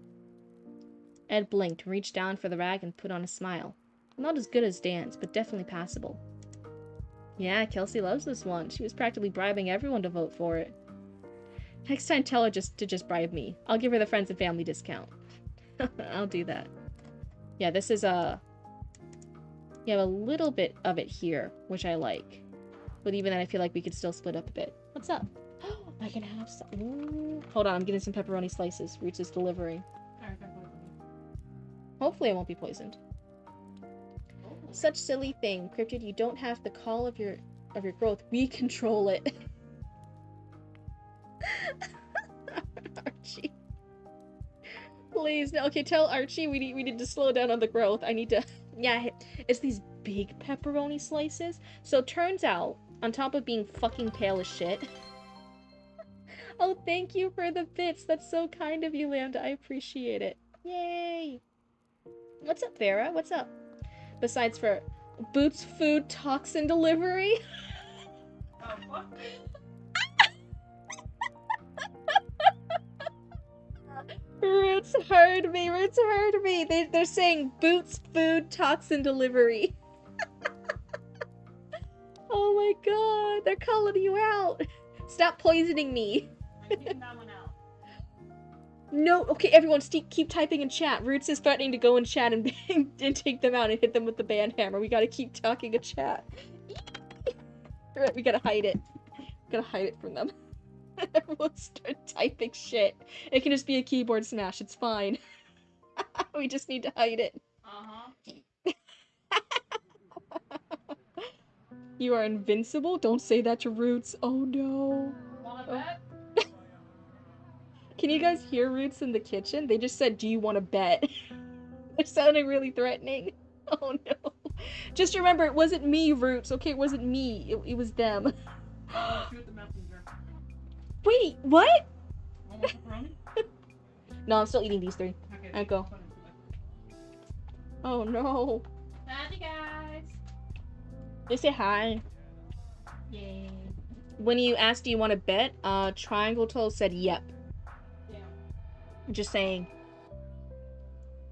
Ed blinked, reached down for the rag, and put on a smile. Not as good as Dan's, but definitely passable. Yeah, Kelsey loves this one. She was practically bribing everyone to vote for it. Next time, tell her to just bribe me. I'll give her the friends and family discount. I'll do that. Yeah, this is you have a little bit of it here, which I like. But even then, I feel like we could still split up a bit. What's up? I can have some. Ooh. Hold on, I'm getting some pepperoni slices. Roots is delivering. Hopefully I won't be poisoned. Such silly thing. Cryptid, you don't have the call of your growth. We control it. Archie. Please, no. Okay, tell Archie we need to slow down on the growth. I need to... Yeah, it's these big pepperoni slices. So turns out, on top of being fucking pale as shit... Oh, thank you for the bits. That's so kind of you, Lambda. I appreciate it. Yay! What's up, Vera? What's up? Besides for Boots food toxin delivery? Oh, what? Roots heard me. They're saying Boots food toxin delivery. Oh my god, they're calling you out. Stop poisoning me. I'm getting that one out. No, okay, everyone, keep typing in chat. Roots is threatening to go in chat and take them out and hit them with the band hammer. We gotta keep talking in chat. Right, we gotta hide it. Gotta hide it from them. Everyone start typing shit. It can just be a keyboard smash, it's fine. We just need to hide it. You are invincible? Don't say that to Roots. Oh no. Wanna bet? Can you guys hear Roots in the kitchen? They just said, do you want to bet? They're sounding really threatening. Oh no. Just remember, it wasn't me, Roots, okay? It wasn't me. It was them. Shoot the messenger. Wait, what? Want more pepperoni? No, I'm still eating these three. Okay. I go. Oh no. Love you guys. They say hi. Yay. When you asked, do you want to bet? Triangle Toe said yep. Yeah. Just saying.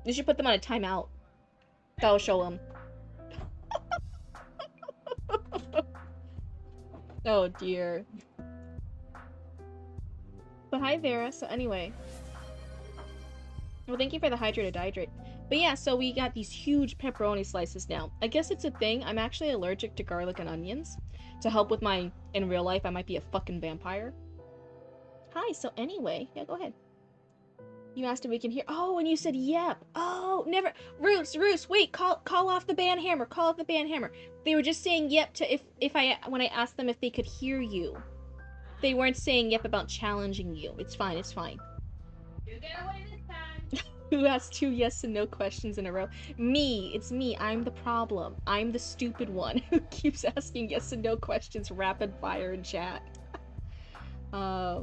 You should put them on a timeout. That'll show them. Oh dear. But hi Vera, so anyway. Well, thank you for the hydrate to hydrate. But yeah, so we got these huge pepperoni slices now. I guess it's a thing. I'm actually allergic to garlic and onions. To help with my, in real life, I might be a fucking vampire. Hi, so anyway, yeah, go ahead. You asked if we can hear. Oh, and you said yep. Oh, never. Roots, wait, call off the band hammer. Call off the band hammer. They were just saying yep to when I asked them if they could hear you. They weren't saying yep about challenging you. It's fine, it's fine. You get away this time. Who asked 2 yes and no questions in a row? Me. It's me. I'm the problem. I'm the stupid one who keeps asking yes and no questions rapid fire in chat. Uh,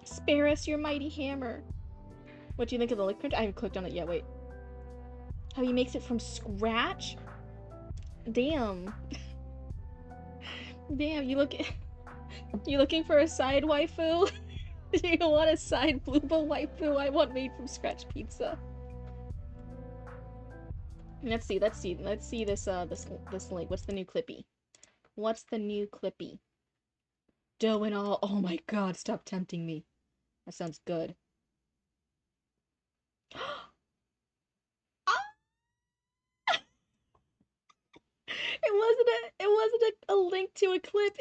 Spare us your mighty hammer. What do you think of the liquid? I haven't clicked on it yet. Wait. How he makes it from scratch? Damn. Damn, you looking for a side waifu? Do you want a side bluebell waifu? I want made from scratch pizza. Let's see this this link. What's the new clippy? What's the new clippy? Dough and all. Oh my god, stop tempting me. That sounds good. It wasn't a link to a clip.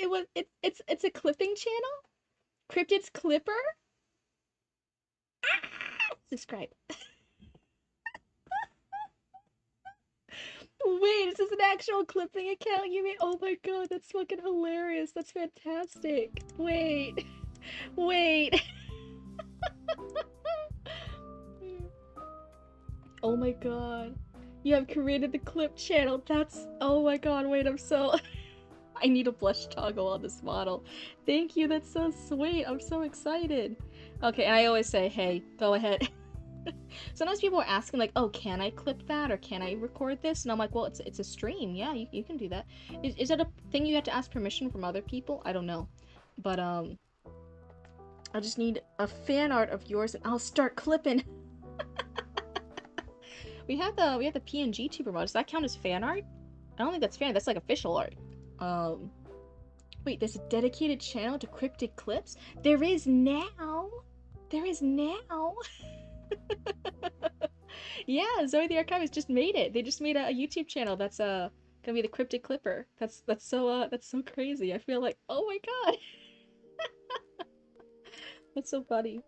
It's a clipping channel? Cryptid's Clipper? Subscribe. Wait, is this an actual clipping account you made? Oh my god, that's fucking hilarious. That's fantastic. Wait. Wait. Oh my god. You have created the clip channel. That's... Oh my god, wait, I'm so... I need a blush toggle on this model. Thank you, that's so sweet. I'm so excited. Okay, and I always say, hey, go ahead. Sometimes people are asking, like, oh, can I clip that? Or can I record this? And I'm like, well, it's a stream. Yeah, you can do that. Is that a thing you have to ask permission from other people? I don't know. But, I just need a fan art of yours and I'll start clipping. we have the PNG tuber mod. Does that count as fan art? I don't think that's fan. That's like official art. Wait, there's a dedicated channel to cryptid clips? There is now! There is now! Yeah, Zoe the Archivist just made it. They just made a YouTube channel that's gonna be the Cryptid Clipper. That's so crazy. I feel like, oh my god! That's so funny.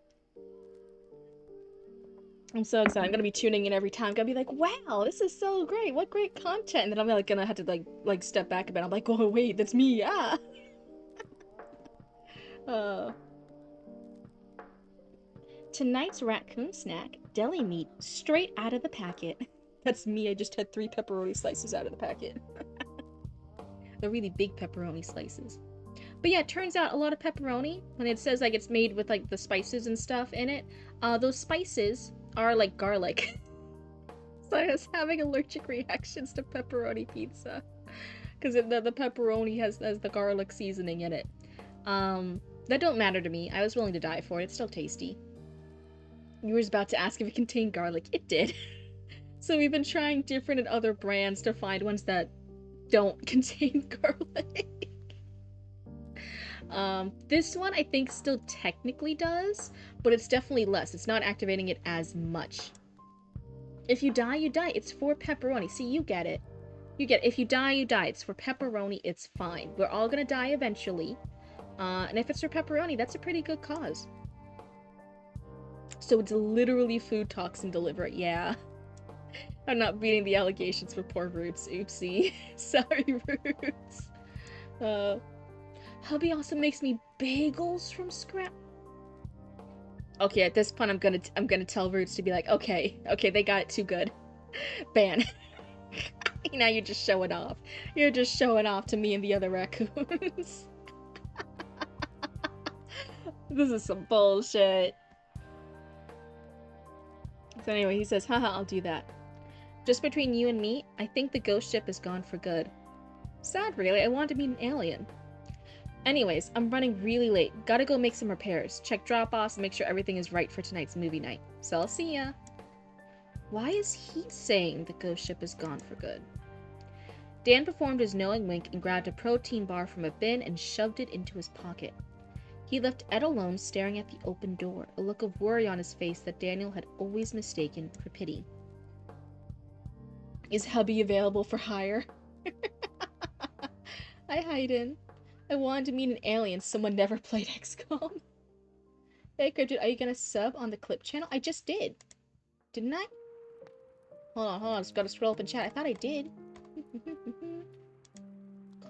I'm so excited. I'm gonna be tuning in every time. I'm gonna be like, wow, this is so great. What great content. And then I'm like gonna have to like step back a bit. I'm like, oh wait, that's me, yeah. Tonight's raccoon snack, deli meat, straight out of the packet. That's me, I just had 3 pepperoni slices out of the packet. The really big pepperoni slices. But yeah, it turns out a lot of pepperoni, when it says like it's made with like the spices and stuff in it, those spices are like garlic. So I was having allergic reactions to pepperoni pizza. Because the pepperoni has the garlic seasoning in it. That don't matter to me. I was willing to die for it. It's still tasty. You were about to ask if it contained garlic. It did. So we've been trying different and other brands to find ones that don't contain garlic. This one I think still technically does, but it's definitely less. It's not activating it as much. If you die, you die. It's for pepperoni. See, you get it. You get it. If you die, you die. It's for pepperoni. It's fine. We're all gonna die eventually. And if it's for pepperoni, that's a pretty good cause. So it's literally food toxin delivery. Yeah. I'm not beating the allegations for poor Roots. Oopsie. Sorry, Roots. Hubby also makes me bagels from scratch. Okay, at this point, I'm gonna tell Roots to be like, okay, they got it too good. Ban. Now you're just showing off. You're just showing off to me and the other raccoons. This is some bullshit. So anyway, he says, haha, I'll do that. Just between you and me, I think the ghost ship is gone for good. Sad, really. I wanted to meet an alien. Anyways, I'm running really late. Gotta go make some repairs. Check drop-offs and make sure everything is right for tonight's movie night. So I'll see ya. Why is he saying the ghost ship is gone for good? Dan performed his knowing wink and grabbed a protein bar from a bin and shoved it into his pocket. He left Ed alone, staring at the open door, a look of worry on his face that Daniel had always mistaken for pity. Is hubby available for hire? Hi, Hayden. I wanted to meet an alien. Someone never played XCOM. Hey, Cryptid, are you gonna sub on the clip channel? I just did. Didn't I? Hold on. Just gotta scroll up in chat. I thought I did.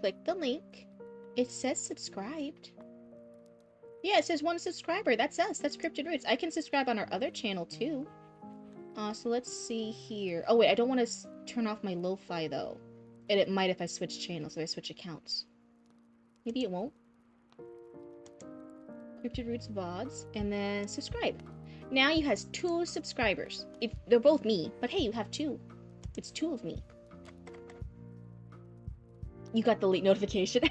Click the link. It says subscribed. Yeah, it says 1 subscriber. That's us. That's Cryptid Roots. I can subscribe on our other channel too. So let's see here. Oh wait, I don't want to turn off my lo-fi though. And it might if I switch channels, if I switch accounts. Maybe it won't. Cryptid Roots VODs, and then subscribe. Now you has 2 subscribers. If they're both me, but hey, you have 2. It's 2 of me. You got the late notification.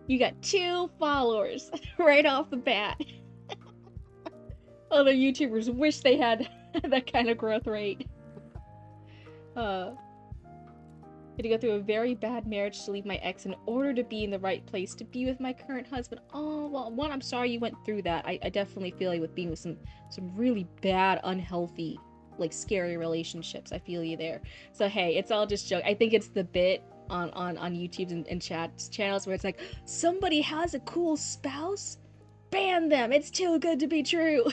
You got 2 followers right off the bat. Other YouTubers wish they had that kind of growth rate. Had to go through a very bad marriage to leave my ex in order to be in the right place to be with my current husband. Oh, well, one, I'm sorry you went through that. I definitely feel like with being with some really bad, unhealthy, like scary relationships. I feel you there. So hey, it's all just joke. I think it's the bit on YouTube's and channels where it's like, somebody has a cool spouse? Ban them! It's too good to be true!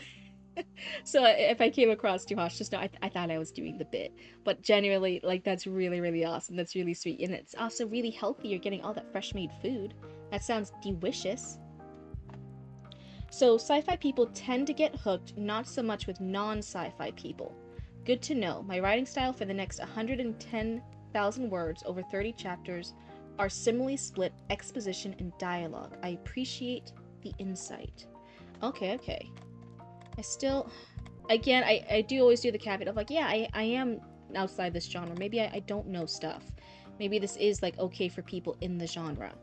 So if I came across too harsh, just know I thought I was doing the bit. But genuinely, like, that's really, really awesome. That's really sweet. And it's also really healthy. You're getting all that fresh-made food. That sounds delicious. So sci-fi people tend to get hooked, not so much with non-sci-fi people. Good to know. My writing style for the next 110,000 words over 30 chapters are similarly split exposition and dialogue. I appreciate the insight. Okay. I still, again, I do always do the caveat of like, yeah, I am outside this genre. Maybe I don't know stuff. Maybe this is like okay for people in the genre.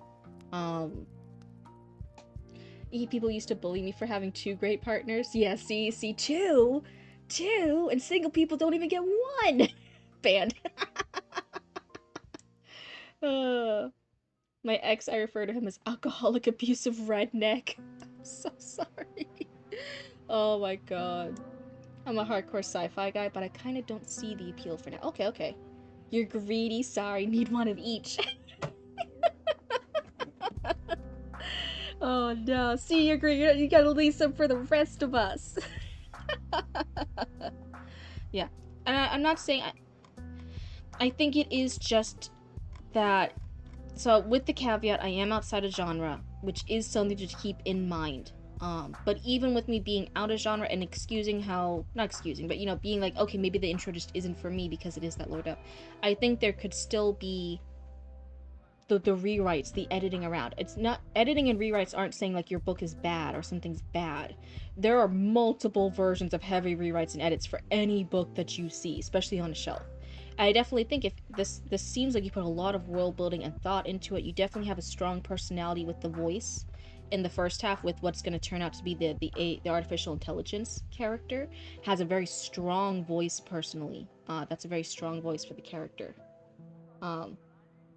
People used to bully me for having 2 great partners. Yeah, see, 2, and single people don't even get 1. Banned. My ex, I refer to him as alcoholic, abusive redneck. I'm so sorry. Oh my god. I'm a hardcore sci-fi guy, but I kind of don't see the appeal for now. Okay. You're greedy, sorry, need 1 of each. Oh no, see, you're greedy, you gotta leave some for the rest of us. Yeah, and I'm not saying, I think it is just that, so with the caveat, I am outside of genre, which is something to keep in mind. But even with me being out of genre and excusing how, not excusing, but, you know, being like, okay, maybe the intro just isn't for me because it is that lowered up, I think there could still be the rewrites, the editing around. It's not, editing and rewrites aren't saying like your book is bad or something's bad. There are multiple versions of heavy rewrites and edits for any book that you see, especially on a shelf. I definitely think if this seems like you put a lot of world building and thought into it, you definitely have a strong personality with the voice in the first half with what's going to turn out to be the artificial intelligence character. Has a very strong voice personally. That's a very strong voice for the character.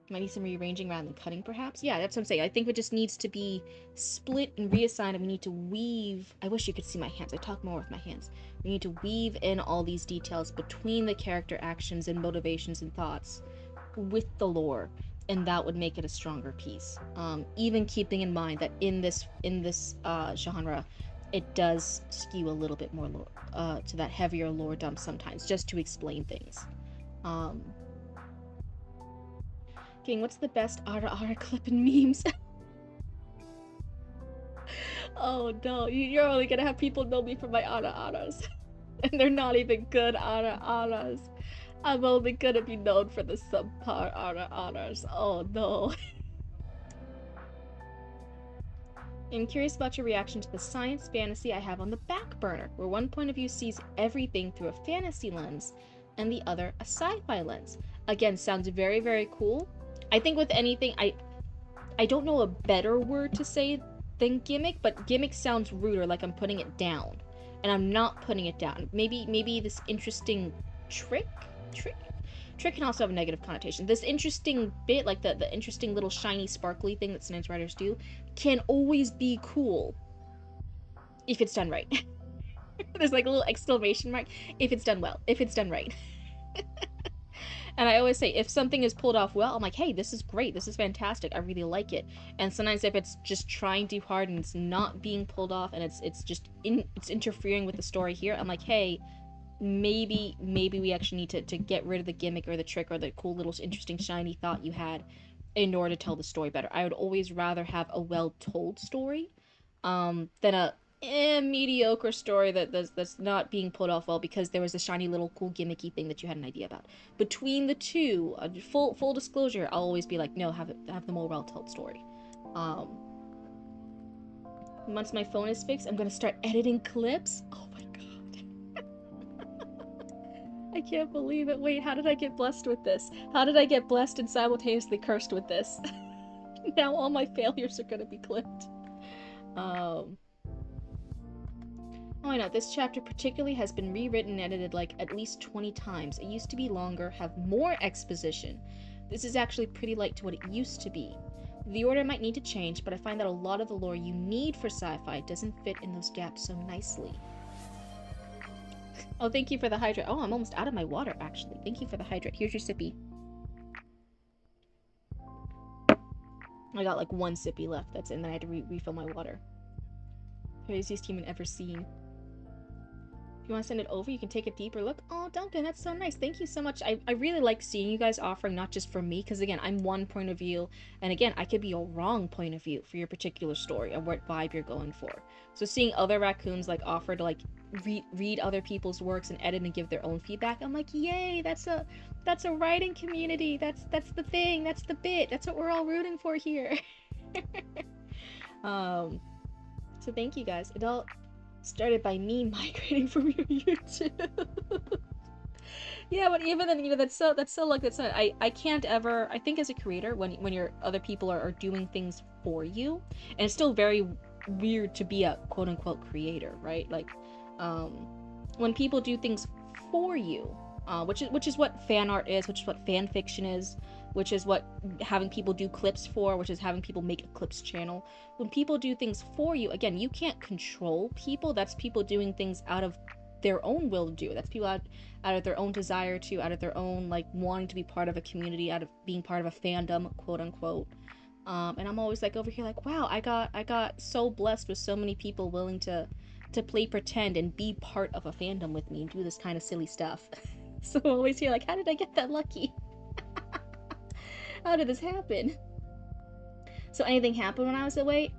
Might need some rearranging rather than cutting, perhaps? Yeah, that's what I'm saying. I think it just needs to be split and reassigned, and we need to weave... I wish you could see my hands. I talk more with my hands. We need to weave in all these details between the character actions and motivations and thoughts with the lore, and that would make it a stronger piece. Even keeping in mind that in this genre, it does skew a little bit more to that heavier lore dump sometimes, just to explain things. King, what's the best ara clip in memes? Oh no, you're only gonna have people know me for my aras. And they're not even good aras. I'm only gonna be known for the subpar aras. Oh no. I'm curious about your reaction to the science fantasy I have on the back burner, where one point of view sees everything through a fantasy lens and the other a sci-fi lens. Again, sounds very, very cool. I think with anything, I don't know a better word to say than gimmick, but gimmick sounds ruder, like I'm putting it down. And I'm not putting it down. Maybe this interesting trick can also have a negative connotation. This interesting bit, like the interesting little shiny sparkly thing that science writers do, can always be cool if it's done right. There's like a little exclamation mark. If it's done well. If it's done right. And I always say, if something is pulled off well, I'm like, hey, this is great. This is fantastic. I really like it. And sometimes if it's just trying too hard and it's not being pulled off and it's just it's interfering with the story here, I'm like, hey, maybe we actually need to get rid of the gimmick or the trick or the cool little interesting shiny thought you had in order to tell the story better. I would always rather have a well-told story than a mediocre story that's not being pulled off well because there was a shiny little cool gimmicky thing that you had an idea about. Between the two, full disclosure, I'll always be like, no, have the more well-told story. Once my phone is fixed, I'm gonna start editing clips. Oh my god. I can't believe it. Wait, how did I get blessed with this? How did I get blessed and simultaneously cursed with this? Now all my failures are gonna be clipped. Oh, I know, this chapter particularly has been rewritten and edited like at least 20 times. It used to be longer, have more exposition. This is actually pretty light to what it used to be. The order might need to change, but I find that a lot of the lore you need for sci-fi doesn't fit in those gaps so nicely. Oh, thank you for the hydrate. Oh, I'm almost out of my water, actually. Thank you for the hydrate. Here's your sippy. I got like one sippy left. That's it. And then I had to refill my water. Craziest human ever seen. If you want to send it over, you can take a deeper look. Oh, Duncan, that's so nice. Thank you so much. I really like seeing you guys offering, not just for me, because again, I'm one point of view, and again, I could be a wrong point of view for your particular story or what vibe you're going for. So seeing other raccoons like offer to like read other people's works and edit and give their own feedback, I'm like, yay, that's a writing community. That's the thing. That's the bit. That's what we're all rooting for here. So thank you guys. It all started by me migrating from your YouTube. Yeah, but even then, you know, that's so like that's not, I can't ever, I think as a creator, when your other people are doing things for you, and it's still very weird to be a quote unquote creator, right? Like when people do things for you, which is what fan art is, which is what fan fiction is, which is what having people do clips for, which is having people make a clips channel. When people do things for you, again, you can't control people. That's people doing things out of their own will to do. That's people out of their own desire to, out of their own like wanting to be part of a community, out of being part of a fandom, quote unquote. And I'm always like over here like, wow, I got so blessed with so many people willing to play pretend and be part of a fandom with me and do this kind of silly stuff. So I'm always here like, how did I get that lucky? How did this happen? So anything happened when I was away?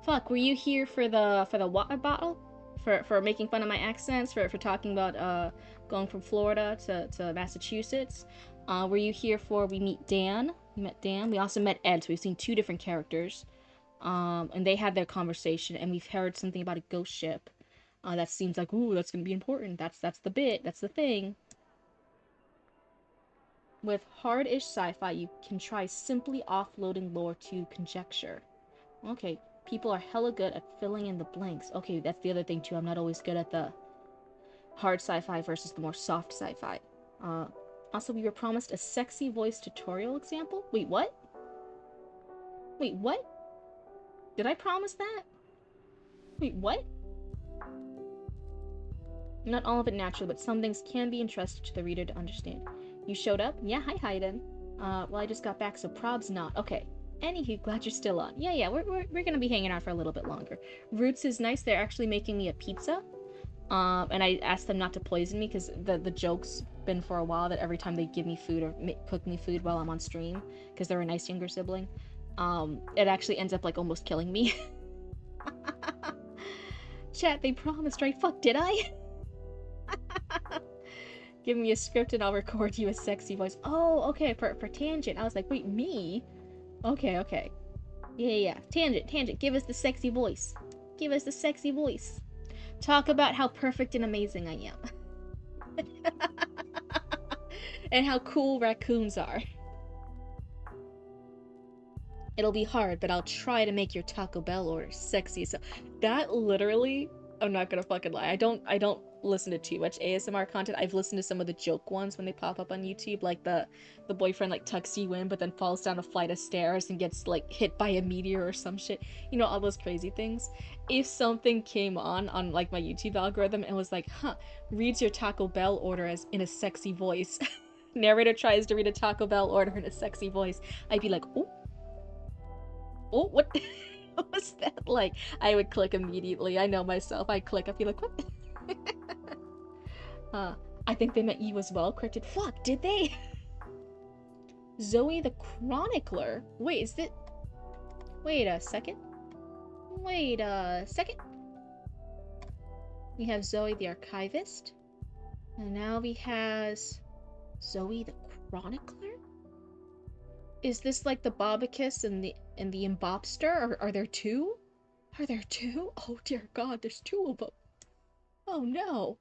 Fuck, were you here for the water bottle? For making fun of my accents? For talking about going from Florida to Massachusetts? Were you here for we meet Dan? We met Dan. We also met Ed, so we've seen two different characters. And they had their conversation, and we've heard something about a ghost ship. That seems like, ooh, that's gonna be important. That's the bit. That's the thing. With hard-ish sci-fi, you can try simply offloading lore to conjecture. Okay, people are hella good at filling in the blanks. Okay, that's the other thing too. I'm not always good at the hard sci-fi versus the more soft sci-fi. Also, we were promised a sexy voice tutorial example. Wait, what? Wait, what? Did I promise that? Wait, what? Not all of it naturally, but some things can be entrusted to the reader to understand. You showed up? Yeah, hi Hayden. Well, I just got back, so prob's not. Okay. Anywho, glad you're still on. Yeah, we're gonna be hanging out for a little bit longer. Roots is nice. They're actually making me a pizza. And I asked them not to poison me because the joke's been for a while that every time they give me food or cook me food while I'm on stream, because they're a nice younger sibling, it actually ends up like almost killing me. Chat, they promised, right? Fuck, did I? Give me a script and I'll record you a sexy voice. Oh, okay, for Tangent. I was like, wait, me? Okay. Yeah. Tangent, give us the sexy voice. Give us the sexy voice. Talk about how perfect and amazing I am. And how cool raccoons are. It'll be hard, but I'll try to make your Taco Bell order sexy. So that literally, I'm not gonna fucking lie. I don't listen to too much ASMR content. I've listened to some of the joke ones when they pop up on YouTube, like the boyfriend like tucks you in but then falls down a flight of stairs and gets like hit by a meteor or some shit. You know, all those crazy things. If something came on like my YouTube algorithm and was like, reads your Taco Bell order as in a sexy voice. Narrator tries to read a Taco Bell order in a sexy voice. I'd be like, oh, what? What was that like? I would click immediately. I know myself. I'd click. I'd be like, what? I think they meant you as well, Cryptid. Fuck, did they? Zoe the Chronicler. Wait, is it? Wait a second. Wait a second. We have Zoe the Archivist. And now we has Zoe the Chronicler? Is this like the Bobicus and the Imbobster? Are there two? Are there two? Oh dear God, there's two of them. Oh no.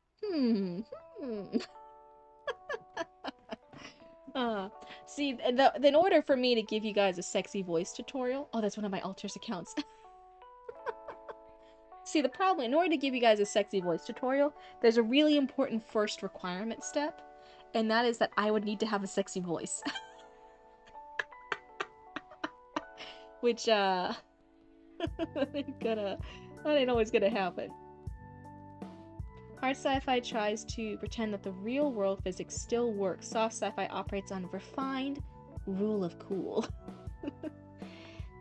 Uh, See, in order for me to give you guys a sexy voice tutorial, oh, that's one of my alters accounts. See, the problem, in order to give you guys a sexy voice tutorial, there's a really important first requirement step, and that is that I would need to have a sexy voice. Which, that ain't always gonna happen. Hard sci-fi tries to pretend that the real world physics still works. Soft sci-fi operates on refined rule of cool.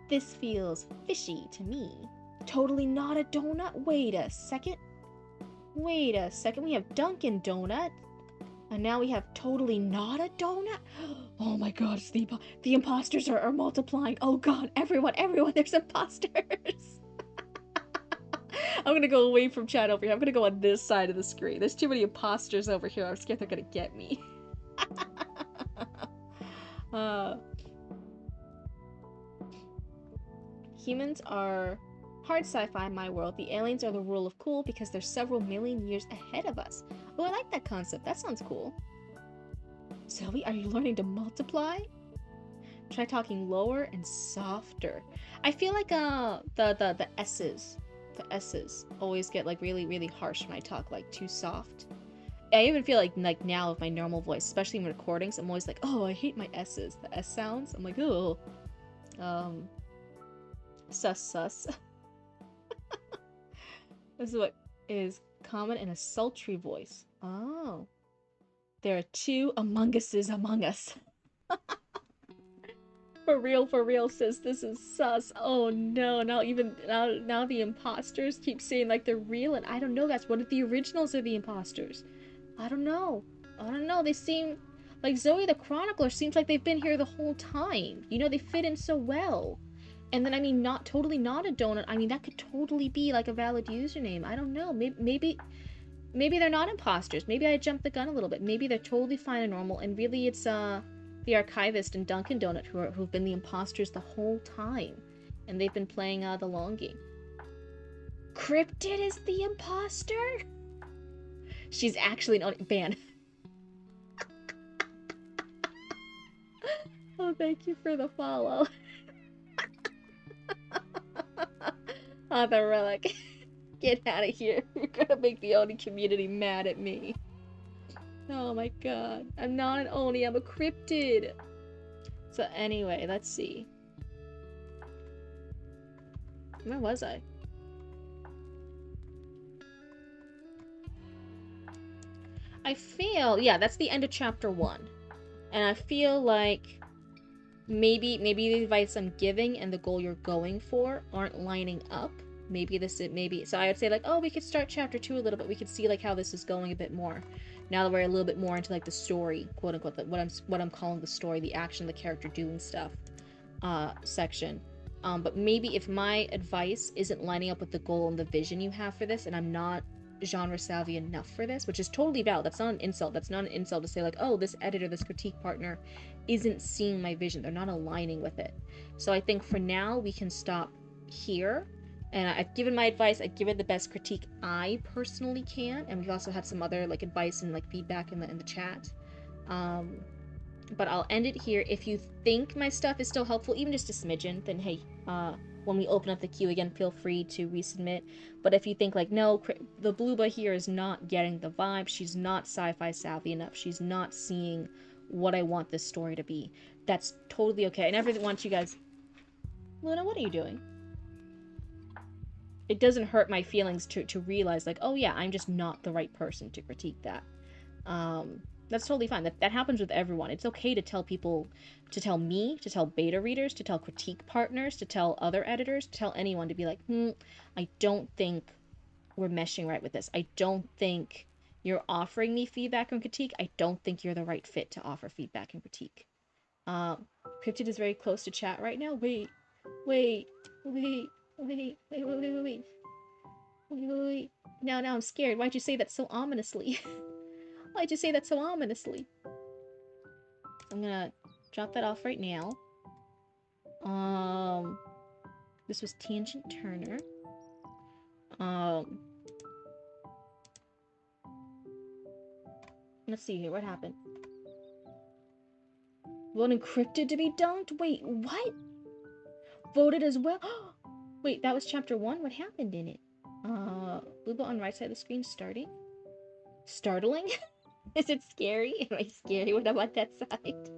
This feels fishy to me. Totally not a donut? Wait a second. Wait a second. We have Dunkin' Donut. And now we have totally not a donut? Oh my god, it's the imposters are multiplying. Oh god, everyone, there's imposters. I'm gonna go away from chat over here. I'm gonna go on this side of the screen. There's too many imposters over here. I'm scared they're gonna get me. Humans are hard sci-fi in my world. The aliens are the rule of cool because they're several million years ahead of us. Oh, I like that concept. That sounds cool. Zoe, are you learning to multiply? Try talking lower and softer. I feel like the S's always get like really harsh when I talk like too soft. I even feel like now with my normal voice, especially in recordings, I'm always like, oh, I hate my S's. The S sounds. I'm like, oh. Sus. This is what is common in a sultry voice. Oh. There are two Among Us's among us. For real, sis, this is sus. Oh no, now the imposters keep saying like they're real, and I don't know, guys. What if the originals are the imposters? I don't know. They seem like Zoe the Chronicler seems like they've been here the whole time. You know, they fit in so well. And then, I mean, not totally not a donut. I mean, that could totally be like a valid username. I don't know. Maybe they're not imposters. Maybe I jumped the gun a little bit. Maybe they're totally fine and normal, and really it's the Archivist and Dunkin' Donut who've been the imposters the whole time, and they've been playing the long game. Cryptid is the imposter? She's actually not banned. Oh, thank you for the follow. Oh, the relic. Get out of here. You're gonna make the Oni community mad at me. Oh my god. I'm not an Oni, I'm a cryptid. So anyway, let's see. Where was I? I feel, yeah, that's the end of chapter 1. And I feel like maybe the advice I'm giving and the goal you're going for aren't lining up. So I would say like, oh, we could start chapter 2 a little bit. We could see like how this is going a bit more. Now that we're a little bit more into like the story, quote unquote, what I'm calling the story, the action, the character doing stuff section. But maybe if my advice isn't lining up with the goal and the vision you have for this, and I'm not genre savvy enough for this, which is totally valid. That's not an insult. That's not an insult to say like, oh, this editor, this critique partner isn't seeing my vision. They're not aligning with it. So I think for now we can stop here. And I've given my advice. I've given the best critique I personally can, and we've also had some other like advice and like feedback in the chat. But I'll end it here. If you think my stuff is still helpful, even just a smidgen, then hey, when we open up the queue again, feel free to resubmit. But if you think like, no, the Blueba here is not getting the vibe, she's not sci-fi savvy enough, she's not seeing what I want this story to be, that's totally okay. I never want you guys... Luna, what are you doing? It doesn't hurt my feelings to realize like, oh yeah, I'm just not the right person to critique that. That's totally fine. That happens with everyone. It's okay to tell people, to tell me, to tell beta readers, to tell critique partners, to tell other editors, to tell anyone to be like, I don't think we're meshing right with this. I don't think you're offering me feedback and critique. I don't think you're the right fit to offer feedback and critique. Cryptid is very close to chat right now. Wait, wait, wait, wait, wait, wait, wait, wait, wait, wait, wait, wait. Now I'm scared. Why'd you say that so ominously? Why'd you say that so ominously? I'm gonna drop that off right now. This was Tangent Turner. Let's see here. What happened? Voting Cryptid to be dunked? Wait, what? Voted as well? Wait, that was chapter 1? What happened in it? Blue ball on the right side of the screen starting? Startling? Is it scary? Am I scary? What about that side?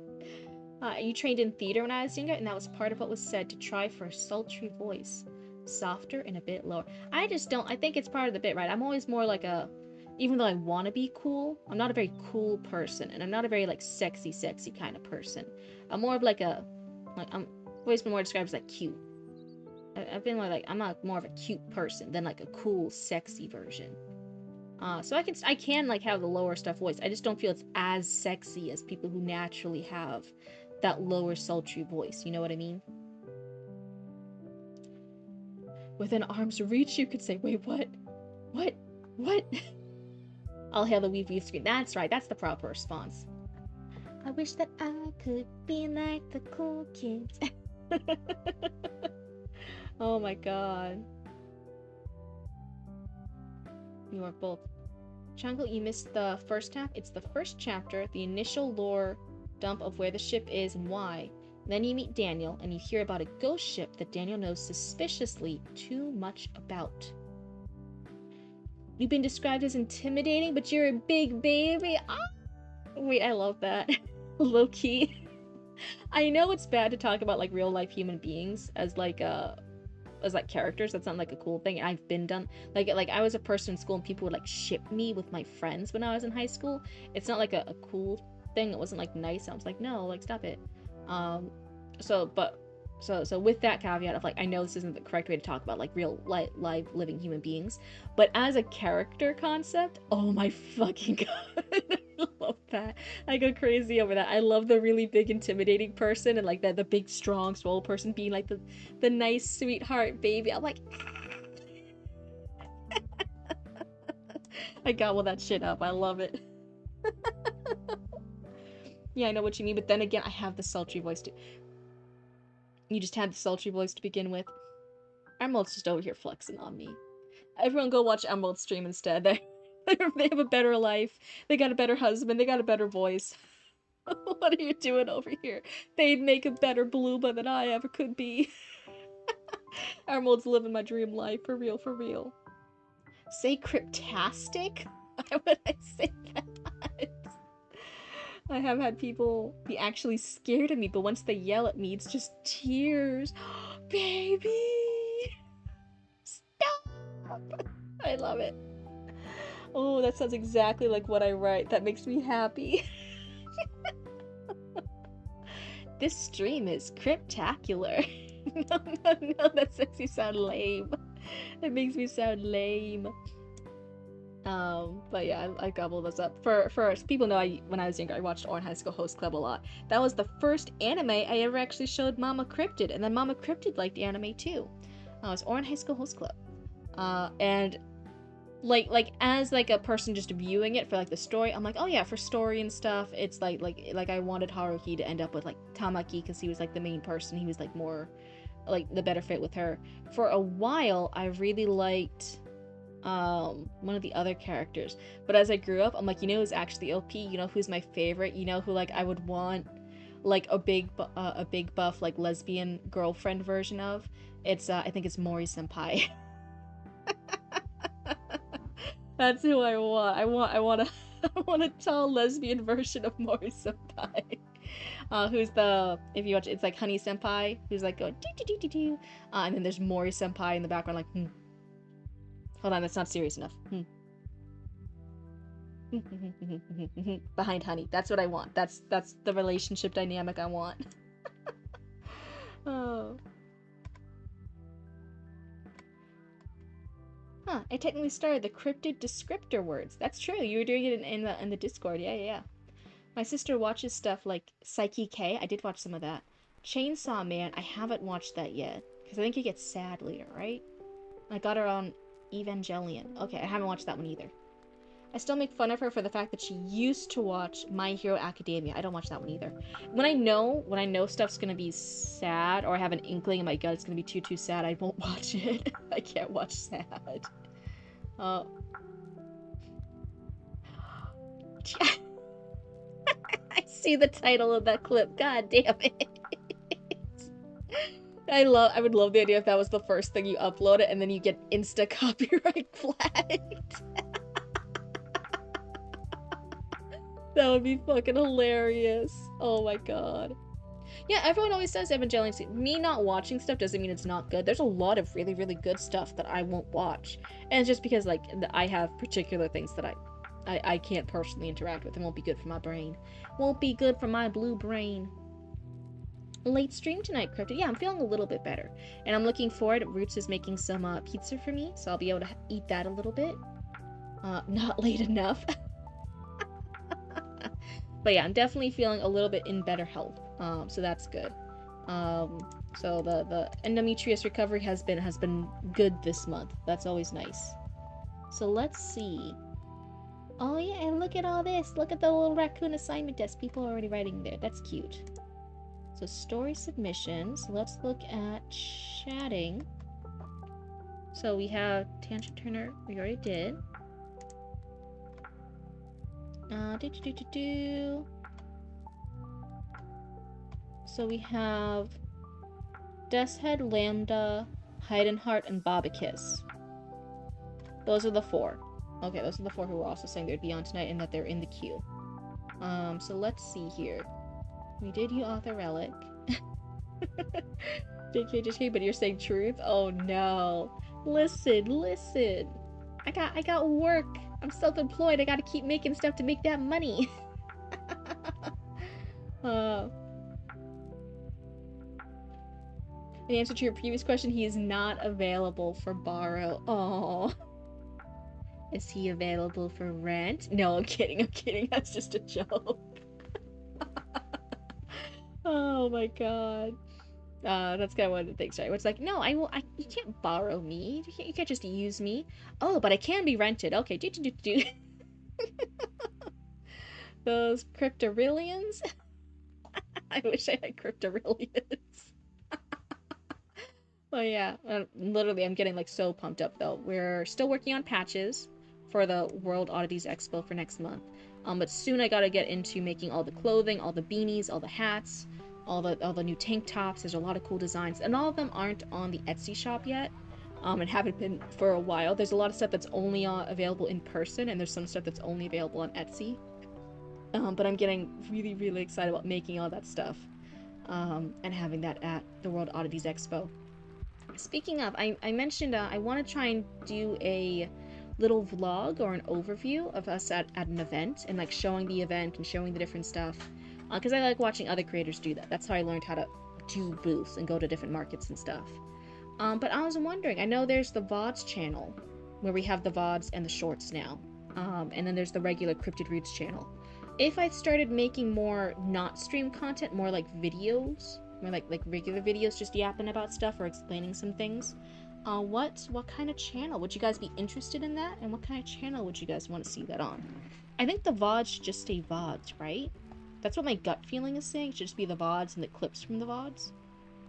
You trained in theater when I was younger, and that was part of what was said to try for a sultry voice. Softer and a bit lower. I think it's part of the bit, right? I'm always more like a, even though I want to be cool, I'm not a very cool person, and I'm not a very, like, sexy kind of person. I'm more of like a, I'm always been more described as, like, cute. I've been like, I'm not more of a cute person than, like, a cool, sexy version. So I can, like, have the lower stuff voice. I just don't feel it's as sexy as people who naturally have that lower sultry voice, you know what I mean? Within arm's reach, you could say, wait, what? What? What? I'll hail the weave screen. That's right, that's the proper response. I wish that I could be like the cool kids. Oh my god. You are both. Jungle, you missed the first half. It's the first chapter, the initial lore dump of where the ship is and why. Then you meet Daniel, and you hear about a ghost ship that Daniel knows suspiciously too much about. You've been described as intimidating, but you're a big baby. Ah! Wait, I love that. Low-key. I know it's bad to talk about, like, real-life human beings as, like, characters. That's not, like, a cool thing. I've been done, like I was a person in school and people would, like, ship me with my friends when I was in high school. It's not, like, a cool thing. It wasn't, like, nice. I was like, no, like, stop it. So with that caveat of, like, I know this isn't the correct way to talk about, like, real live living human beings, but as a character concept, oh my fucking god. I love that. I go crazy over that. I love the really big intimidating person, and, like, the big strong swole person being, like, the nice sweetheart baby. I'm like, I gobble that shit up. I love it. Yeah, I know what you mean, but then again, I have the sultry voice too. You just had the sultry voice to begin with. Emerald's just over here flexing on me. Everyone go watch Emerald's stream instead. They have a better life. They got a better husband. They got a better voice. What are you doing over here? They'd make a better Balooba than I ever could be. Emerald's living my dream life. For real, for real. Say cryptastic? Why would I say that? I have had people be actually scared of me, but once they yell at me, it's just tears. Baby! Stop! I love it. Oh, that sounds exactly like what I write. That makes me happy. This stream is cryptacular. No, that makes me sound lame. That makes me sound lame. But yeah, I gobble those up. For people know, when I was younger, I watched Orange High School Host Club a lot. That was the first anime I ever actually showed Mama Cryptid, and then Mama Cryptid liked the anime too. It was Orange High School Host Club. And like as like a person just viewing it for like the story, I'm like, oh yeah, for story and stuff, it's like I wanted Haruhi to end up with like Tamaki because he was like the main person. He was like more like the better fit with her. For a while, I really liked one of the other characters, but as I grew up, I'm like, you know who's actually OP? You know who's my favorite? You know who, like, I would want like a big buff like lesbian girlfriend version of? It's I think it's Mori Senpai. That's who I want. I want a tall lesbian version of Mori Senpai. Who's the, if you watch it's like Honey Senpai, who's like going do do do do do, and then there's Mori Senpai in the background like hold on, that's not serious enough. Behind Honey. That's what I want. That's the relationship dynamic I want. Oh. Huh, I technically started the cryptid descriptor words. That's true. You were doing it in the Discord. Yeah. My sister watches stuff like Psyche K. I did watch some of that. Chainsaw Man, I haven't watched that yet. Because I think it gets sad later, right? I got her on Evangelion. Okay, I haven't watched that one either. I still make fun of her for the fact that she used to watch My Hero Academia. I don't watch that one either. When I know stuff's gonna be sad, or I have an inkling in my gut it's gonna be too sad, I won't watch it. I can't watch sad. I see the title of that clip. God damn it. I would love the idea if that was the first thing you upload it and then you get insta copyright flagged. That would be fucking hilarious. Oh my god. Yeah, everyone always says Evangelion. Me not watching stuff doesn't mean it's not good. There's a lot of really, really good stuff that I won't watch. And it's just because, like, I have particular things that I can't personally interact with and won't be good for my brain. Won't be good for my blue brain. Late stream tonight, Cryptid. Yeah, I'm feeling a little bit better. And I'm looking forward. Roots is making some pizza for me, so I'll be able to eat that a little bit. Not late enough. But yeah, I'm definitely feeling a little bit in better health. So that's good. So the endometriosis recovery has been good this month. That's always nice. So let's see. Oh yeah, and look at all this. Look at the little raccoon assignment desk. People are already writing there. That's cute. So story submissions. Let's look at chatting. So we have Tangent Turner. We already did. So we have Deathhead, Lambda, Heidenheart, and Bobicus. Those are the 4. Okay, those are the 4 who were also saying they'd be on tonight and that they're in the queue. So let's see here. We did you author relic. JK, but you're saying truth? Oh no. Listen. I got work. I'm self-employed. I gotta keep making stuff to make that money. In answer to your previous question, he is not available for borrow. Oh. Is he available for rent? No, I'm kidding. That's just a joke. Oh my god. That's kind of one of the things, right? Where it's like, no, you can't borrow me. You can't just use me. Oh, but I can be rented. Okay, do. Those cryptorillions? I wish I had cryptorillions. Oh yeah, literally, I'm getting like so pumped up though. We're still working on patches for the World Oddities Expo for next month. But soon I gotta get into making all the clothing, all the beanies, all the hats, all the new tank tops. There's a lot of cool designs, and all of them aren't on the Etsy shop yet. And haven't been for a while. There's a lot of stuff that's only available in person, and there's some stuff that's only available on Etsy. But I'm getting really, really excited about making all that stuff, and having that at the World Oddities Expo. Speaking of, I mentioned I want to try and do a little vlog or an overview of us at an event and like showing the event and showing the different stuff, because I like watching other creators do that. That's how I learned how to do booths and go to different markets and stuff. But I was wondering, I know there's the VODs channel where we have the VODs and the shorts now, and then there's the regular Cryptid Roots channel. If I started making more not stream content, more like videos, more like regular videos, just yapping about stuff or explaining some things, what kind of channel would you guys be interested in that, and what kind of channel would you guys want to see that on? I think the VODs should just stay VODs, right? That's what my gut feeling is saying. It should just be the VODs and the clips from the VODs.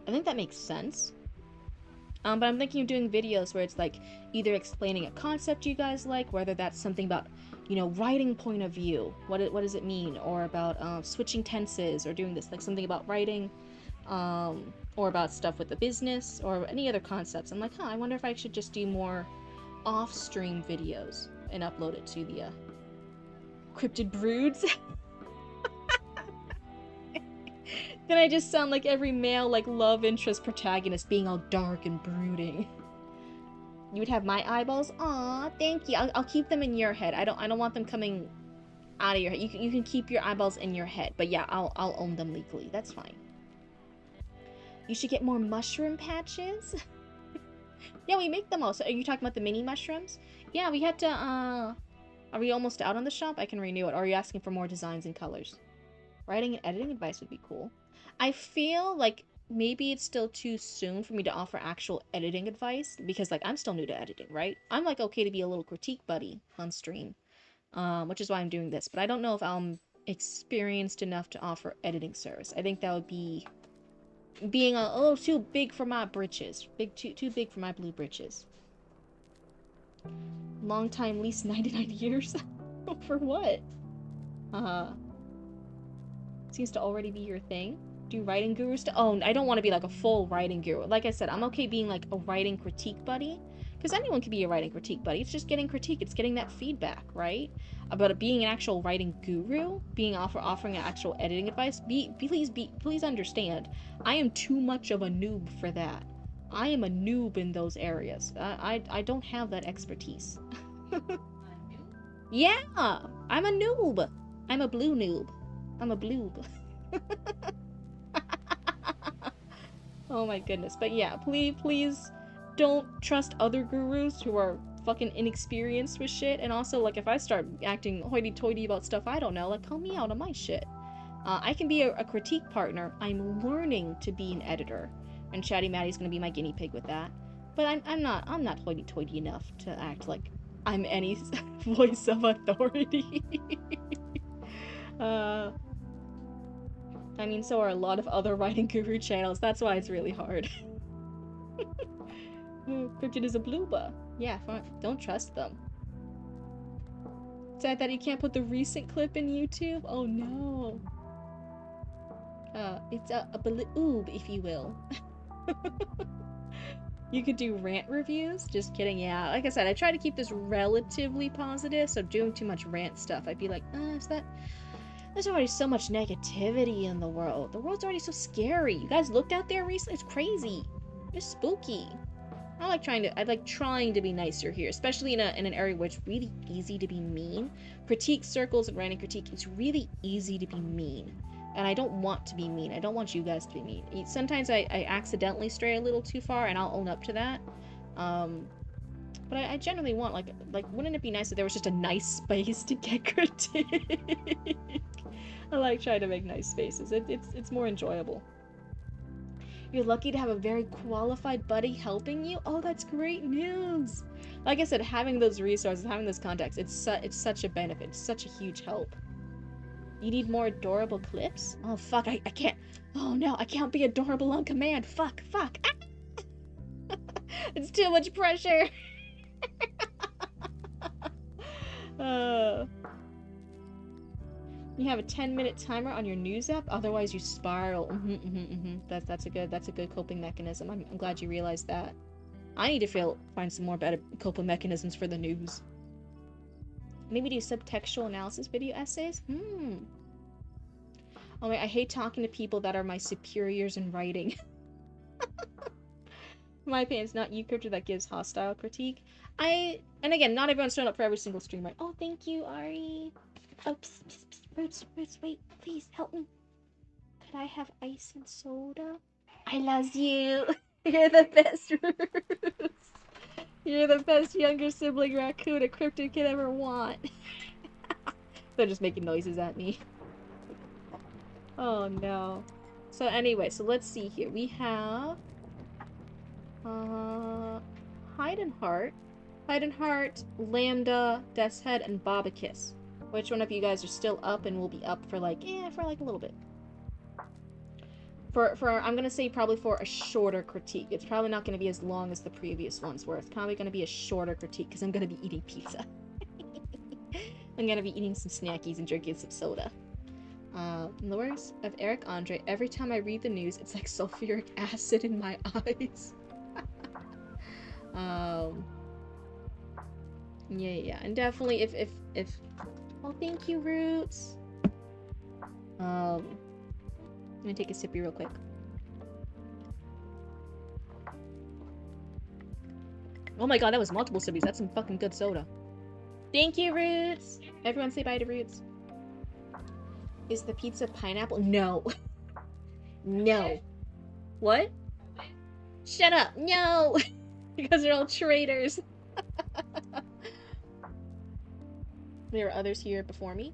I think that makes sense. But I'm thinking of doing videos where it's like either explaining a concept you guys like, whether that's something about, you know, writing point of view, what does it mean, or about switching tenses, or doing this, like something about writing, or about stuff with the business, or any other concepts. I'm like, I wonder if I should just do more off-stream videos and upload it to the Cryptid Broods. Then I just sound like every male, like, love interest protagonist being all dark and brooding. You would have my eyeballs? Aw, thank you. I'll keep them in your head. I don't want them coming out of your head. You can keep your eyeballs in your head. But yeah, I'll own them legally. That's fine. You should get more mushroom patches. Yeah, we make them also. Are you talking about the mini mushrooms? Yeah, we had to, are we almost out on the shop? I can renew it. Or are you asking for more designs and colors? Writing and editing advice would be cool. I feel like maybe it's still too soon for me to offer actual editing advice because like I'm still new to editing, right? I'm like okay to be a little critique buddy on stream, which is why I'm doing this. But I don't know if I'm experienced enough to offer editing service. I think that would be being a little too big for my britches. Too big for my blue britches. Long time lease 99 years? For what? Seems to already be your thing. Do writing guru stuff? Oh, I don't want to be like a full writing guru. Like I said, I'm okay being like a writing critique buddy. Because anyone can be a writing critique buddy. It's just getting critique. It's getting that feedback, right? About being an actual writing guru, being offering actual editing advice. Please understand. I am too much of a noob for that. I am a noob in those areas. I don't have that expertise. Yeah, I'm a noob. I'm a blue noob. I'm a bloob. Oh my goodness. But yeah, please don't trust other gurus who are fucking inexperienced with shit. And also, like, if I start acting hoity-toity about stuff I don't know, like, call me out on my shit. I can be a critique partner. I'm learning to be an editor. And Chatty Matty's gonna be my guinea pig with that. But I'm not hoity-toity enough to act like I'm any voice of authority. I mean, so are a lot of other writing guru channels. That's why it's really hard. Cryptid is a blooba. Yeah, fine. Don't trust them. Sad that you can't put the recent clip in YouTube? Oh no. It's a bloob, if you will. You could do rant reviews? Just kidding, yeah. Like I said, I try to keep this relatively positive, so doing too much rant stuff, I'd be like, there's already so much negativity in the world. The world's already so scary. You guys looked out there recently? It's crazy. It's spooky. I like trying to be nicer here, especially in an area where it's really easy to be mean. Critique circles and writing critique, it's really easy to be mean. And I don't want to be mean. I don't want you guys to be mean. Sometimes I accidentally stray a little too far, and I'll own up to that. But I generally want, like, wouldn't it be nice if there was just a nice space to get critique? I like trying to make nice spaces. It's more enjoyable. You're lucky to have a very qualified buddy helping you? Oh, that's great news! Like I said, having those resources, having those contacts, it's such a benefit. It's such a huge help. You need more adorable clips? Oh, fuck, I can't. Oh, no, I can't be adorable on command. Fuck. Ah! It's too much pressure. You have a 10-minute timer on your news app, otherwise you spiral. That's a good coping mechanism. I'm glad you realized that. I need to find some more better coping mechanisms for the news. Maybe do subtextual analysis video essays? Oh wait, I hate talking to people that are my superiors in writing. In my opinion, it's not you, Cryptid, that gives hostile critique. And again, not everyone's showing up for every single stream, right? Oh, thank you, Ari. Oh, Roots, wait, please help me. Could I have ice and soda? I love you. You're the best, Roots. You're the best younger sibling raccoon a Cryptid could ever want. They're just making noises at me. Oh no. So anyway, so let's see here. We have Hide and Heart, Lambda, Death's Head, and Bobicus. Which one of you guys are still up and will be up for like a little bit? I'm gonna say probably for a shorter critique. It's probably not gonna be as long as the previous ones were. It's probably gonna be a shorter critique because I'm gonna be eating pizza. I'm gonna be eating some snackies and drinking some soda. In the words of Eric Andre, every time I read the news, it's like sulfuric acid in my eyes. Yeah, and definitely if oh, thank you, Roots. Let me take a sippy real quick. Oh my god, that was multiple sippies. That's some fucking good soda. Thank you, Roots. Everyone say bye to Roots. Is the pizza pineapple? No. No. What? Shut up. No. Because they're all traitors. There were others here before me.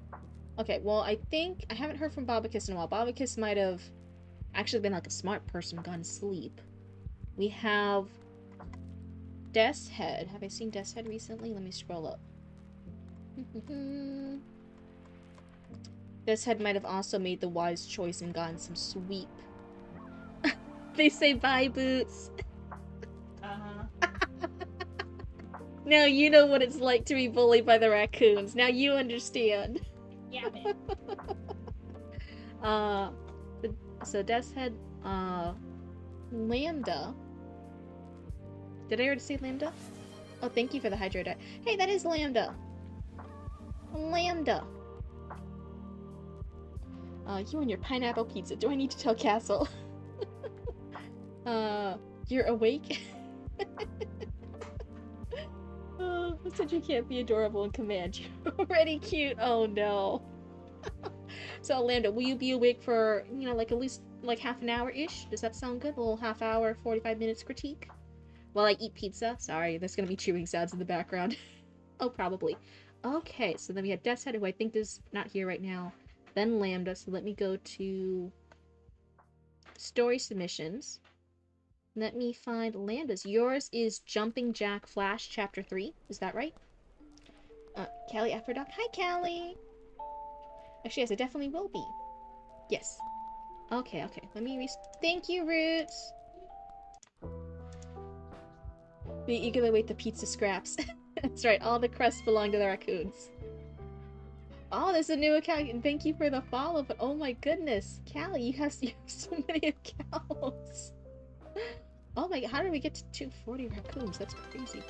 Okay, well, I think I haven't heard from Babakis in a while. Babakis might have actually been like a smart person, gone to sleep. We have Death's Head. Have I seen Death's Head recently? Let me scroll up. Death's Head might have also made the wise choice and gotten some sweep. They say bye, Boots. Now you know what it's like to be bullied by the raccoons. Now you understand. Yeah, man. So Death's Head, Lambda. Did I already say Lambda? Oh, thank you for the hydro die. Hey, that is Lambda. Lambda. You and your pineapple pizza. Do I need to tell Castle? You're awake? I said you can't be adorable in command. You're already cute. Oh no. So Lambda, will you be awake for, you know, like at least like half an hour-ish? Does that sound good? A little half hour, 45 minutes critique? While I eat pizza? Sorry, there's gonna be chewing sounds in the background. Oh, probably. Okay, so then we have Death's Head, who I think is not here right now. Then Lambda, so let me go to story submissions. Let me find Lambda's. Yours is Jumping Jack Flash Chapter 3. Is that right? Callie Afterdoc. Hi, Callie! Actually, yes, it definitely will be. Yes. Okay, okay. Let me thank you, Roots! We eagerly await the pizza scraps. That's right, all the crusts belong to the raccoons. Oh, there's a new account. Thank you for the follow, but oh my goodness. Callie, you have so many accounts. Oh my god, how did we get to 240 raccoons? That's crazy.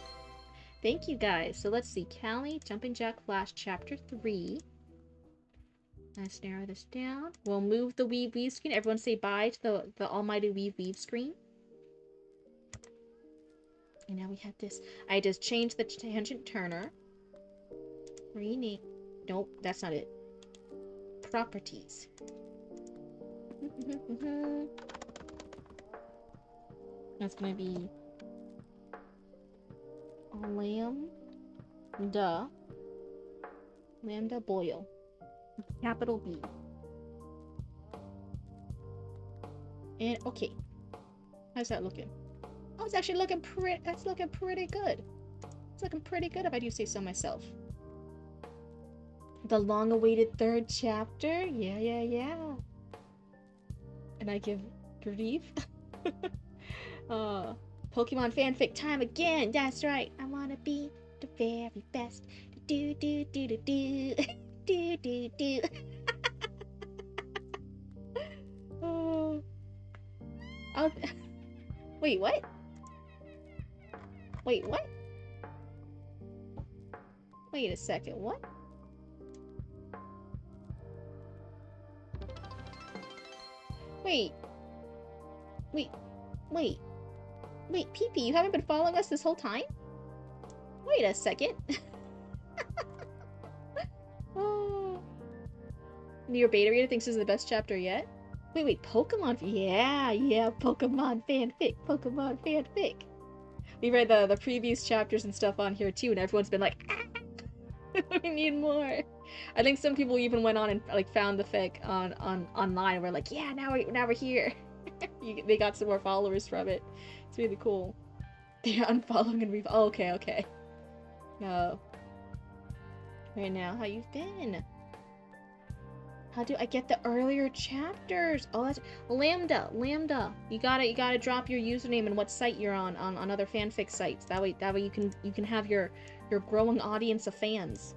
Thank you guys. So let's see. Callie, Jumping Jack Flash, Chapter 3. Let's narrow this down. We'll move the Weave Weave screen. Everyone say bye to the almighty Weave Weave screen. And now we have this. I just changed the tangent turner. Rename. Nope, that's not it. Properties. That's gonna be Lambda boil. Capital B. And okay. How's that looking? Oh, it's actually looking pretty. That's looking pretty good. It's looking pretty good if I do say so myself. The long-awaited third chapter? Yeah. And I give grief. Pokemon fanfic time again. That's right. I wanna be the very best. Do. Do. Oh. Wait, what? Wait, what? Wait a second, what? Wait, Pee-Pee, you haven't been following us this whole time? Wait a second. Oh. Your beta reader thinks this is the best chapter yet? Wait, Pokemon, yeah, Pokemon fanfic. We read the previous chapters and stuff on here too, and everyone's been like, we need more. I think some people even went on and like found the fic online. We're like, yeah, now we're here. They got some more followers from it. It's really cool. They're unfollowing and oh, okay. No. Right now, how you've been? How do I get the earlier chapters? Oh, that's Lambda. You gotta drop your username and what site you're on other fanfic sites. That way you can have your growing audience of fans.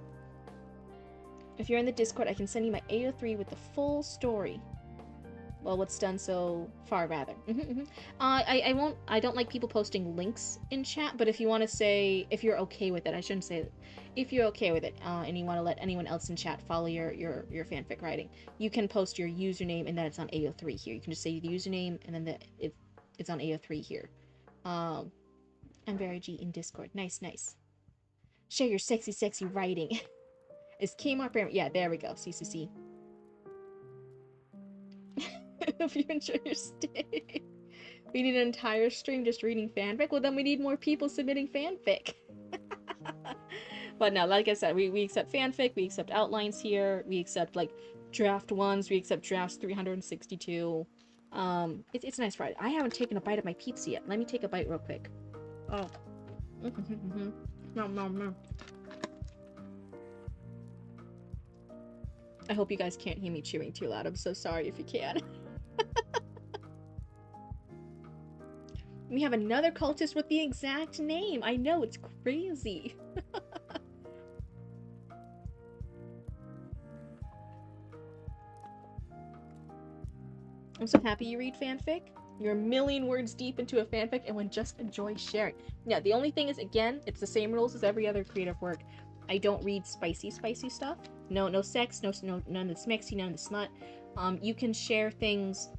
If you're in the Discord, I can send you my AO3 with the full story. Well, what's done so far, rather. I don't like people posting links in chat, but if you want to say, if you're okay with it, I shouldn't say that. If you're okay with it, and you want to let anyone else in chat follow your fanfic writing, you can post your username and then it's on AO3 here. You can just say the username and then it's on AO3 here. I'm very G in Discord. Nice. Share your sexy writing. Is Kmart brand? Yeah, there we go. CCC. If you enjoy your stay. We need an entire stream just reading fanfic. Well, then we need more people submitting fanfic. But no, like I said, we accept fanfic, we accept outlines here, we accept like draft ones, we accept drafts 362. It's a nice Friday. I haven't taken a bite of my pizza yet. Let me take a bite real quick. Oh. Nom, nom, nom. I hope you guys can't hear me chewing too loud. I'm so sorry if you can. We have another cultist with the exact name. I know, it's crazy. I'm so happy you read fanfic. You're a million words deep into a fanfic and would just enjoy sharing. Yeah, the only thing is, again, it's the same rules as every other creative work. I don't read spicy stuff. No sex, none of the smexy, none of the smut. You can share things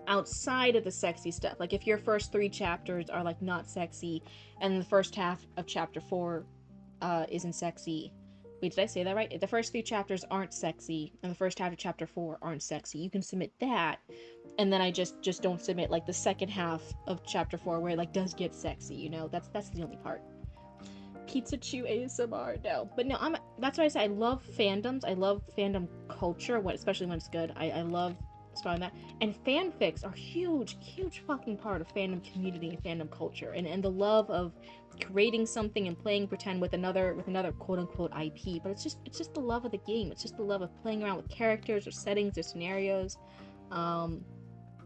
outside of the sexy stuff. Like if your first 3 chapters are like not sexy, and the first half of chapter 4 isn't sexy. Wait, did I say that right? If the first 3 chapters aren't sexy, and the first half of chapter 4 aren't sexy, you can submit that, and then I just don't submit like the second half of chapter 4 where it like does get sexy, you know? That's the only part. Pizza Chew ASMR, no. But no, that's why I say I love fandoms. I love fandom culture, especially when it's good. I love starting that. And fanfics are huge fucking part of fandom community and fandom culture. And the love of creating something and playing pretend with another quote unquote IP. But it's just the love of the game. It's just the love of playing around with characters or settings or scenarios. I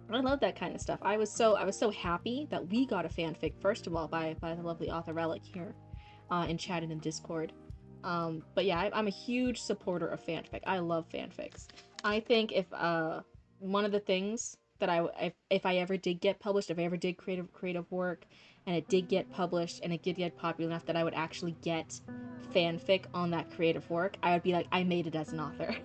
love that kind of stuff. I was so happy that we got a fanfic, first of all, by the lovely author Relic here. In chat and in Discord. But yeah, I'm a huge supporter of fanfic. I love fanfics. I think if one of the things that if I ever did get published, if I ever did creative work, and it did get published, and it did get popular enough that I would actually get fanfic on that creative work, I would be like, I made it as an author.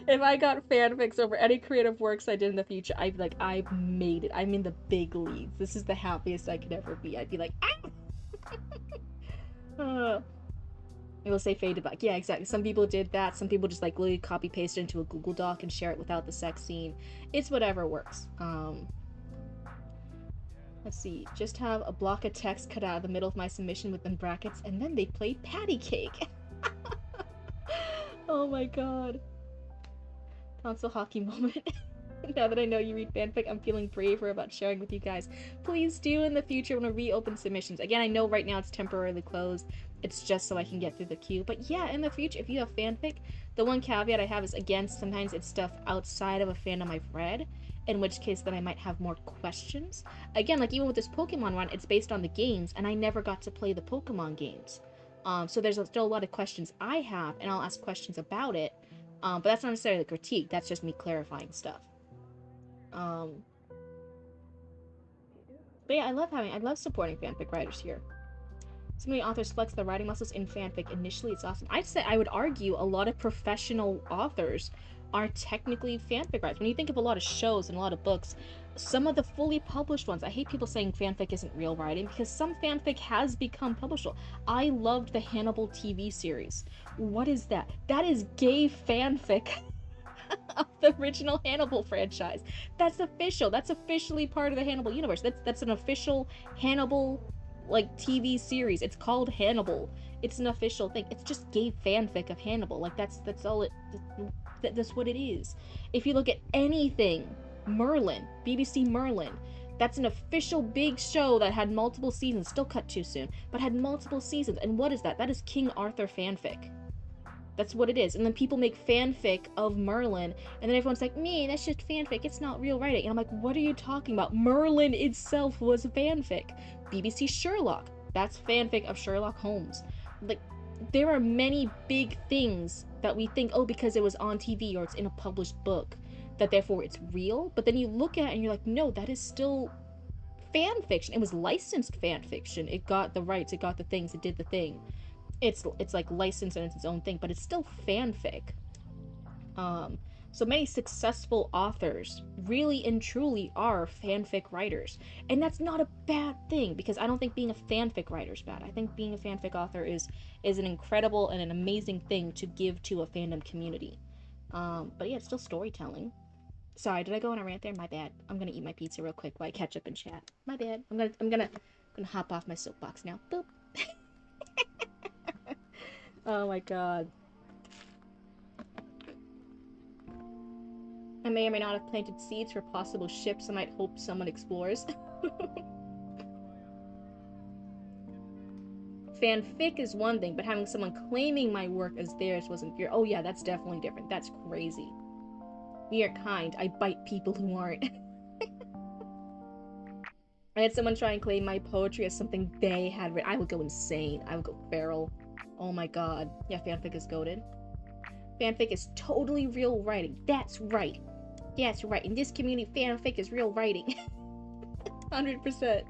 If I got fanfics over any creative works I did in the future, I'd be like, I made it. I'm in the big leagues. This is the happiest I could ever be. I'd be like, ah! It will say faded back. Yeah, exactly. Some people did that. Some people just like literally copy paste it into a Google Doc and share it without the sex scene. It's whatever works. Let's see. Just have a block of text cut out of the middle of my submission within brackets, and then they play patty cake. Oh my god. Console hockey moment. Now that I know you read fanfic, I'm feeling braver about sharing with you guys. Please do in the future when we reopen submissions. Again, I know right now it's temporarily closed. It's just so I can get through the queue. But yeah, in the future, if you have fanfic, the one caveat I have is, again, sometimes it's stuff outside of a fandom I've read, in which case then I might have more questions. Again, like even with this Pokemon one, it's based on the games, and I never got to play the Pokemon games. So there's still a lot of questions I have, and I'll ask questions about it. But that's not necessarily a critique, that's just me clarifying stuff. But yeah, I love supporting fanfic writers here. So many authors flex their writing muscles in fanfic. Initially, it's awesome. I would argue a lot of professional authors are technically fanfic writers. When you think of a lot of shows and a lot of books, some of the fully published ones, I hate people saying fanfic isn't real writing because some fanfic has become publishable. I loved the Hannibal TV series. What is that? That is gay fanfic. Of the original Hannibal franchise. That's official. That's officially part of the Hannibal universe. That's an official Hannibal like TV series. It's called Hannibal. It's an official thing. It's just gay fanfic of Hannibal. Like that's all it that's what it is. If you look at anything Merlin, BBC Merlin, that's an official big show that had multiple seasons, still cut too soon, but had multiple seasons. And what is that? That is King Arthur fanfic. That's what it is. And then people make fanfic of Merlin, and then everyone's like, me, that's just fanfic, it's not real writing. And I'm like, what are you talking about? Merlin itself was a fanfic. BBC Sherlock, that's fanfic of Sherlock Holmes. Like, there are many big things that we think, oh, because it was on TV or it's in a published book, that therefore it's real. But then you look at it and you're like, no, that is still fan fiction. It was licensed fan fiction. It got the rights, it got the things, it did the thing. It's like licensed and it's its own thing, but it's still fanfic. So many successful authors really and truly are fanfic writers, and that's not a bad thing because I don't think being a fanfic writer is bad. I think being a fanfic author is an incredible and an amazing thing to give to a fandom community. But yeah, it's still storytelling. Sorry, did I go on a rant there? My bad. I'm gonna eat my pizza real quick while I catch up and chat. My bad. I'm gonna gonna hop off my soapbox now. Boop. Oh my god. I may or may not have planted seeds for possible ships I might hope someone explores. Fanfic is one thing, but having someone claiming my work as theirs wasn't fair. Oh yeah, that's definitely different. That's crazy. We are kind. I bite people who aren't. I had someone try and claim my poetry as something they had written. I would go insane. I would go feral. Oh my god. Yeah, fanfic is goated. Fanfic is totally real writing. That's right. That's right. In this community, fanfic is real writing. 100%.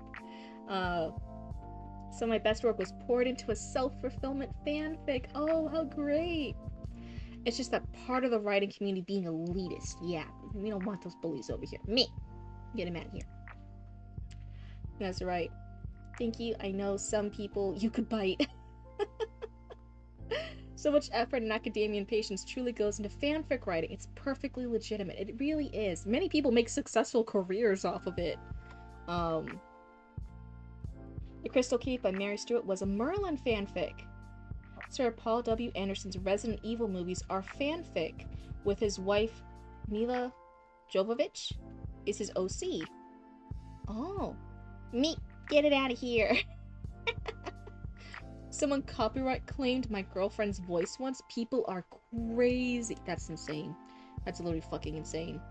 So my best work was poured into a self-fulfillment fanfic. Oh, how great. It's just that part of the writing community being elitist. Yeah, we don't want those bullies over here. Me. Get him out of here. That's right. Thank you. I know some people you could bite. So much effort and academia and patience truly goes into fanfic writing. It's perfectly legitimate. It really is. Many people make successful careers off of it. The Crystal Keith by Mary Stewart was a Merlin fanfic. Sir Paul W. Anderson's Resident Evil movies are fanfic, with his wife Mila Jovovich is his OC. Oh. Me, get it out of here. Someone copyright claimed my girlfriend's voice once. People are crazy. That's insane. That's literally fucking insane.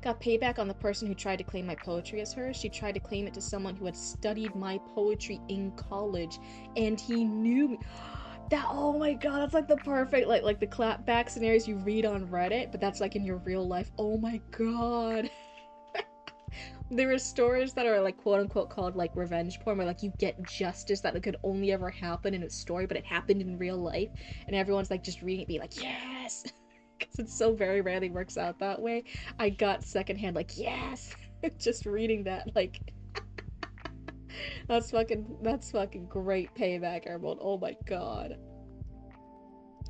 Got payback on the person who tried to claim my poetry as hers. She tried to claim it to someone who had studied my poetry in college, and he knew me. That, oh my god, that's like the perfect, like the clapback scenarios you read on Reddit, but that's like in your real life. Oh my god. There are stories that are like quote-unquote called like revenge porn, where like you get justice that could only ever happen in a story, but it happened in real life, and everyone's like just reading it being like, yes! Because it so very rarely works out that way. I got secondhand like, yes! Just reading that, like that's fucking great payback, Emerald. Oh my god.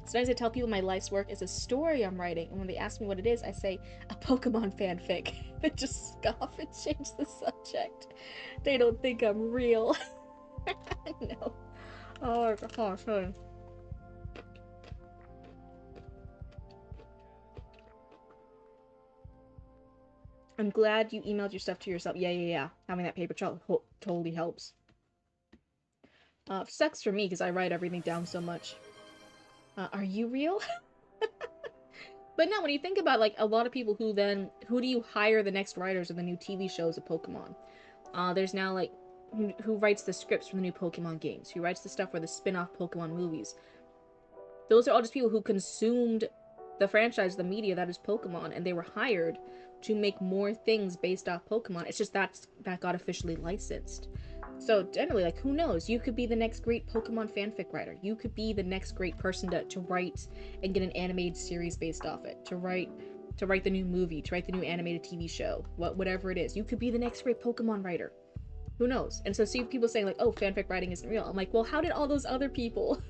Sometimes I tell people my life's work is a story I'm writing, and when they ask me what it is, I say, a Pokemon fanfic. They just scoff and change the subject. They don't think I'm real. No. Oh gosh. I'm glad you emailed your stuff to yourself. Yeah. Having that paper trail totally helps. Sucks for me because I write everything down so much. Are you real? But no, when you think about like a lot of people who do you hire the next writers of the new TV shows of Pokemon? There's now like who writes the scripts for the new Pokemon games, who writes the stuff for the spin-off Pokemon movies. Those are all just people who consumed the franchise, the media that is Pokemon, and they were hired to make more things based off Pokemon. It's just that got officially licensed. So generally, like, who knows? You could be the next great Pokemon fanfic writer. You could be the next great person to write and get an animated series based off it. To write the new movie, to write the new animated TV show, whatever it is. You could be the next great Pokemon writer. Who knows? And so see people saying like, oh, fanfic writing isn't real. I'm like, well, how did all those other people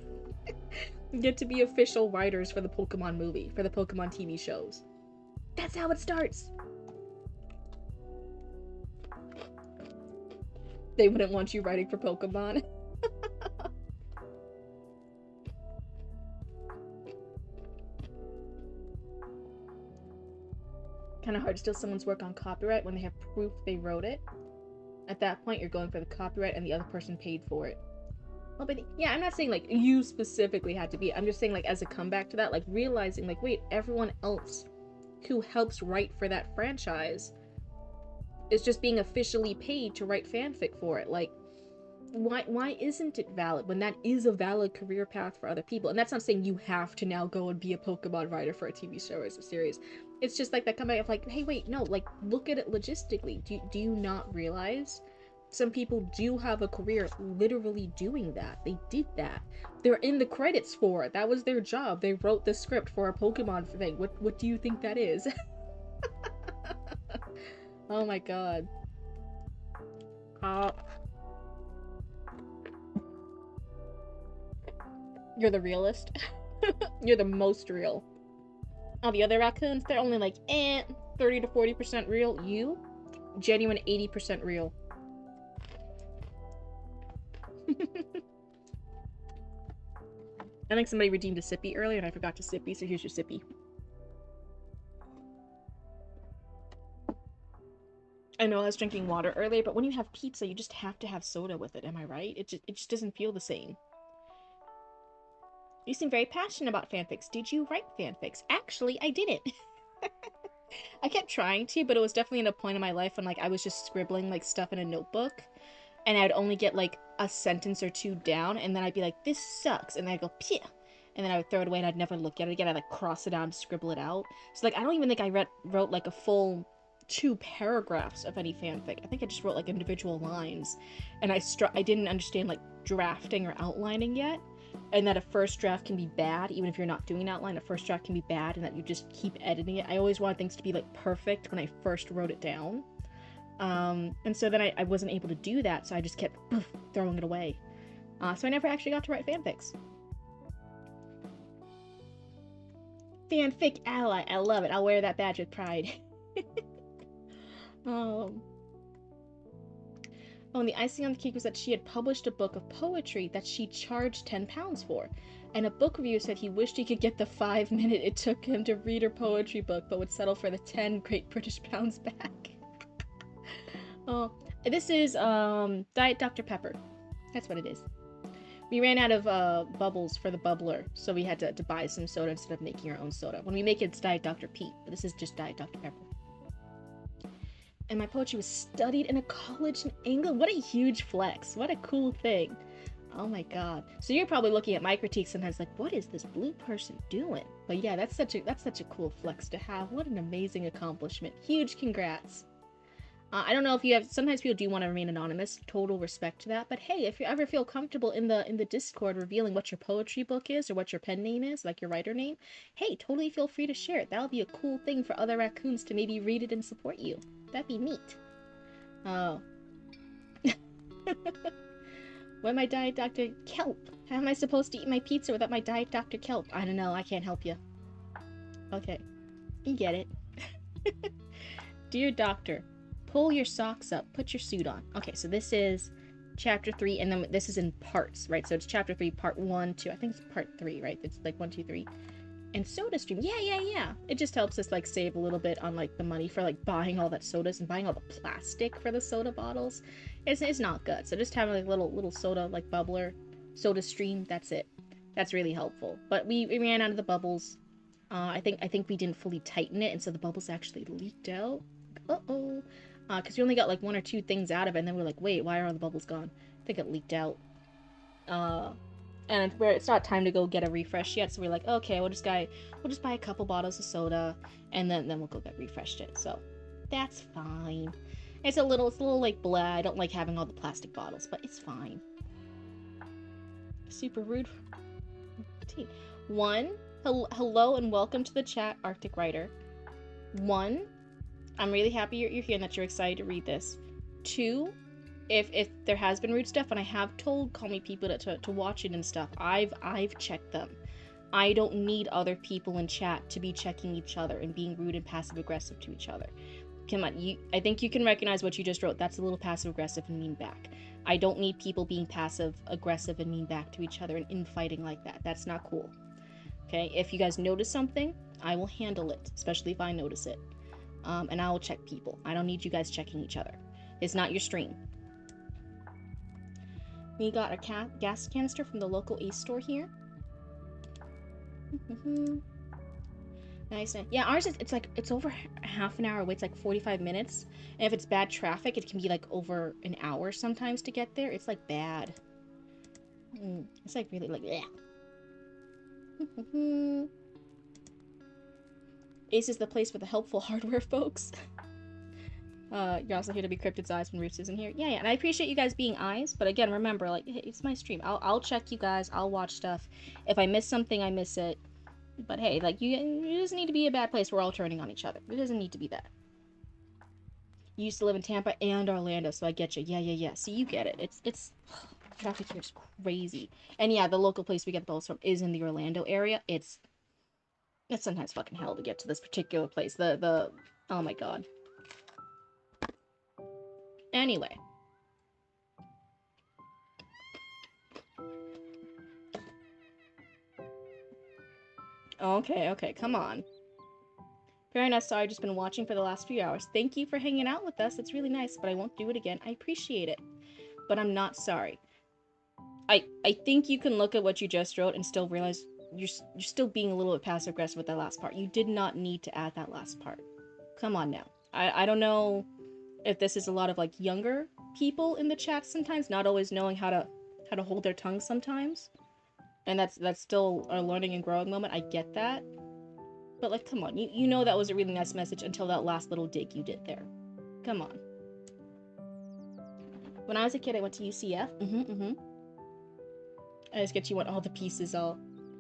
get to be official writers for the Pokemon movie, for the Pokemon TV shows? That's how it starts. They wouldn't want you writing for Pokemon. Kind of hard to steal someone's work on copyright when they have proof they wrote it. At that point, you're going for the copyright and the other person paid for it. Well, but yeah, I'm not saying like you specifically had to be. I'm just saying like as a comeback to that, like realizing like, wait, everyone else who helps write for that franchise is just being officially paid to write fanfic for it. Like, why isn't it valid when that is a valid career path for other people? And that's not saying you have to now go and be a Pokemon writer for a TV show or a series. It's just like that comeback of like, hey, wait, no, like, look at it logistically. Do you not realize some people do have a career literally doing that? They did that. They're in the credits for it. That was their job. They wrote the script for a Pokemon thing. What do you think that is? Oh my god. You're the realist. You're the most real. All the other raccoons, they're only like 30 to 40% real. You, genuine 80% real. I think somebody redeemed a sippy earlier and I forgot to sippy, so here's your sippy. I know I was drinking water earlier, but when you have pizza, you just have to have soda with it, am I right? It just doesn't feel the same. You seem very passionate about fanfics. Did you write fanfics? Actually, I didn't. I kept trying to, but it was definitely at a point in my life when like I was just scribbling like stuff in a notebook, and I'd only get like a sentence or two down, and then I'd be like, "This sucks," and then I'd go, "Pia," and then I would throw it away, and I'd never look at it again. I'd like cross it out and scribble it out. So like I don't even think I wrote like a full 2 paragraphs of any fanfic. I think I just wrote like individual lines, and I didn't understand like drafting or outlining yet. And that a first draft can be bad, even if you're not doing an outline. A first draft can be bad, and that you just keep editing it. I always wanted things to be like perfect when I first wrote it down, and so then I wasn't able to do that, so I just kept throwing it away. So I never actually got to write fanfics. Fanfic ally, I love it. I'll wear that badge with pride. Oh, and the icing on the cake was that she had published a book of poetry that she charged £10 for. And a book reviewer said he wished he could get the 5 minute it took him to read her poetry book, but would settle for the 10 Great British Pounds back. Oh, this is Diet Dr. Pepper. That's what it is. We ran out of bubbles for the bubbler, so we had to buy some soda instead of making our own soda. When we make it, it's Diet Dr. Pete, but this is just Diet Dr. Pepper. And my poetry was studied in a college in England. What a huge flex. What a cool thing. Oh my god. So you're probably looking at my critiques sometimes like, what is this blue person doing? But yeah, that's such a cool flex to have. What an amazing accomplishment. Huge congrats. I don't know if you have, sometimes people do want to remain anonymous, total respect to that, but hey, if you ever feel comfortable in the Discord revealing what your poetry book is or what your pen name is, like your writer name, hey, totally feel free to share it. That'll be a cool thing for other raccoons to maybe read it and support you. That'd be neat. Oh. What my Diet Dr. Kelp? How am I supposed to eat my pizza without my Diet Dr. Kelp? I don't know, I can't help you. Okay. You get it. Dear Doctor, pull your socks up, put your suit on. Okay, so this is chapter 3, and then this is in parts, right? So it's chapter 3, part 1, 2. I think it's part 3, right? It's like 1, 2, 3. And soda stream. Yeah. It just helps us like save a little bit on like the money for like buying all that sodas and buying all the plastic for the soda bottles. It's not good. So just having like little soda like bubbler, soda stream, that's it. That's really helpful. But we ran out of the bubbles. I think we didn't fully tighten it, and so the bubbles actually leaked out. Uh-oh. Because we only got like 1 or 2 things out of it, and then we were like, wait, why are all the bubbles gone? I think it leaked out. And it's not time to go get a refresh yet, so we're like, okay, we'll just buy a couple bottles of soda, and then we'll go get refreshed it. So that's fine. It's a little like blah. I don't like having all the plastic bottles, but it's fine. Super rude. 1, hello and welcome to the chat, Arctic Writer. 1, I'm really happy you're here and that you're excited to read this. 2, if there has been rude stuff, and I have told Call Me people to watch it and stuff, I've checked them. I don't need other people in chat to be checking each other and being rude and passive aggressive to each other. Come on, I think you can recognize what you just wrote. That's a little passive aggressive and mean back. I don't need people being passive aggressive and mean back to each other and infighting like that. That's not cool. Okay, if you guys notice something, I will handle it, especially if I notice it. And I will check people. I don't need you guys checking each other. It's not your stream. We got a gas canister from the local Ace store here. Nice. Yeah, ours it's over half an hour away. It's like 45 minutes. And if it's bad traffic, it can be like over an hour sometimes to get there. It's like bad. It's like really like, yeah. Ace is the place for the helpful hardware folks. You're also here to be Cryptid's eyes when Roots isn't here. Yeah, and I appreciate you guys being eyes, but again, remember, like, hey, it's my stream. I'll check you guys. I'll watch stuff. If I miss something, I miss it. But hey, like, it doesn't need to be a bad place. We're all turning on each other. It doesn't need to be that. You used to live in Tampa and Orlando, so I get you. Yeah. See, you get it. It's traffic here is crazy. And yeah, the local place we get the balls from is in the Orlando area. It's sometimes fucking hell to get to this particular place. Oh my god. Anyway. Okay, okay, come on. Very nice. Sorry, I've just been watching for the last few hours. Thank you for hanging out with us. It's really nice, but I won't do it again. I appreciate it. But I'm not sorry. I think you can look at what you just wrote and still realize you're still being a little bit passive aggressive with that last part. You did not need to add that last part. Come on now. I don't know if this is a lot of like younger people in the chat sometimes, not always knowing how to hold their tongue sometimes. And that's still a learning and growing moment. I get that. But like, come on, you know that was a really nice message until that last little dig you did there. Come on. When I was a kid, I went to UCF. I just get you want all the pieces all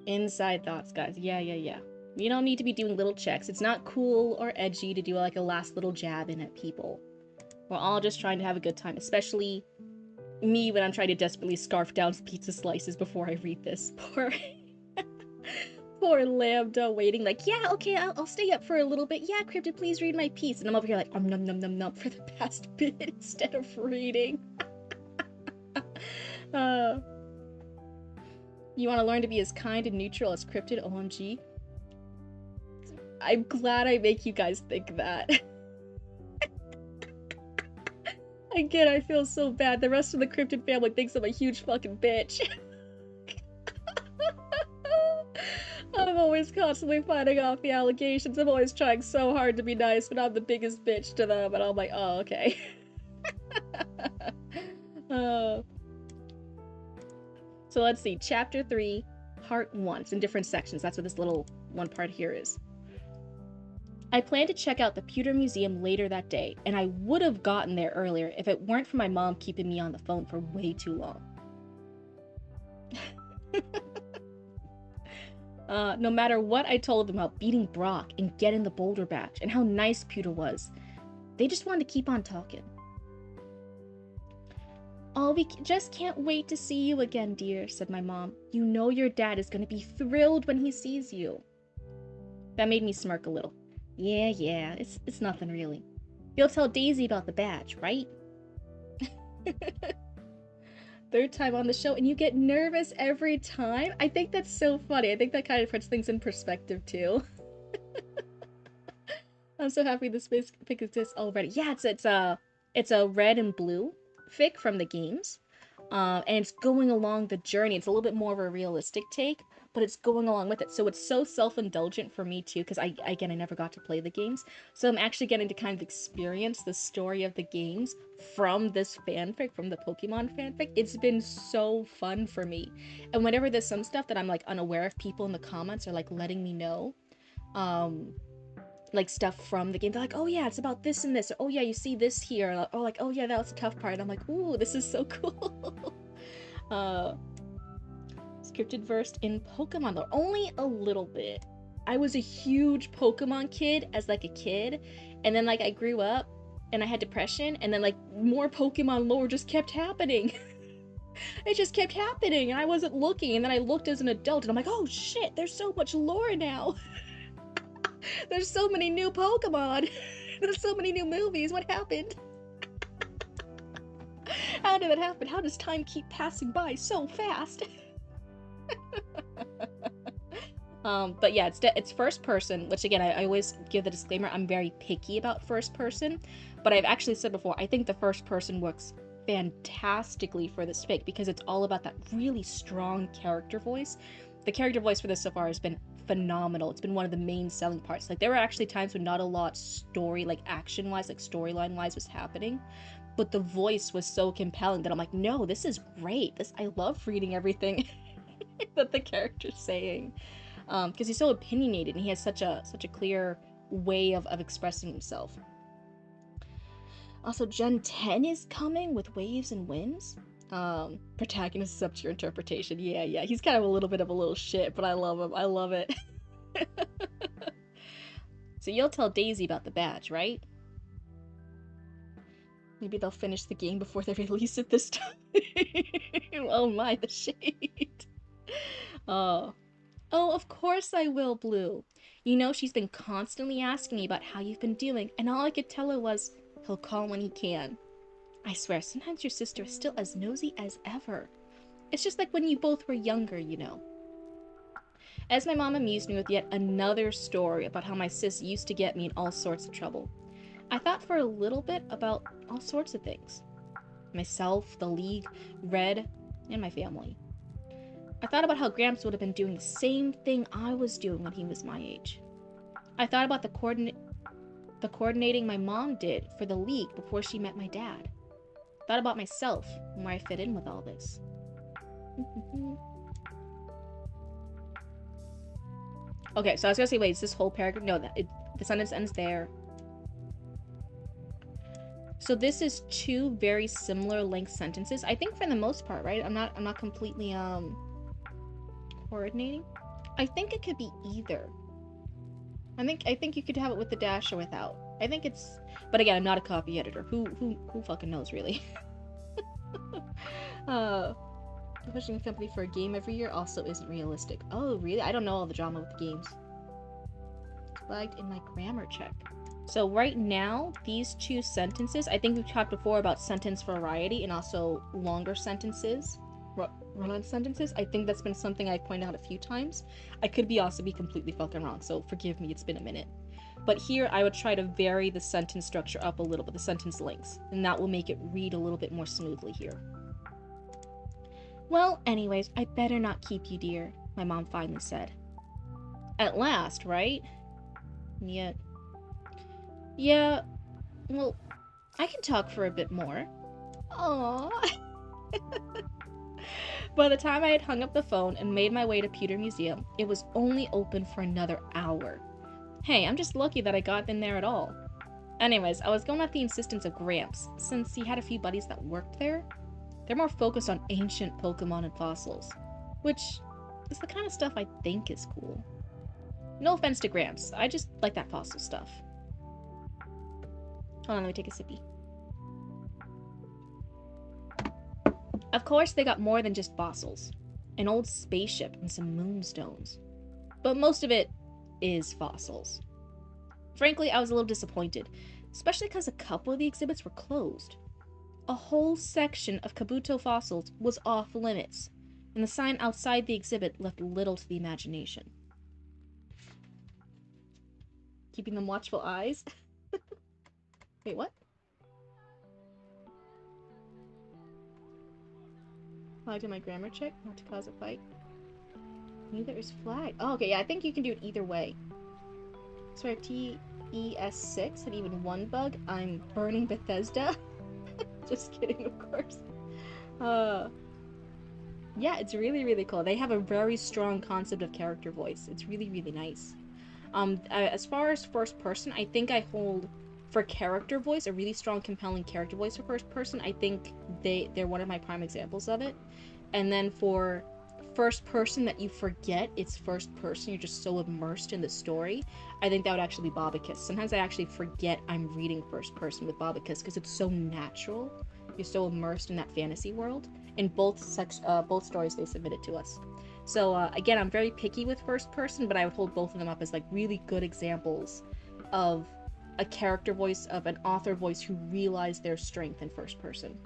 inside thoughts, guys. Yeah. You don't need to be doing little checks. It's not cool or edgy to do like a last little jab in at people. We're all just trying to have a good time, especially me when I'm trying to desperately scarf down pizza slices before I read this. Poor Lambda waiting like, yeah, okay, I'll stay up for a little bit. Yeah, Cryptid, please read my piece. And I'm over here like, num num num num for the past bit instead of reading. You want to learn to be as kind and neutral as Cryptid? OMG. I'm glad I make you guys think that. Again, I feel so bad. The rest of the Cryptid family thinks I'm a huge fucking bitch. I'm always constantly fighting off the allegations. I'm always trying so hard to be nice, but I'm the biggest bitch to them, and I'm like, oh, okay. So let's see, Chapter 3, Part 1. It's in different sections. That's what this little one part here is. I planned to check out the Pewter Museum later that day, and I would have gotten there earlier if it weren't for my mom keeping me on the phone for way too long. No matter what I told them about beating Brock and getting the boulder badge and how nice Pewter was, they just wanted to keep on talking. Oh, we just can't wait to see you again, dear, said my mom. You know your dad is going to be thrilled when he sees you. That made me smirk a little. Yeah, it's nothing really. You'll tell Daisy about the badge, right? Third time on the show, and you get nervous every time? I think that's so funny. I think that kind of puts things in perspective, too. I'm so happy this fic exists already. Yeah, it's a red and blue fic from the games. And it's going along the journey. It's a little bit more of a realistic take, but it's going along with it. So it's so self-indulgent for me too, because I never got to play the games. So I'm actually getting to kind of experience the story of the games from this fanfic, from the Pokemon fanfic. It's been so fun for me. And whenever there's some stuff that I'm like unaware of, people in the comments are like letting me know, like stuff from the game. They're like, oh yeah, it's about this and this. Or, oh yeah, you see this here. Or like, oh yeah, that was a tough part. And I'm like, ooh, this is so cool. Scripted versed in Pokemon lore. Only a little bit. I was a huge Pokemon kid as like a kid. And then like I grew up and I had depression. And then like more Pokemon lore just kept happening. It just kept happening. And I wasn't looking. And then I looked as an adult and I'm like, oh shit, there's so much lore now. There's so many new Pokemon. There's so many new movies. What happened? How did that happen? How does time keep passing by so fast? But yeah, it's first person, which again, I always give the disclaimer, I'm very picky about first person, but I've actually said before, I think the first person works fantastically for this fic because it's all about that really strong character voice. The character voice for this so far has been phenomenal. It's been one of the main selling parts. Like there were actually times when not a lot story, like action-wise, like storyline-wise was happening, but the voice was so compelling that I'm like, no, this is great. I love reading everything that the character's saying. Because he's so opinionated and he has such a clear way of expressing himself. Also, Gen 10 is coming with Waves and Winds. Protagonist is up to your interpretation. Yeah, he's kind of a little shit, but I love him. I love it. So you'll tell Daisy about the badge, right? Maybe they'll finish the game before they release it this time. Oh my, the shade. Oh, of course I will, Blue. You know, she's been constantly asking me about how you've been doing, and all I could tell her was, he'll call when he can. I swear, sometimes your sister is still as nosy as ever. It's just like when you both were younger, you know. as my mom amused me with yet another story about how my sis used to get me in all sorts of trouble. I thought for a little bit about all sorts of things. Myself, the League, Red, and my family. I thought about how Gramps would have been doing the same thing I was doing when he was my age. I thought about the coordinating my mom did for the League before she met my dad. Thought about myself and where I fit in with all this. Okay, so I was gonna say, wait, is this whole paragraph? No, the sentence ends there. So this is two very similar length sentences. I think for the most part, right? I'm not completely coordinating. I think it could be either. I think you could have it with the dash or without. I think it's, but again, I'm not a copy editor. Who fucking knows, really? Pushing a company for a game every year also isn't realistic. Oh, really? I don't know all the drama with the games. Flagged in my grammar check. So right now, these two sentences, I think we've talked before about sentence variety and also longer sentences, run-on sentences. I think that's been something I pointed out a few times. I could also be completely fucking wrong, so forgive me, it's been a minute. But here, I would try to vary the sentence structure up a little bit, the sentence lengths, and that will make it read a little bit more smoothly here. Well, anyways, I better not keep you, dear, my mom finally said. At last, right? Yet. Yeah, well, I can talk for a bit more. Aww. By the time I had hung up the phone and made my way to Pewter Museum, it was only open for another hour. Hey, I'm just lucky that I got in there at all. Anyways, I was going at the insistence of Gramps, since he had a few buddies that worked there. They're more focused on ancient Pokemon and fossils, which is the kind of stuff I think is cool. No offense to Gramps, I just like that fossil stuff. Hold on, let me take a sippy. Of course, they got more than just fossils. An old spaceship and some moonstones. But most of it is fossils. Frankly, I was a little disappointed, especially because a couple of the exhibits were closed. A whole section of Kabuto fossils was off limits, and the sign outside the exhibit left little to the imagination. Keeping them watchful eyes? Wait, what? Flagged in my grammar check, not to cause a fight. Neither is flagged. Oh, okay, yeah, I think you can do it either way. Sorry, TES6 had even one bug. I'm burning Bethesda. Just kidding, of course. Yeah, it's really, really cool. They have a very strong concept of character voice. It's really, really nice. As far as first person, I think I hold for character voice, a really strong, compelling character voice for first person. I think they're one of my prime examples of it. And then for first person that you forget it's first person, you're just so immersed in the story, I think that would actually be Bobicus. Sometimes I actually forget I'm reading first person with Bobicus because it's so natural. You're so immersed in that fantasy world. In both stories they submitted to us. So again, I'm very picky with first person, but I would hold both of them up as like really good examples of a character voice, of an author voice who realized their strength in first person.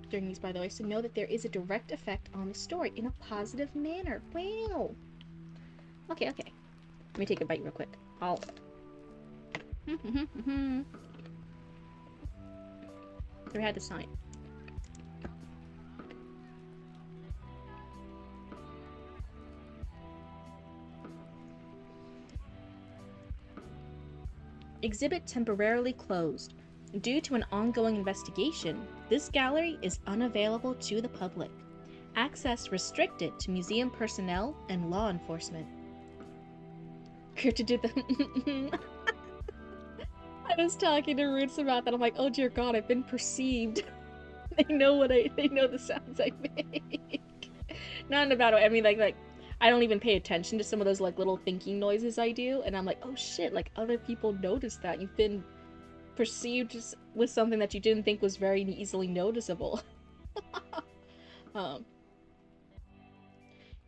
During these, by the way, so know that there is a direct effect on the story in a positive manner. Wow. Okay. Let me take a bite real quick. I'll... There had the sign. Exhibit temporarily closed. Due to an ongoing investigation, this gallery is unavailable to the public. Access restricted to museum personnel and law enforcement. Cryptid did the... I was talking to Roots about that. I'm like, oh dear God, I've been perceived. They know the sounds I make. Not about it. I mean, like, I don't even pay attention to some of those like little thinking noises I do, and I'm like, oh shit, like other people notice that. You've been perceived with something that you didn't think was very easily noticeable. You're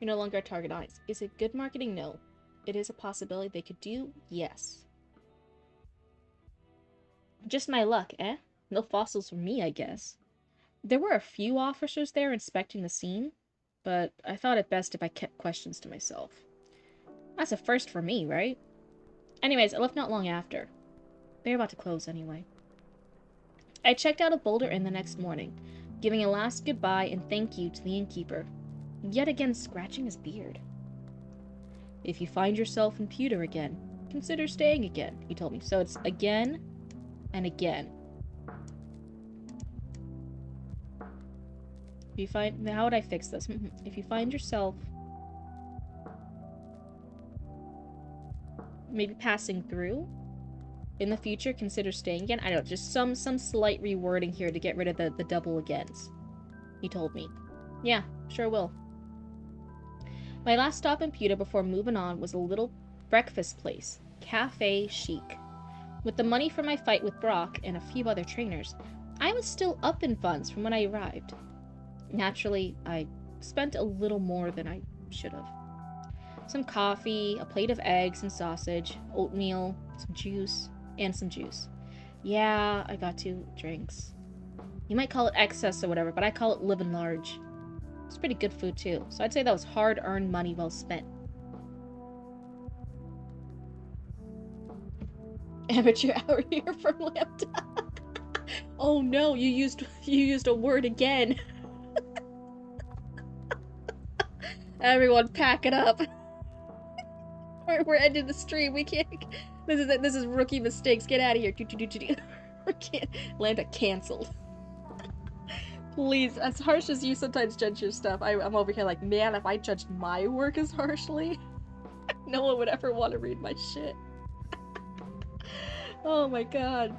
no longer a target audience. Is it good marketing? No. It is a possibility they could do? Yes. Just my luck, eh? No fossils for me, I guess. There were a few officers there inspecting the scene. but I thought it best if I kept questions to myself. That's a first for me, right? Anyways, I left not long after. They're about to close anyway. I checked out of Boulder Inn the next morning, giving a last goodbye and thank you to the innkeeper, yet again scratching his beard. If you find yourself in pewter again, consider staying again, he told me. So it's again and again. If you find... How would I fix this? If you find yourself maybe passing through, in the future, consider staying again. I don't know, just some slight rewording here to get rid of the double agains. He told me. Yeah, sure will. My last stop in Pewter before moving on was a little breakfast place, Cafe Chic. With the money for my fight with Brock and a few other trainers, I was still up in funds from when I arrived. Naturally, I spent a little more than I should have. Some coffee, a plate of eggs and sausage, oatmeal, some juice. Yeah, I got 2 drinks. You might call it excess or whatever, but I call it living large. It's pretty good food too, so I'd say that was hard-earned money well spent. Amateur hour here from Lambda. Oh no, you used a word again. Everyone, pack it up. We're ending the stream. We can't. This is rookie mistakes. Get out of here. Lambda canceled. Please, as harsh as you sometimes judge your stuff, I'm over here like, man, if I judged my work as harshly, no one would ever want to read my shit. Oh my god.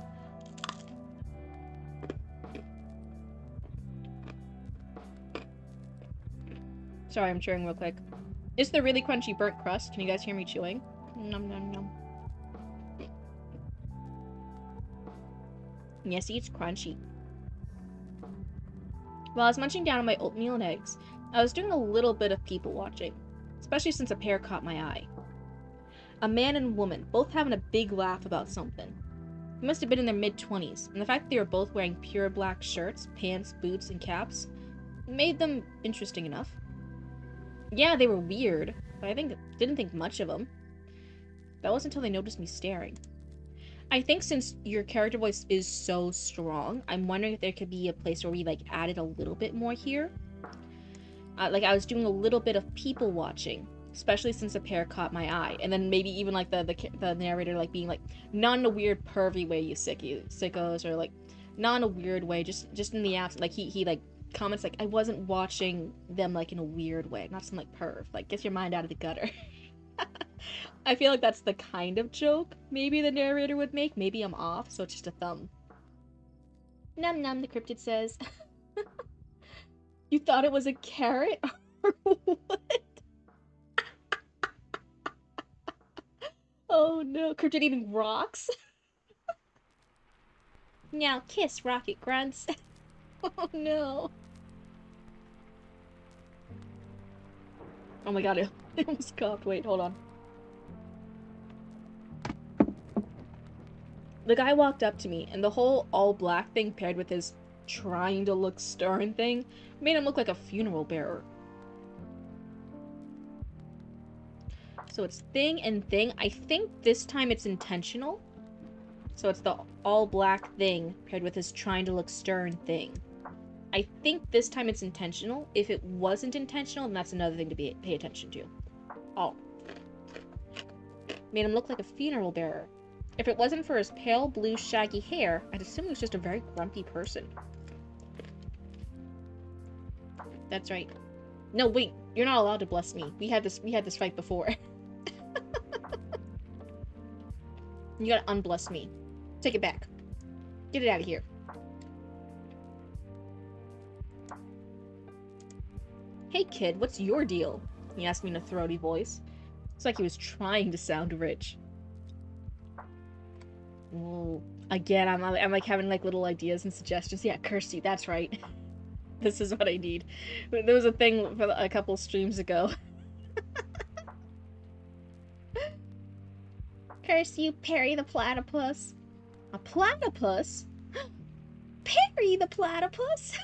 Sorry, I'm chewing real quick. It's the really crunchy burnt crust. Can you guys hear me chewing? Nom nom nom. Yes, it's crunchy. While I was munching down on my oatmeal and eggs, I was doing a little bit of people watching, especially since a pair caught my eye. A man and woman, both having a big laugh about something. They must have been in their mid-20s, and the fact that they were both wearing pure black shirts, pants, boots, and caps made them interesting enough. Yeah, they were weird, but I didn't think much of them. That wasn't until they noticed me staring. I think since your character voice is so strong, I'm wondering if there could be a place where we, like, added a little bit more here. Like, I was doing a little bit of people watching, especially since a pair caught my eye. And then maybe even, like, the narrator, like, being, like, not in a weird pervy way, you sickos, or, like, not in a weird way, just in the absence, like, he, like, comments, like, I wasn't watching them, like, in a weird way, not some, like, perv. Like, get your mind out of the gutter. I feel like that's the kind of joke maybe the narrator would make. Maybe I'm off, so it's just a thumb. Num num, the cryptid says. You thought it was a carrot? Or what? Oh no, cryptid eating rocks? Now kiss, rocket grunts. Oh no. Oh my god, I almost coughed. Wait, hold on. The guy walked up to me, and the whole all-black thing paired with his trying to look stern thing made him look like a funeral bearer. So it's thing and thing. I think this time it's intentional. So it's the all-black thing paired with his trying to look stern thing. I think this time it's intentional. If it wasn't intentional, then that's another thing to pay attention to. Oh. Made him look like a funeral bearer. If it wasn't for his pale blue shaggy hair, I'd assume he was just a very grumpy person. That's right. No, wait, you're not allowed to bless me. We had this fight before. You gotta unbless me. Take it back. Get it out of here. Hey kid, what's your deal? He asked me in a throaty voice. It's like he was trying to sound rich. Ooh. Again, I'm like having like little ideas and suggestions. Yeah, Kirsty, that's right. This is what I need. There was a thing for a couple streams ago. Curse you, Perry the platypus. A platypus? Perry the platypus?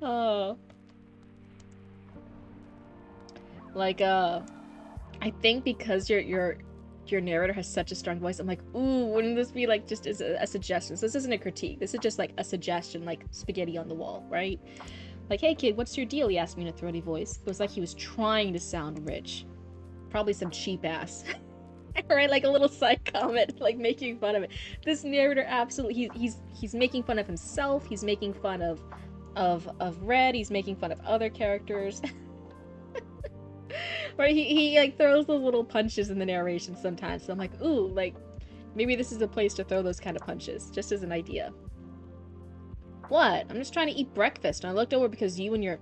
Oh. Like, I think because your narrator has such a strong voice, I'm like, ooh, wouldn't this be like just as a suggestion? So this isn't a critique. This is just like a suggestion, like spaghetti on the wall, right? Like, hey kid, what's your deal? He asked me in a throaty voice. It was like he was trying to sound rich. Probably some cheap ass. Right? Like a little side comment, like making fun of it. This narrator absolutely he's making fun of himself, he's making fun of Red, he's making fun of other characters. Right? He like throws those little punches in the narration sometimes. So I'm like, ooh, like maybe this is a place to throw those kind of punches, just as an idea. What? I'm just trying to eat breakfast, and I looked over because you and your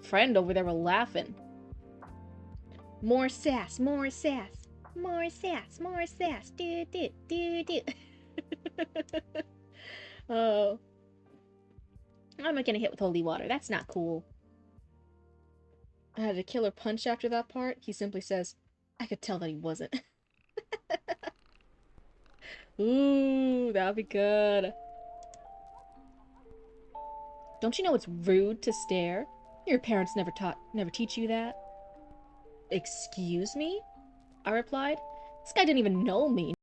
friend over there were laughing. More sass, more sass, more sass, more sass. Do do do do. Oh, I'm not gonna hit with holy water. That's not cool. I had a killer punch after that part. He simply says, I could tell that he wasn't. Ooh, that'd be good. Don't you know it's rude to stare? Your parents never teach you that. Excuse me? I replied. This guy didn't even know me.